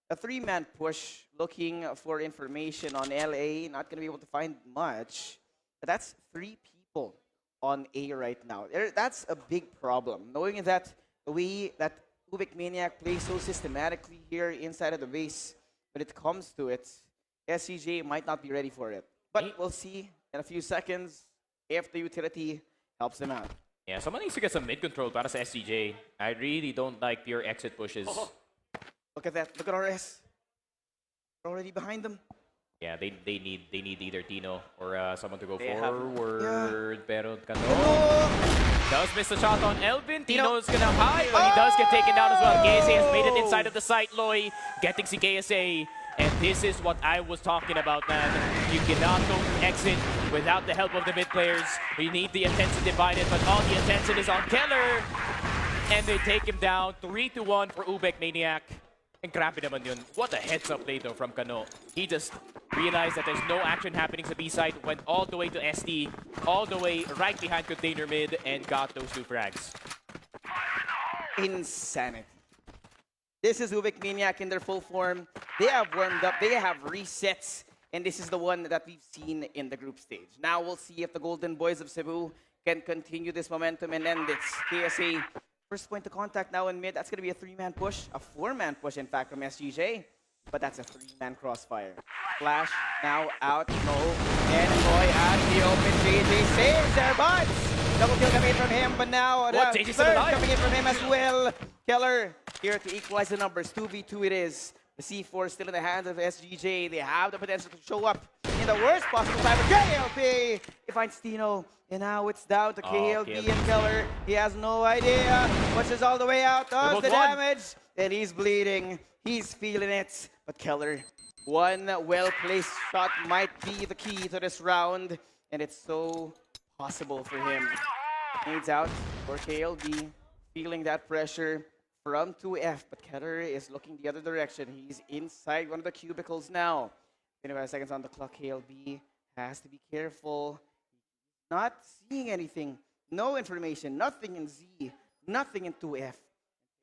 a 3-man push looking for information on LA, not going to be able to find much, but that's 3 people on A right now. That's a big problem, knowing that the way that UBEC Maniac plays so systematically here inside of the base, when it comes to it, SCJ might not be ready for it. But we'll see in a few seconds if the utility helps them out. Yeah, someone needs to get some mid-control para sa SGJ. I really don't like pure exit pushes. Oh. Look at that. Look at RS. They're already behind them. Yeah, they need either Tino or someone to go They forward. Yeah. Pero Kano Oh! does miss the shot on Elvin. Tino's gonna high, but he does get taken down as well. KSA has made it inside of the site. Loy getting si KSA. And this is what I was talking about, man. You cannot go to exit without the help of the mid players. You need the intensity divided, but all the attention is on Keller. And they take him down 3-1 for UBEC Maniac. And grabe naman yun. What a heads-up play though from Kano. He just realized that there's no action happening sa B-side, went all the way to SD, all the way right behind container mid, and got those 2 frags. Insanity. This is UBEC Maniac in their full form. They have warmed up, they have resets, and this is the one that we've seen in the group stage. Now we'll see if the Golden Boys of Cebu can continue this momentum and end it. KSA, first point of contact now in mid. That's going to be a 3-man push, a 4-man push, in fact, from SGJ. But that's a 3-man crossfire. Flash now out, no, and Boy at the open. JJ saves their butts. Double kill coming in from him, but now the third coming in from him as well. Keller here to equalize the numbers. 2v2 it is. The C4 still in the hands of SGJ. They have the potential to show up in the worst possible time. But KLP, he finds Tino, and now it's down to KLP and Keller. He has no idea. Pushes all the way out, does the damage, and he's bleeding. He's feeling it. But Keller, one well-placed shot might be the key to this round, and it's so possible for him. Needs out for KLB, feeling that pressure from 2F, but Keller is looking the other direction. He's inside one of the cubicles now. 25 seconds on the clock. KLB has to be careful. Not seeing anything. No information. Nothing in Z. Nothing in 2F.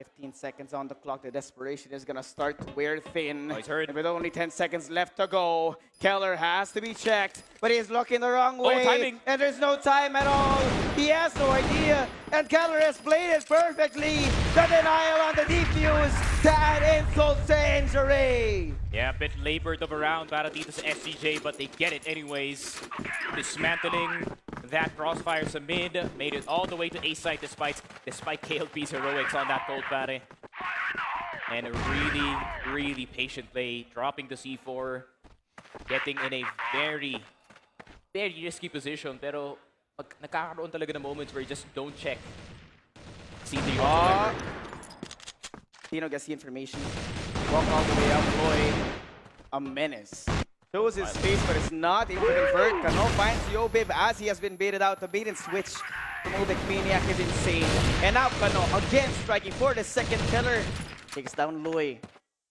15 seconds on the clock. The desperation is going to start to wear thin. Oh, he's hurt. And with only 10 seconds left to go, Keller has to be checked, but he's looking the wrong way. Timing. And there's no time at all. He has no idea. And Keller has played it perfectly. The denial on the defuse to add insult to injury. Yeah, a bit labored of a round para dito sa SGJ, but they get it anyways. Dismantling that crossfire sa mid, made it all the way to A site despite KLP's heroics on that cold pare. And a really, really patient play, dropping the C4, getting in a very, very risky position. Pero nakakaroon talaga ng moments where you just don't check. CT whatsoever. Tino gets the information. Walk all the way up, Lloyd. A menace. Shows his face, but is not able to convert. Kano finds Yobib as he has been baited out. The bait and switch from UBEC Maniac is insane. And now Kano again striking for the second killer. Takes down Loy.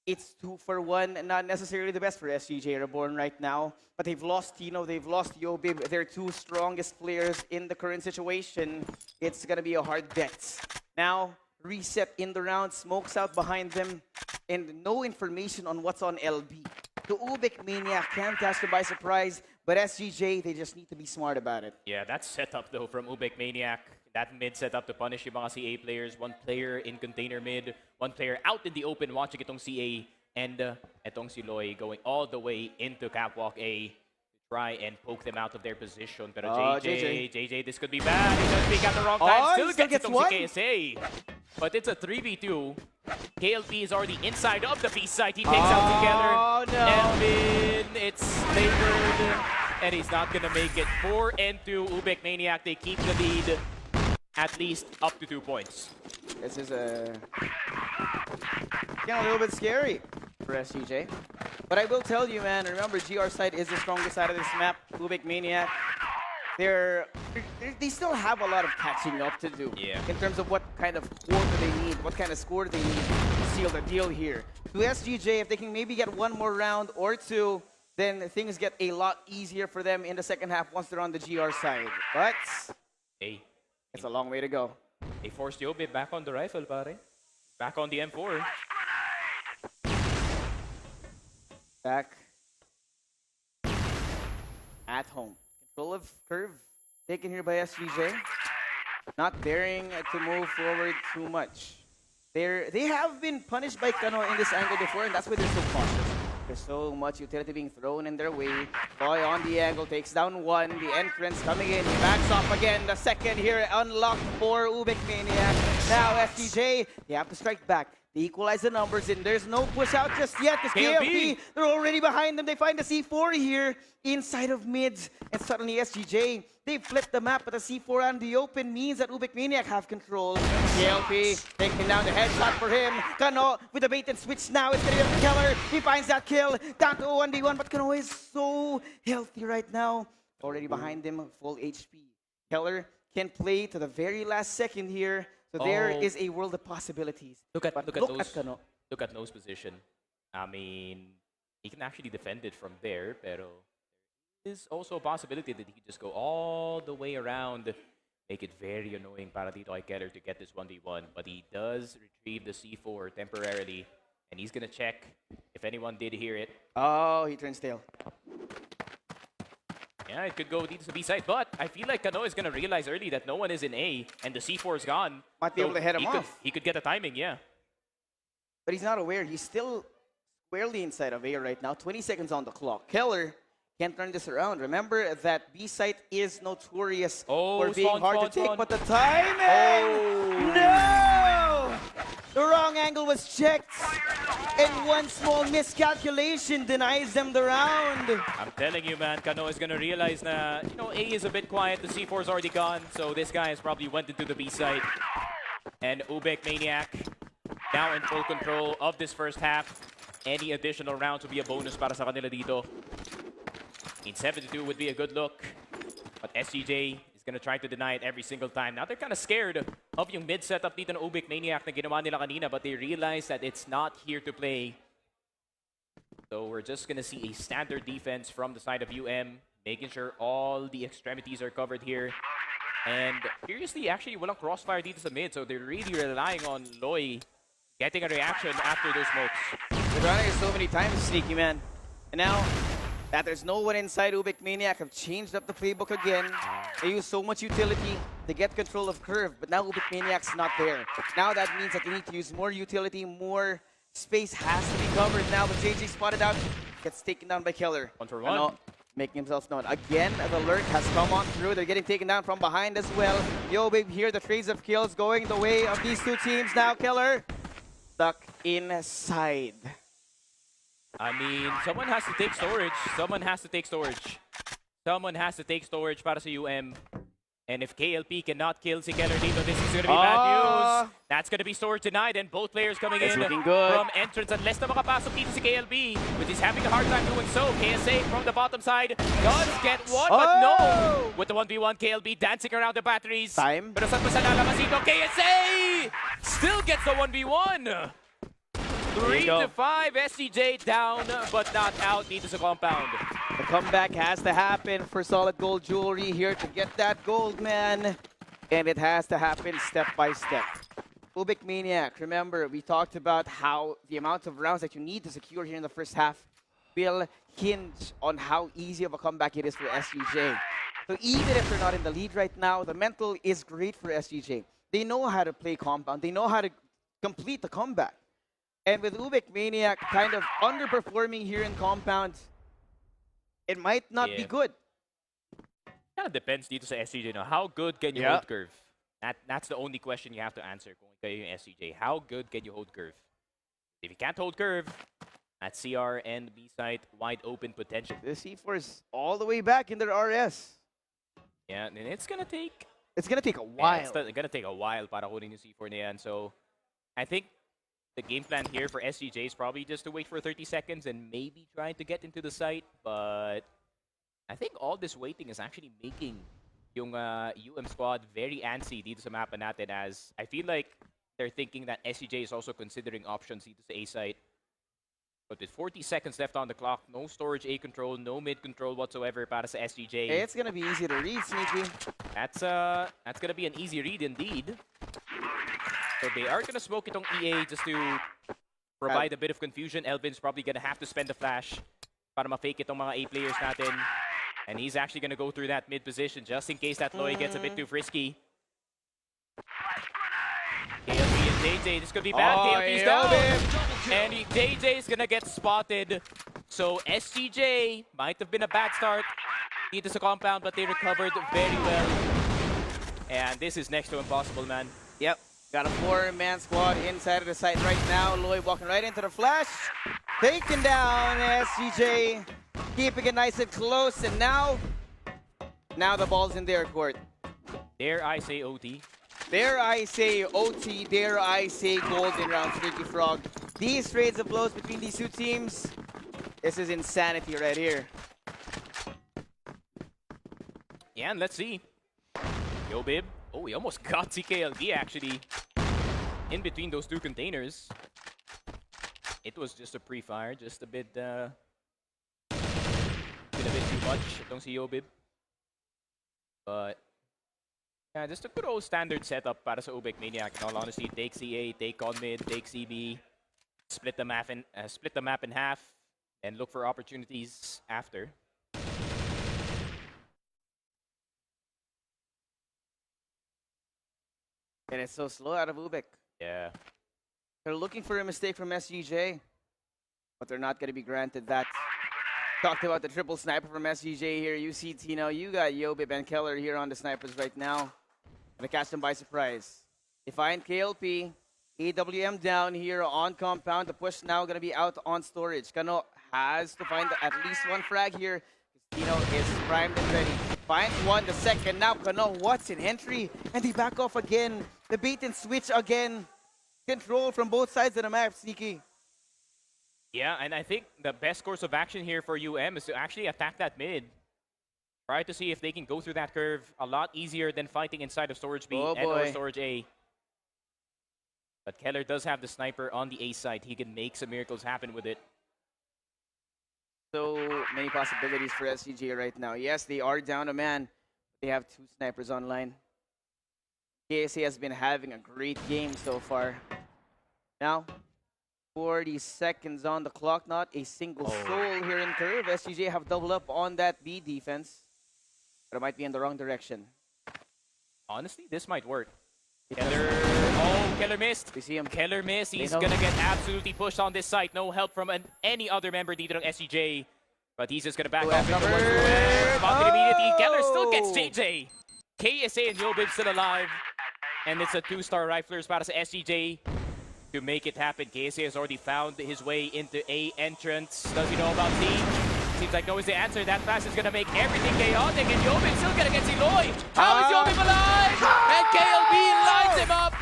It's 2 for 1, not necessarily the best for SGJ Reborn right now. But they've lost Tino, they've lost Yobib. They're two strongest players in the current situation. It's gonna be a hard bet. Now, reset in the round, smokes out behind them, and no information on what's on LB. The UBEC Maniac can catch them by surprise, but SGJ, they just need to be smart about it. Yeah, that setup though from UBEC Maniac. That mid setup to punish yung mga CA players. One player in container mid, one player out in the open watching itong CA. And itong si Loy going all the way into Catwalk A to try and poke them out of their position. Pero JJ, this could be bad. He does speak at the wrong time. Still gets itong si KSA. But it's a 3v2. KLP is already inside of the B site. He takes out together. Oh, no. And then it's favored. And he's not going to make it. 4 and 2. UBEC Maniac, they keep the lead at least up to 2 points. This is a little bit scary for SGJ. But I will tell you, man, remember GR side is the strongest side of this map. UBEC Maniac, they still have a lot of catching up to do. Yeah. In terms of what kind of score do they need, what kind of score do they need to seal the deal here. To SGJ, if they can maybe get one more round or two, then things get a lot easier for them in the second half once they're on the GR side. But Hey, it's a long way to go. they forced Yobe back on the rifle, pare. Back on the M4. Back at home. Control of curve taken here by SGJ. Not daring to move forward too much. They have been punished by Kano in this angle before, and that's why they're so cautious. There's so much utility being thrown in their way. Boy on the angle, takes down one. The entrance coming in, he backs off again. The second here unlocked for UBEC Maniac. Now SGJ, they have to strike back. They equalize the numbers, and there's no push out just yet. The KLP, they're already behind them. They find the C4 here inside of mids. And suddenly SGJ, they flip the map, but the C4 on the open means that UBEC Maniac have control. KLP taking down the headshot for him. Kano with the bait and switch now. It's going to be the killer. He finds that kill. Down to 1v1, but Kano is so healthy right now. Already behind him, full HP. Keller can play to the very last second here. So there is a world of possibilities. Look at Kano. Look at No's position. I mean, he can actually defend it from there, pero there's also a possibility that he could just go all the way around, make it very annoying para dito kay Keller to get this 1v1. But he does retrieve the C4 temporarily, and he's gonna check if anyone did hear it. Oh, he turns tail. Yeah, it could go dito sa B side, but I feel like Kano is gonna realize early that no one is in A, and the C4 is gone. Might be able to head him off. He could get the timing, yeah. But he's not aware. He's still squarely inside of A right now. 20 seconds on the clock. Keller can't turn this around. Remember that B site is notorious for being hard to take, but the timing! No! The wrong angle was checked, and one small miscalculation denies them the round. I'm telling you, man, Kano is gonna realize na, A is a bit quiet, the C4 is already gone, so this guy has probably went into the B site. And UBEC Maniac now in full control of this first half. Any additional rounds will be a bonus para sa kanila dito. I mean, 7-2 would be a good look, but SGJ is gonna try to deny it every single time. Now they're kind of scared of yung mid setup dito ng UBEC Maniac na ginawa nila kanina, but they realize that it's not here to play. So we're just gonna see a standard defense from the side of UM, making sure all the extremities are covered here. And curiously, actually, walang crossfire dito sa mid, so they're really relying on Loy getting a reaction after those smokes. They're running it so many times, Sneaky Man. And now that there's no one inside, UBEC Maniac have changed up the playbook again. They use so much utility to get control of curve, but now UBEC Maniac's not there. Now that means that they need to use more utility, more space has to be covered now, but JJ spotted out, gets taken down by Keller. 1 for 1. making himself known. Again, the lurk has come on through. They're getting taken down from behind as well. UBEC here, the trades of kills going the way of these two teams. Now Killer stuck inside. I mean, someone has to take storage. Someone has to take storage. Someone has to take storage para sa UM. And if KLP cannot kill si Keller dito, this is going to be bad news. That's going to be storage denied, and both players coming in from entrance unless na makapasok dito si KLP, which is having a hard time doing so. KSA from the bottom side does get one, but no! With the 1v1, KLP dancing around the batteries. Time. Pero saan pa sa lalabas dito? KSA still gets the 1v1. 3 to 5, SGJ down, but not out dito sa compound. The comeback has to happen for Solid Gold Jewelry here to get that gold, man. And it has to happen step by step. UBEC Maniac, remember, we talked about how the amount of rounds that you need to secure here in the first half will hinge on how easy of a comeback it is for SGJ. So even if they're not in the lead right now, the mental is great for SGJ. They know how to play compound. They know how to complete the comeback. And with UBEC Maniac kind of underperforming here in compound, it might not be good. Kind of depends dito sa SGJ. No? How good can you hold curve? That's the only question you have to answer kung kayo yung SGJ. How good can you hold curve? If you can't hold curve, at CR and B side, wide open potential. The C4 is all the way back in their RS. Yeah, and it's gonna take... It's gonna take a while. Yeah, it's gonna take a while para kunin yung C4 na yan. So, I think the game plan here for SGJ is probably just to wait for 30 seconds and maybe trying to get into the site. But I think all this waiting is actually making yung UM squad very antsy dito sa mapa natin, as I feel like they're thinking that SGJ is also considering options dito sa A site. But with 40 seconds left on the clock, no storage A control, no mid control whatsoever para sa SGJ. It's gonna be easy to read, Sneaky. That's gonna be an easy read indeed. So they are gonna smoke itong EA just to provide a bit of confusion. Elvin's probably gonna have to spend the flash para ma-fake itong mga A players natin. And he's actually gonna go through that mid position just in case that Loy gets a bit too frisky. KLP and JJ, this could be bad. KLP's down. And JJ is gonna get spotted. So SGJ might have been a bad start dito sa compound, but they recovered very well. And this is next to impossible, man. Yep. Got a 4-man squad inside of the site right now. Loy walking right into the flash. Taken down SGJ. Keeping it nice and close. And now the ball's in their court. Dare I say OT? Dare I say OT. Dare I say golden round, Sneaky Frog. These trades of blows between these two teams. This is insanity right here. Yeah, and let's see. Yo, Bib. Oh, he almost got CKLD actually in between those two containers. It was just a pre-fire, just a bit too much. Don't see Yobib. But yeah, just a good old standard setup para sa UBEC Maniac. In all honesty, take CA, take on mid, take CB, split the map in half, and look for opportunities after. And it's so slow out of UBEC. Yeah. They're looking for a mistake from SGJ, but they're not going to be granted that. Talked about the triple sniper from SGJ here. You see, Tino, you got Yobib and Keller here on the snipers right now. Gonna catch them by surprise. They find KLP, AWM down here on compound. The push now gonna be out on storage. Kano has to find at least one frag here. Tino is primed and ready. Finds one, the second. Now Kano, what's an entry? And they back off again. The bait and switch again. Control from both sides of the map, Sneaky. Yeah, and I think the best course of action here for UM is to actually attack that mid. Try to see if they can go through that curve a lot easier than fighting inside of storage B and or storage A. But Keller does have the sniper on the A side. He can make some miracles happen with it. So many possibilities for SGJ right now. Yes, they are down a man. They have two snipers online. KSA has been having a great game so far. Now, 40 seconds on the clock, not a single soul here in curve. SGJ have doubled up on that B defense, but it might be in the wrong direction. Honestly, this might work. Keller, Keller missed. We see him. Keller missed. He's gonna get absolutely pushed on this site. No help from any other member dito ng SGJ. But he's just gonna back UM off into towards covered. UM. Spotted immediately. Keller still gets Oh! JJ. KSA and Yobib still alive. And it's a 2-star riflers para sa SGJ to make it happen. KSA has already found his way into A entrance. Does he know about Z? Seems like no is the answer. That fast is gonna make everything chaotic, and Yobib still gonna get Eloy. How is Yobib alive? And KLB lines him up.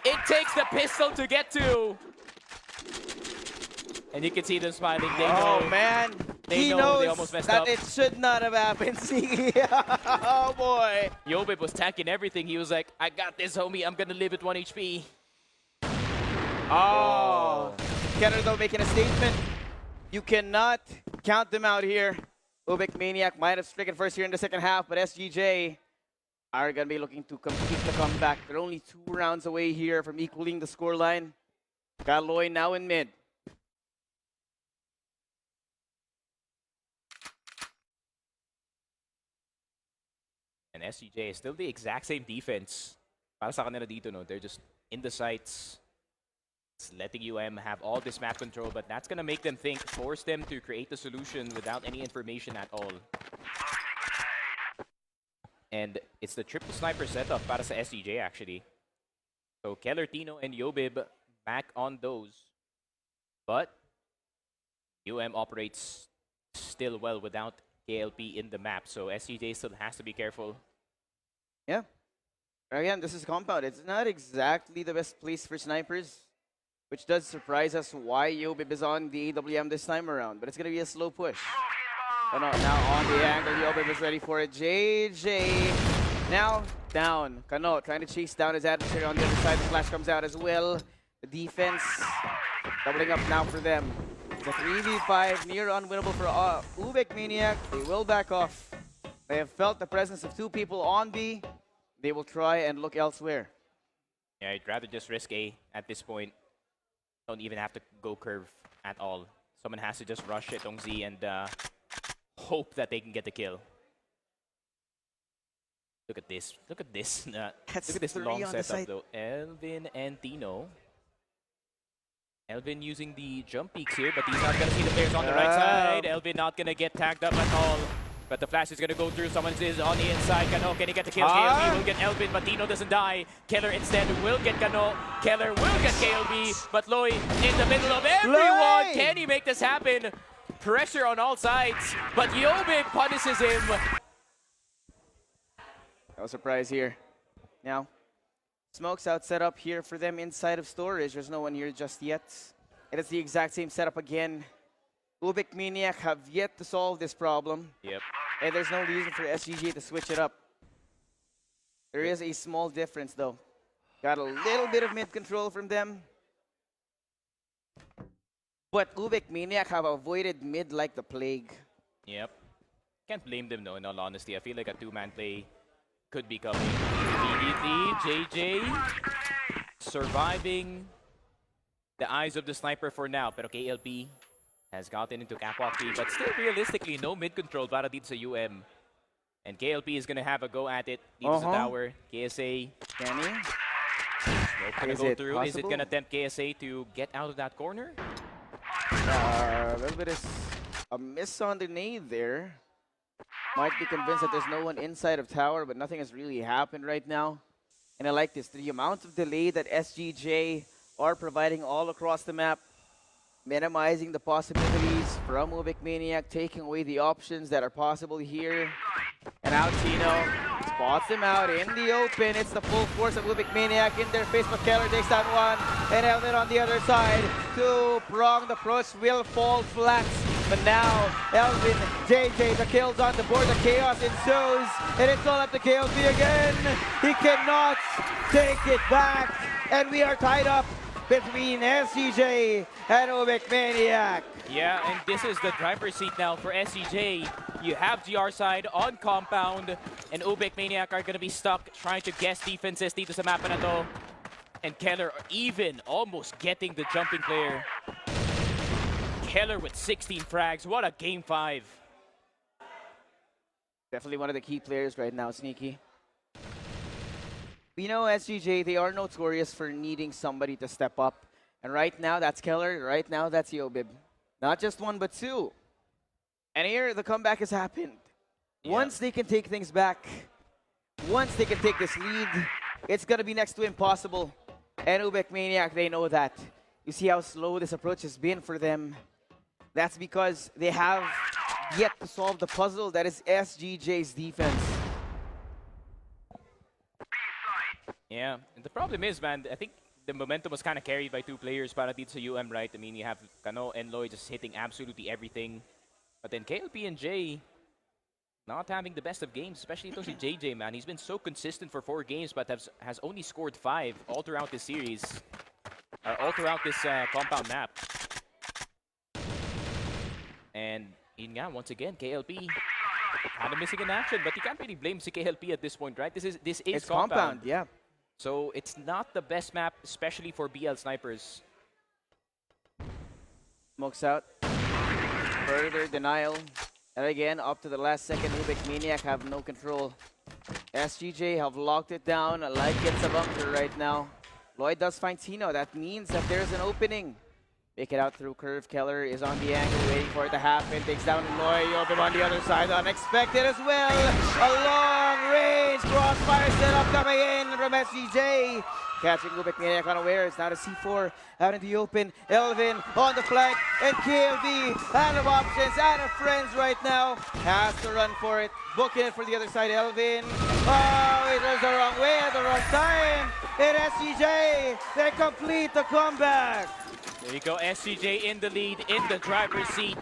It takes the pistol to get to. And you can see them smiling. They know. Oh man, They he know knows they almost messed that up. it should not have happened. Oh boy. Yobib was tanking everything. He was like, I got this, homie. I'm gonna live at 1 HP. Oh. Keller though making a statement. You cannot count them out here. UBEC Maniac might have stricken first here in the second half, but SGJ are going to be looking to complete the comeback. They're only 2 rounds away here from equaling the scoreline. Got Loy now in mid. And SGJ is still the exact same defense. Para sa kanila dito, no? They're just in the sights. It's letting UM have all this map control, but that's gonna make them think, force them to create the solution without any information at all. And it's the triple sniper setup para sa SGJ actually. So Keller, Tino, and Yobib back on those. But UM operates still well without KLP in the map, so SGJ still has to be careful. Yeah. Again, this is compound. It's not exactly the best place for snipers, which does surprise us why Yobib is on the AWM this time around. But it's going to be a slow push. Oh no, now on the angle, Yobib is ready for it. JJ now down. Kano trying to chase down his adversary on the other side. The flash comes out as well. The defense doubling up now for them. It's a 3v5, near unwinnable for UBEC Maniac. They will back off. They have felt the presence of 2 people on B. They will try and look elsewhere. Yeah, I'd rather just risk A at this point. Don't even have to go curve at all. Someone has to just rush it on Z and hope that they can get the kill. Look at this. Look at this. Look at this 3 long on the setup side. though. Elvin and Tino. Elvin using the jump peaks here, but he's not going to see the players on the right side. Elvin not going to get tagged up at all. But the flash is going to go through. Someone is on the inside. Kano, can he get the kill? KLB will get Elvin, but Tino doesn't die. Keller instead will get Kano. Keller will get KLB, but Loy in the middle of everyone. Loy! Can he make this happen? Pressure on all sides, but Yobib punishes him. No surprise here. Now, smokes out set up here for them inside of storage. There's no one here just yet. It is the exact same setup again. UBEC Maniac have yet to solve this problem. Yep. And there's no reason for SGJ to switch it up. There is a small difference though. Got a little bit of mid control from them. But UBEC Maniac have avoided mid like the plague. Yep. Can't blame them, though, in all honesty. I feel like a 2-man play could be coming. Immediately, JJ surviving the eyes of the sniper for now. Pero KLP has gotten into catwalk B, but still realistically, no mid control para dito sa UM. And KLP is gonna have a go at it dito sa tower. KSA. Can he? Gonna Is go it through. Is it possible? gonna tempt KSA to get out of that corner? A little bit of a miss on the nade there. Might be convinced that there's no one inside of tower, but nothing has really happened right now. And I like this. The amount of delay that SGJ are providing all across the map, minimizing the possibilities from UBEC Maniac, taking away the options that are possible here. And now Tino spots him out in the open. It's the full force of UBEC Maniac in their face, but Keller takes down one. And Elvin on the other side. 2-pronged approach will fall flat. But now, Elvin, JJ, the kills on the board, the chaos ensues. And it's all up to KLP again. He cannot take it back. And we are tied up between SGJ and UBEC Maniac. Yeah, and this is the driver's seat now for SCJ. You have GR side on compound, and UBEC Maniac are gonna be stuck trying to guess defenses dito sa mapa na to. And Keller even almost getting the jumping player. Keller with 16 frags. What a game 5. Definitely one of the key players right now, Sneaky. We know SGJ, they are notorious for needing somebody to step up. And right now, that's Keller. Right now, that's Yobib. Not just one, but 2. And here, the comeback has happened. Yeah. Once they can take things back, once they can take this lead, it's going to be next to impossible. And UBEC Maniac, they know that. You see how slow this approach has been for them. That's because they have yet to solve the puzzle that is SGJ's defense. Yeah, and the problem is, man, I think the momentum was kind of carried by two players para dito sa UM, right? I mean, you have Kano and Lloyd just hitting absolutely everything. But then KLP and Jay not having the best of games, especially si JJ, man. He's been so consistent for 4 games, but has only scored 5 all throughout this series. All throughout this compound map. And yun nga, once again, KLP kind of missing in action, but you can't really blame si KLP at this point, right? This is It's compound. yeah. So it's not the best map, especially for BL snipers. Smokes out. Further denial. And again, up to the last second, UBEC Maniac have no control. SGJ have locked it down like it's a bunker right now. Lloyd does find Tino. That means that there's an opening. Make it out through curve. Keller is on the angle, waiting for it to happen. Takes down Lloyd. Yobib on the other side. Unexpected as well. A long range crossfire setup coming in from SGJ. Catching UBEC Maniac unawares. Now to C4 out in the open. Elvin on the flank. And KLB out of options, out of friends right now. Has to run for it. Booking it for the other side. Elvin. Oh, it was the wrong way at the wrong time. And SGJ, they complete the comeback. There you go, SGJ in the lead, in the driver's seat.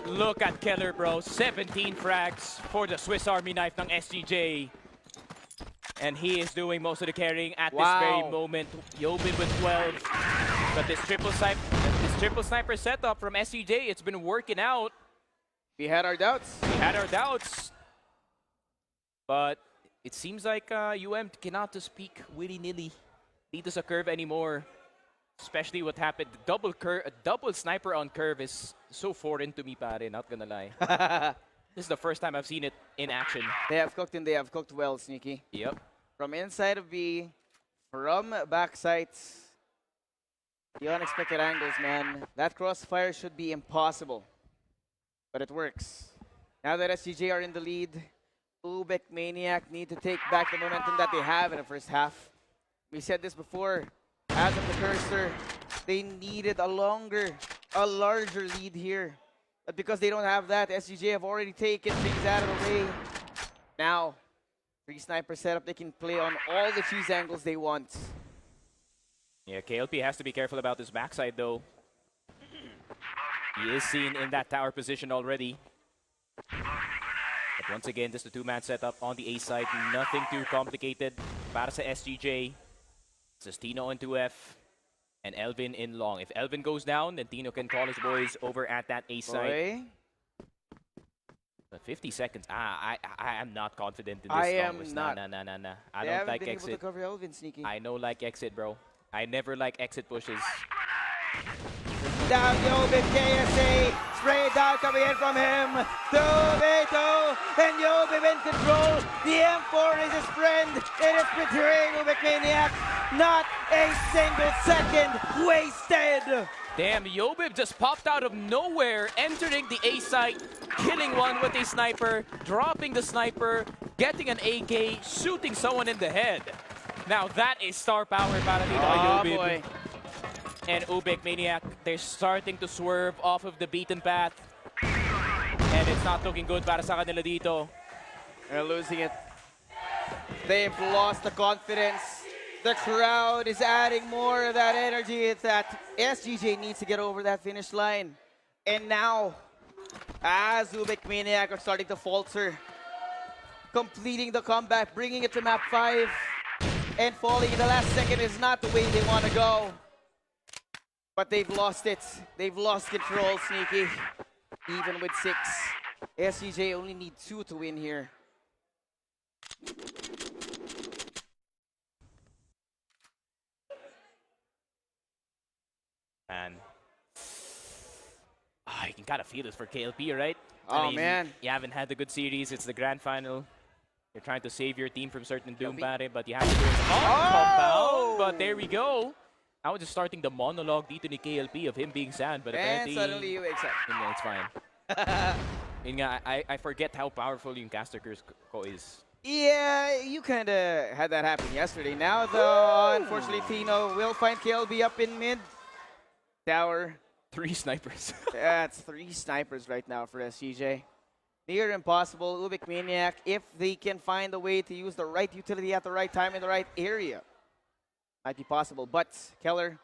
Look at Keller, bro. 17 frags for the Swiss Army knife ng SGJ. And he is doing most of the carrying at this very moment. Yobib with 12. But this triple sniper setup from SGJ, it's been working out. We had our doubts. But it seems like UM cannot just peek willy-nilly dito sa curve anymore. Especially what happened. Double sniper on curve is so foreign to me, pare. Not gonna lie. This is the first time I've seen it in action. They have cooked and they have cooked well, Sneaky. Yep. From inside of B, from back sights, the unexpected angles, man. That crossfire should be impossible, but it works. Now that SGJ are in the lead, UBEC Maniac need to take back the momentum that they have in the first half. We said this before. As of the cursor, they needed a larger lead here. But because they don't have that, SGJ have already taken things out of the way. Now, free sniper setup, they can play on all the cheese angles they want. Yeah, KLP has to be careful about this backside, though. He is seen in that tower position already. But once again, just a 2-man setup on the A side. Nothing too complicated para sa SGJ. It's Tino into F and Elvin in long. If Elvin goes down, then Tino can call his boys over at that A side. But 50 seconds. I am not confident in this. I am not. Nah. I don't like exit. Able to cover Elvin, Sneaky. I know like exit, bro. I never like exit pushes. Down Yobib KSA, straight down coming in from him to Veto, and Yobib in control. The M4 is his friend, it is betraying UBEC Maniac. Not a single second wasted. Damn, Yobib just popped out of nowhere, entering the A site, killing one with a sniper, dropping the sniper, getting an AK, shooting someone in the head. Now that is star power para dito kay Yobib. Boy. And UBEC Maniac, they're starting to swerve off of the beaten path. And it's not looking good para sa kanila dito. They're losing it. They've lost the confidence. The crowd is adding more of that energy. It's that SGJ needs to get over that finish line. And now, as UBEC Maniac are starting to falter, completing the comeback, bringing it to map 5, and falling in the last second is not the way they want to go. But they've lost it. They've lost control, Sneaky. Even with 6. SGJ only need 2 to win here. Man. I can kind of feel it for KLP, right? Oh, I mean, man. You haven't had a good series. It's the grand final. You're trying to save your team from certain doom, pare, but you have to do it on compound. But there we go. I was just starting the monologue dito ni KLP of him being sad, but and apparently... suddenly you accept. Yeah, it's fine. Yun nga, I forget how powerful yung caster curse ko is. Yeah, you kind of had that happen yesterday. Now, though, unfortunately, Tino will find KLB up in mid tower. 3 snipers. That's 3 snipers right now for SGJ. Near impossible. UBEC Maniac, if they can find a way to use the right utility at the right time in the right area, might be possible. But Keller,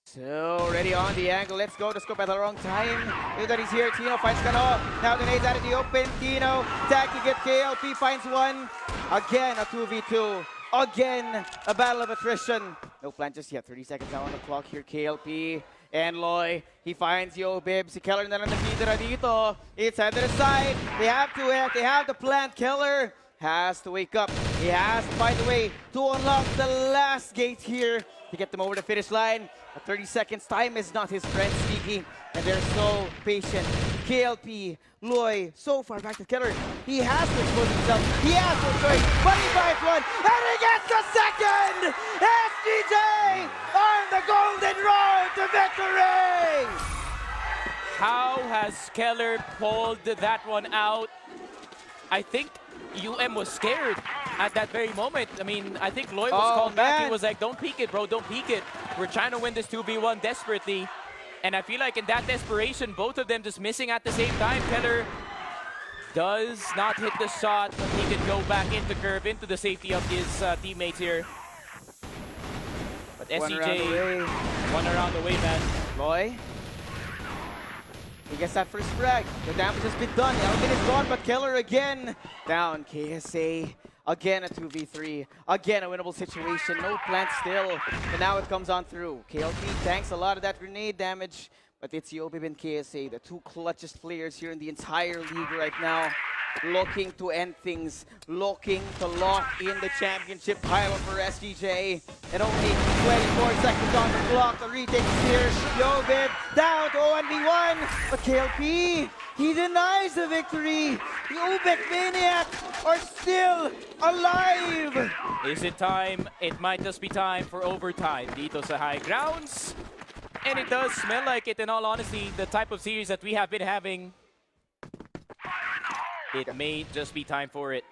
so ready on the angle. Let's go to scope at the wrong time. Look that he's here. Tino finds Kano. Now grenades out in the open. Tino attacking it. KLP finds one. Again, a 2v2. Again, a battle of attrition. No plan just yet. 30 seconds now on the clock here. KLP and Loy. He finds Yobib. Si Keller na lang nakitira dito. It's either the side. They have to act. They have to plant. Keller has to wake up. He has to find a way to unlock the last gate here to get them over the finish line. 30 seconds. Time is not his friend, Sneaky. And they're so patient. KLP, Loy, so far back to Keller. He has to expose himself. He has no choice. But he finds one. And he gets the second! SGJ on the golden road to victory! How has Keller pulled that one out? I think UM was scared at that very moment. I mean, I think Loy was called back. He was like, don't peek it, bro, don't peek it. We're trying to win this 2v1 desperately. And I feel like in that desperation, both of them just missing at the same time. Keller does not hit the shot, but he can go back into curve, into the safety of his teammates here. But SGJ, one around the way, man. Loy, he gets that first frag. The damage has been done. Elvin is gone, but Keller again down. KSA again a 2v3. Again a winnable situation. No plant still. But now it comes on through. KLP tanks a lot of that grenade damage. But it's Yobib and KSA, the 2 clutchest players here in the entire league right now. Looking to end things. Looking to lock in the championship title for SGJ. And only 24 seconds on the clock. The retake is here. Yobib down to 1v1. But KLP, he denies the victory. The UBEC Maniac are still alive. Is it time? It might just be time for overtime dito sa high grounds. And it does smell like it, in all honesty, the type of series that we have been having. It may just be time for it.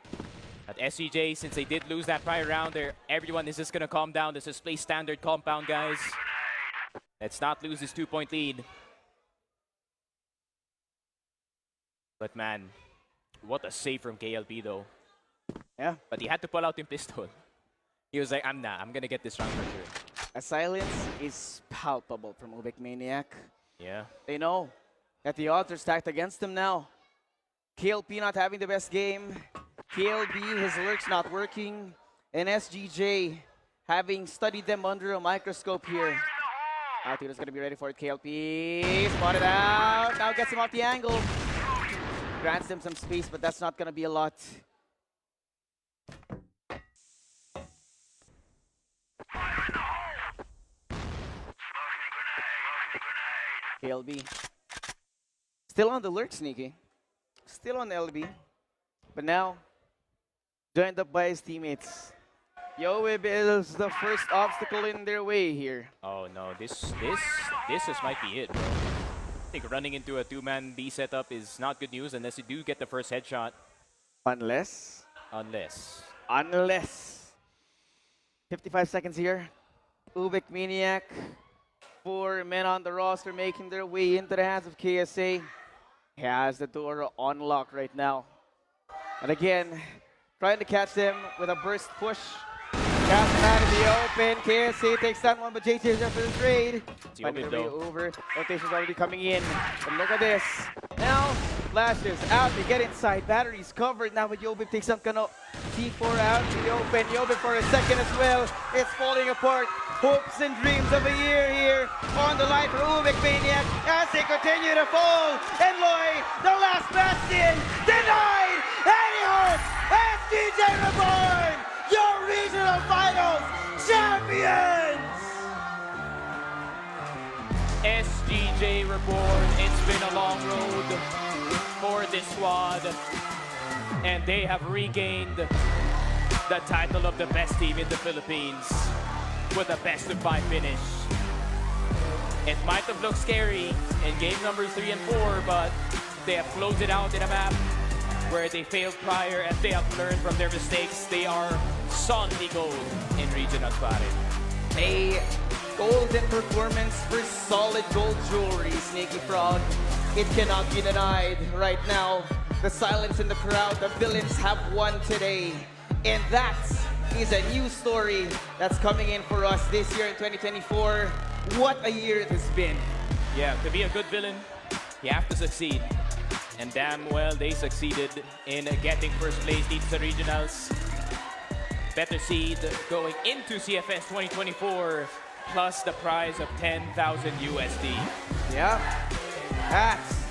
At SCJ, since they did lose that prior round there, everyone is just gonna calm down. This is play standard compound, guys. Let's not lose this 2-point lead. But man, what a save from KLP though. Yeah. But he had to pull out the pistol. He was like, I'm gonna get this round for sure. A silence is palpable from UBEC Maniac. Yeah. They know that the odds are stacked against them now. KLP not having the best game. KLB, his lurks not working. And SGJ having studied them under a microscope here. Altitude is going to be ready for it. KLP spotted out. Now gets him off the angle. Grants him some space, but that's not going to be a lot. KLB. Still on the lurk, Sneaky. Still on LB. But now, joined up by his teammates. Yobib is the first obstacle in their way here. Oh no, this just might be it, bro. I think running into a 2-man B setup is not good news unless you do get the first headshot. Unless. 55 seconds here. UBEC Maniac. 4 men on the roster making their way into the hands of KSA. He has the door on lock right now. And again, trying to catch them with a burst push. Cast him out in the open. KSA takes that one, but JT is there for the trade. Finding their way over. Rotation's already coming in. But look at this. Now, flashes out. They get inside. Batteries covered now, but Yobib takes some Kano. T4 out in the open. Yobib for a second as well. It's falling apart. Hopes and dreams of a year here on the line for UBEC Maniac as they continue to fall. And Loy, the last bastion, denied any hope. SGJ Reborn, your regional finals champions. SGJ Reborn, it's been a long road for this squad. And they have regained the title of the best team in the Philippines with a best-of-5 finish. It might have looked scary in game numbers 3 and 4, but They have closed it out in a map where they failed prior and they have learned from their mistakes. They are solidly gold in regionals, pare. A golden performance for solid gold jewelry, Sneaky Frog. It cannot be denied right now. The silence in the crowd, the villains have won today. And that is a new story that's coming in for us this year in 2024. What a year it has been. Yeah, to be a good villain, you have to succeed. And damn well, they succeeded in getting first place into the regionals. Better seed going into CFS 2024, plus the prize of 10,000 USD. Yeah, that's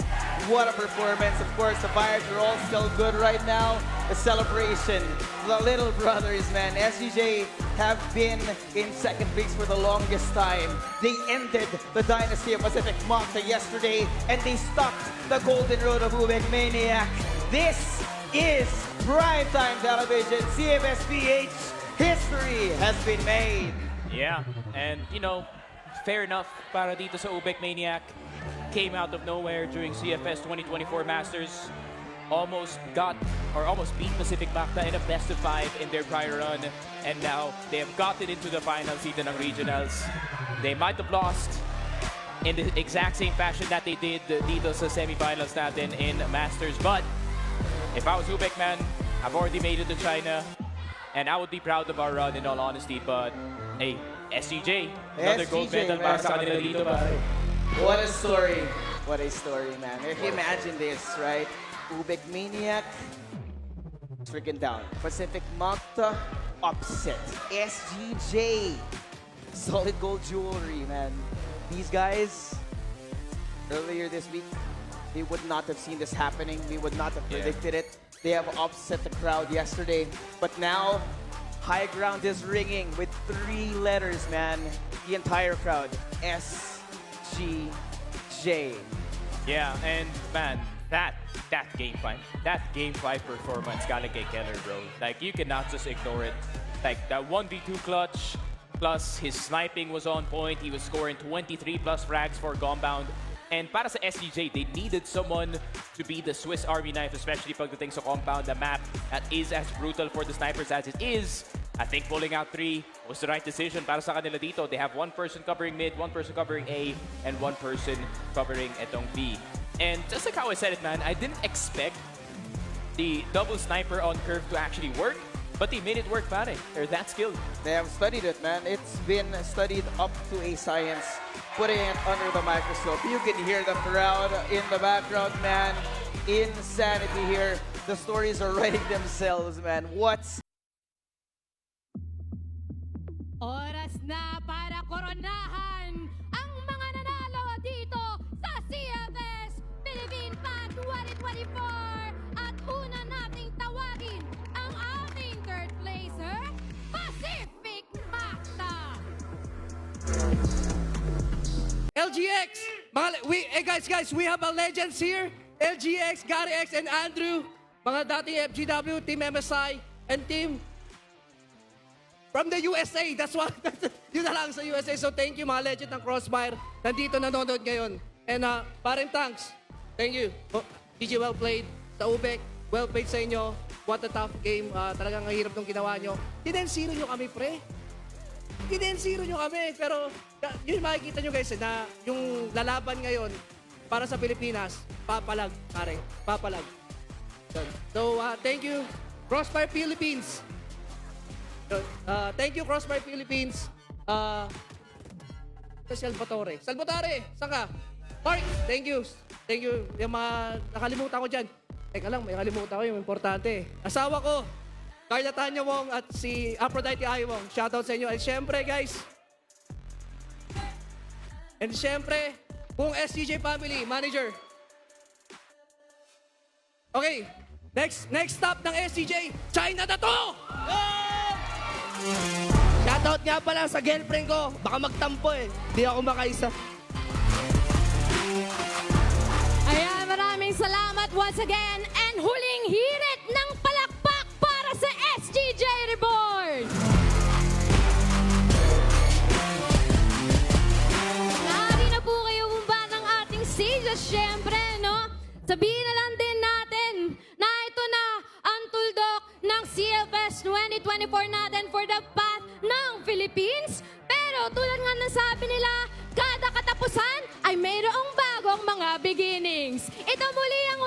what a performance. Of course, the vibes are all still good right now. The celebration, the little brothers, man. SGJ have been in second place for the longest time. They ended the dynasty of Pacific Manta yesterday, and they stopped the golden road of UBEC Maniac. This is primetime television. CFPH history has been made. Yeah, and you know, fair enough para dito sa UBEC Maniac. Came out of nowhere during CFS 2024 Masters. Almost beat Pacific Manta in a best of 5 in their prior run. And now they have gotten into the final season ng regionals. They might have lost in the exact same fashion that they did dito sa semifinals natin in Masters. But if I was UBEC, man, I've already made it to China. And I would be proud of our run in all honesty. But hey, SGJ, another gold medal para sa kanila dito, pare. What a story. What a story, man. If you imagine this, right? UBEC Maniac, freaking down. Pacific Manta, upset. SGJ, solid gold jewelry, man. These guys, earlier this week, they would not have seen this happening. We would not have predicted it. They have upset the crowd yesterday. But now, high ground is ringing with 3 letters, man. The entire crowd. SGJ. Yeah, and man, that game 5 performance galing kay Keller, bro. Like, you cannot just ignore it. Like, that 1v2 clutch, plus his sniping was on point. He was scoring 23 plus frags for Gombound. And para sa SGJ, they needed someone to be the Swiss Army knife, especially pagdating sa compound, the map that is as brutal for the snipers as it is. I think pulling out 3 was the right decision para sa kanila dito. They have 1 person covering mid, 1 person covering A, and 1 person covering etong B. And just like how I said it, man, I didn't expect the double sniper on curve to actually work, but they made it work, pare. They're that skilled. They have studied it, man. It's been studied up to a science, putting it under the microscope. You can hear the crowd in the background, man. Insanity here. The stories are writing themselves, man. What's Oras na para koronahan ang mga nanalo dito sa CFS Philippine Fan 2024. At una nating tawagin ang ating third placer, Pacific Manta. LGX! Guys, we have a legends here. LGX, Gary X, and Andrew. Mga dating FGW, Team MSI, and Team from the USA. That's what, yun na lang sa USA. So thank you mga legend ng Crossfire. Nandito nanonood ngayon. And Parin Tanks, thank you. GG, well played. Sa UBEC, well played sa inyo. What a tough game. Talagang ang hirap nung ginawa nyo. Dinensiro nyo kami, pre. Dinensiro nyo kami. Pero yun makikita nyo guys, na yung lalaban ngayon para sa Pilipinas, papalag, pare. Papalag. So thank you, Crossfire Philippines. Thank you, Crossfire Philippines. Salvatore, saan ka? Mark, thank you. Thank you. Yung mga nakalimutan ko dyan. Teka lang, may nakalimutan ko yung importante. Asawa ko, Carla Tanya Wong at si Aphrodite I Wong. Shoutout sa inyo. And syempre, guys. And syempre, buong SGJ family, manager. Okay, next stop ng SGJ, China na to! Shoutout nga pala sa girlfriend ko. Baka magtampo eh. Di ako makaisa. Ayan, maraming salamat once again. And huling hirit ng palakpak para sa SGJ Reborn. Nari na po kayo bumba ng ating seeds. Siyempre, no? sabihin na lang din natin na ito na ang tuldok ng CFS 2024 natin for the path ng Philippines. Pero tulad nga ng sabi nila, kada katapusan ay mayroong bagong mga beginnings. Ito muli ang